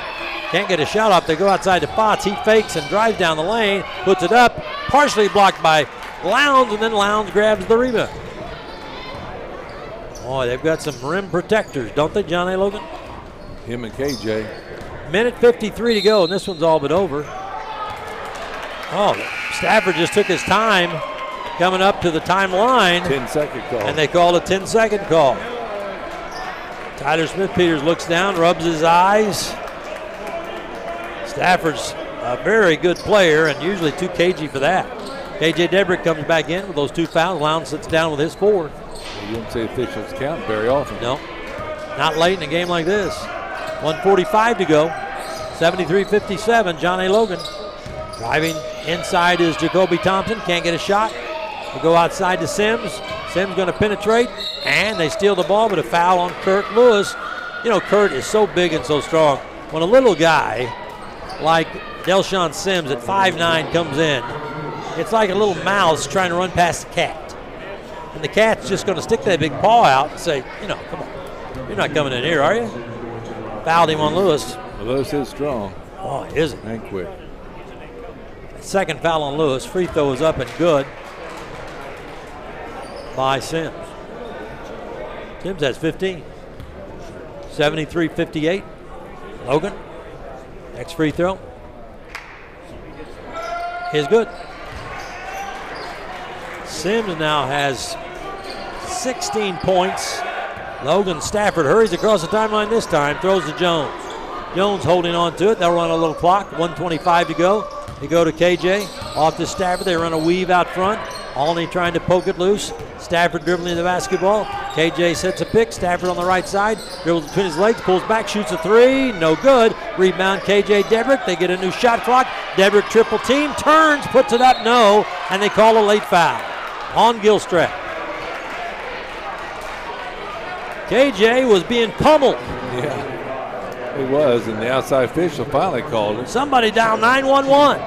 Can't get a shot off. They go outside to Fotts. He fakes and drives down the lane, puts it up, partially blocked by Lowndes, and then Lowndes grabs the rebound. Boy, they've got some rim protectors, don't they, John A. Logan? Him and KJ. Minute 53 to go, and this one's all but over. Oh, Stafford just took his time coming up to the timeline. 10-second call. And they called a 10-second call. Tyler Smith-Peters looks down, rubs his eyes. Stafford's a very good player and usually too cagey for that. KJ Debrick comes back in with those 2 fouls. Lowndes sits down with his 4. You don't see officials count very often. No, not late in a game like this. 1:45 to go. 73-57, John A. Logan. Driving inside is Jacoby Thompson. Can't get a shot. They go outside to Sims. Sims going to penetrate, and they steal the ball, but a foul on Kurt Lewis. You know, Kurt is so big and so strong. When a little guy like Delshawn Sims at 5'9" comes in, it's like a little mouse trying to run past a cat. And the cat's just going to stick that big paw out and say, you know, come on. You're not coming in here, are you? Fouled him on Lewis. Well, Lewis is strong. Oh, is it? And quick. Second foul on Lewis. Free throw is up and good by Sims. Sims has 15. 73-58. Logan. Next free throw is good. Sims now has 16 points. Logan Stafford hurries across the timeline this time, throws to Jones. Jones holding on to it. They'll run a little clock, 1:25 to go. They go to KJ, off to Stafford. They run a weave out front. Olney trying to poke it loose. Stafford dribbling the basketball. KJ sets a pick. Stafford on the right side. Dribbles between his legs, pulls back, shoots a 3. No good. Rebound KJ Debrick. They get a new shot clock. Debrick triple team. Turns, puts it up, no. And they call a late foul on Gilstrap. KJ was being pummeled. Yeah, he was, and the outside official finally called it. Somebody down 9-1-1.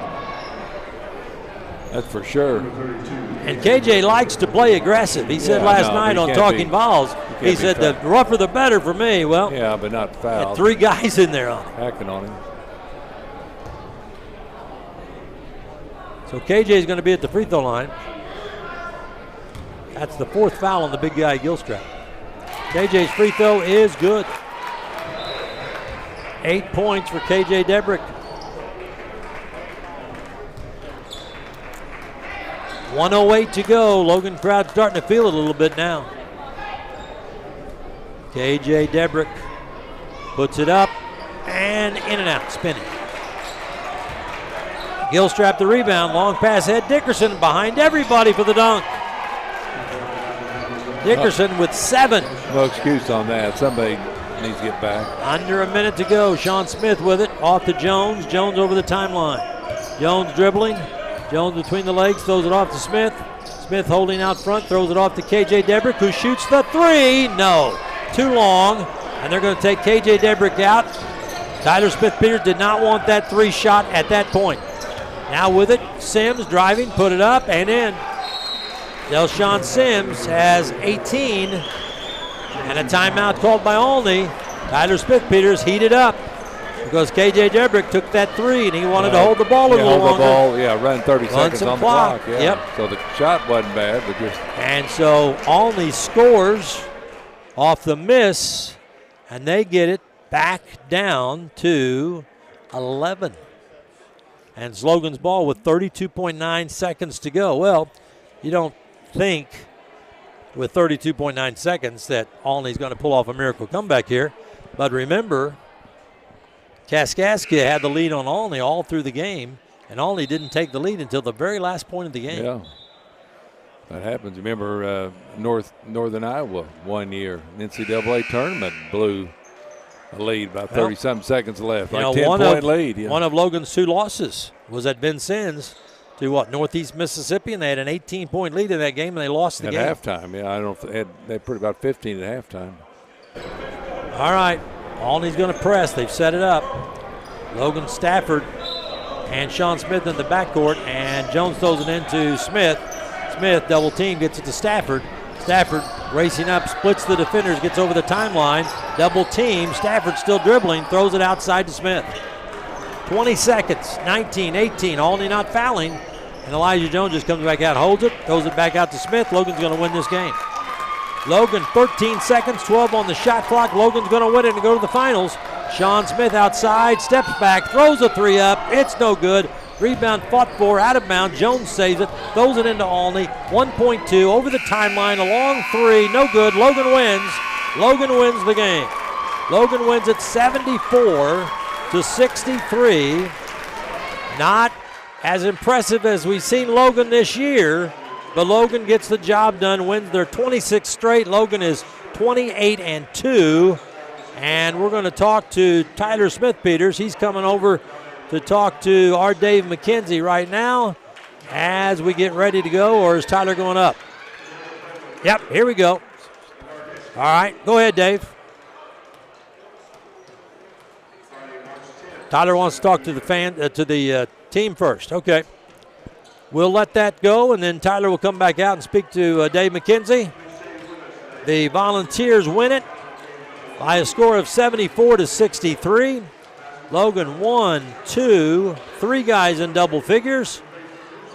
That's for sure. And KJ likes to play aggressive. He said last night on Talking Vols, he said the rougher the better for me. Well, yeah, but not foul. Had 3 guys in there on him. Hacking on him. So KJ is going to be at the free throw line. That's the 4th foul on the big guy Gilstrap. KJ's free throw is good. 8 points for KJ Debrick. 1:08 to go. Logan crowd starting to feel it a little bit now. KJ Debrick puts it up and in and out, spinning. Gilstrap the rebound, long pass ahead. Dickerson behind everybody for the dunk. Dickerson with 7. No excuse on that. Somebody needs to get back. Under a minute to go. Sean Smith with it. Off to Jones. Jones over the timeline. Jones dribbling. Jones between the legs. Throws it off to Smith. Smith holding out front. Throws it off to KJ Debrick, who shoots the 3. No. Too long. And they're going to take KJ Debrick out. Tyler Smith-Peters did not want that 3 shot at that point. Now with it, Sims driving. Put it up and in. Delshawn Sims has 18, and a timeout called by Olney. Tyler Smith-Peters heated up because KJ Debrick took that 3, and he wanted to hold the ball a little longer. Hold the ball, run 30 seconds on the clock. Yeah. Yep. So the shot wasn't bad, but just. And so Olney scores off the miss, and they get it back down to 11. And it's Logan's ball with 32.9 seconds to go. Well, you don't think with 32.9 seconds that Olney's going to pull off a miracle comeback here. But remember, Kaskaskia had the lead on Olney all through the game, and Olney didn't take the lead until the very last point of the game. Yeah, that happens. Remember Northern Iowa one year, NCAA tournament blew a lead, about 30-something seconds left, like 10-point lead. Yeah. One of Logan's 2 losses was at Vincennes to Northeast Mississippi, and they had an 18-point lead in that game, and they lost the game. At halftime, yeah. I don't know if they put about 15 at halftime. All right, Olney's going to press. They've set it up. Logan Stafford and Sean Smith in the backcourt, and Jones throws it into Smith. Smith double team, gets it to Stafford. Stafford racing up, splits the defenders, gets over the timeline. Double team, Stafford still dribbling, throws it outside to Smith. 20 seconds, 19, 18, Olney not fouling. And Elijah Jones just comes back out, holds it, throws it back out to Smith. Logan's going to win this game. Logan, 13 seconds, 12 on the shot clock. Logan's going to win it and go to the finals. Sean Smith outside, steps back, throws a 3 up. It's no good. Rebound fought for, out of bounds. Jones saves it, throws it into Olney. 1.2 over the timeline, a long 3, no good. Logan wins. Logan wins the game. Logan wins at 74-63. Not as impressive as we've seen Logan this year, but Logan gets the job done, wins their 26th straight. Logan is 28-2. And we're going to talk to Tyler Smith-Peters. He's coming over to talk to our Dave McKenzie right now as we get ready to go, or is Tyler going up? Yep, here we go. All right, go ahead, Dave. Tyler wants to talk to the team first. Okay. We'll let that go, and then Tyler will come back out and speak to Dave McKenzie. The Volunteers win it by a score of 74-63. Logan 1, 2, 3 guys in double figures,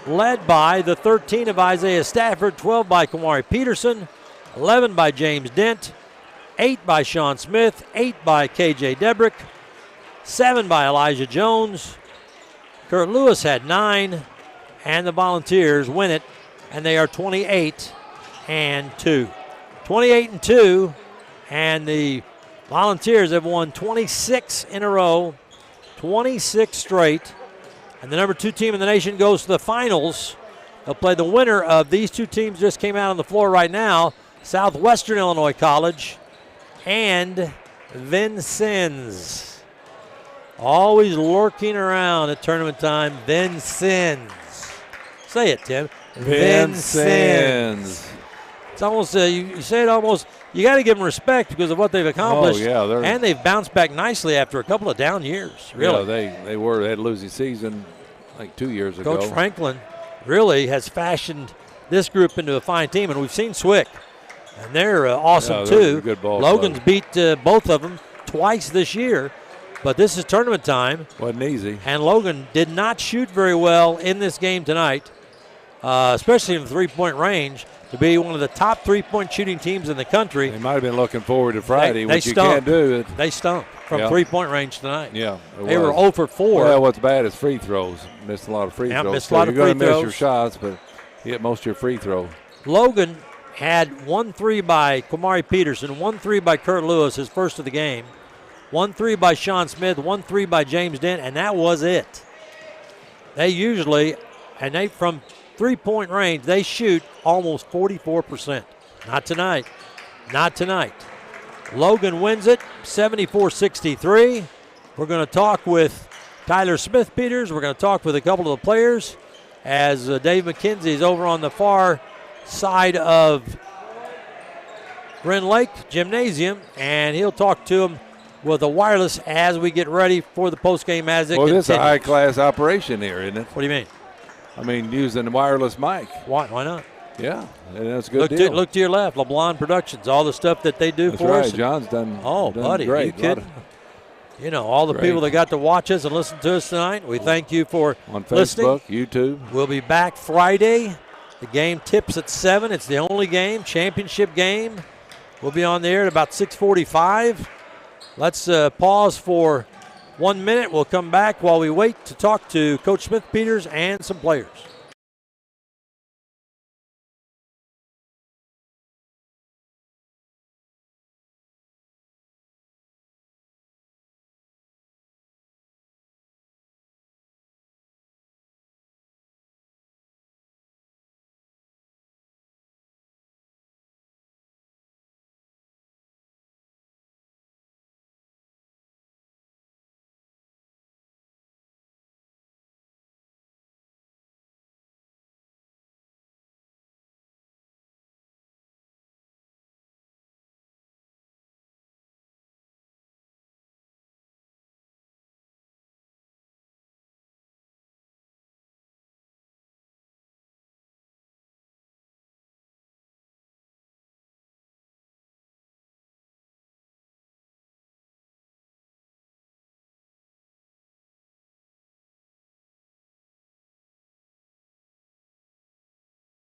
led by the 13 of Isaiah Stafford, 12 by Kamari Peterson, 11 by James Dent, 8 by Sean Smith, 8 by KJ Debrick, 7 by Elijah Jones. Kurt Lewis had 9, and the Volunteers win it, and they are 28-2. 28-2, and the Volunteers have won 26 in a row, 26 straight, and the number 2 team in the nation goes to the finals. They'll play the winner of these 2 teams just came out on the floor right now, Southwestern Illinois College and Vincennes. Always lurking around at tournament time, Vincennes. Say it, Tim. Vincennes. It's almost, you say it almost, you got to give them respect because of what they've accomplished. Oh, yeah. And they've bounced back nicely after a couple of down years, really. Yeah, they had a losing season like 2 years ago. Coach Franklin really has fashioned this group into a fine team, and we've seen Swick, and they're awesome too. A good ball Logan's club. beat both of them twice this year, but this is tournament time. Wasn't easy. And Logan did not shoot very well in this game tonight, especially in the three-point range. To be one of the top three-point shooting teams in the country. They might have been looking forward to Friday, they which you can't do. They stunk from three-point range tonight. Yeah, they were 0 for 4. Well, what's bad is free throws. Missed a lot of free throws. Missed a lot of free throws. You're going to miss your shots, but you get most of your free throws. Logan had 1 3 by Kamari Peterson, 1 3 by Kurt Lewis, his first of the game, 1 3 by Sean Smith, 1 3 by James Dent, and that was it. They usually, from three-point range, they shoot almost 44%. Not tonight. Not tonight. Logan wins it, 74-63. We're going to talk with Tyler Smith-Peters. We're going to talk with a couple of the players as Dave McKenzie is over on the far side of Gren Lake Gymnasium, and he'll talk to him with a wireless as we get ready for the postgame as it continues. Well, this is a high-class operation here, isn't it? What do you mean? I mean, using the wireless mic. Why not? Yeah, that's a good deal. Look to your left, LeBlanc Productions, all the stuff that they do for us. That's right, John's done buddy, great. You kidding? You know, all the people that got to watch us and listen to us tonight, we thank you for on listening. Facebook, YouTube. We'll be back Friday. The game tips at 7. It's the only game, championship game. We'll be on the air at about 6:45. Let's pause for 1 minute. We'll come back while we wait to talk to Coach Smith-Peters and some players.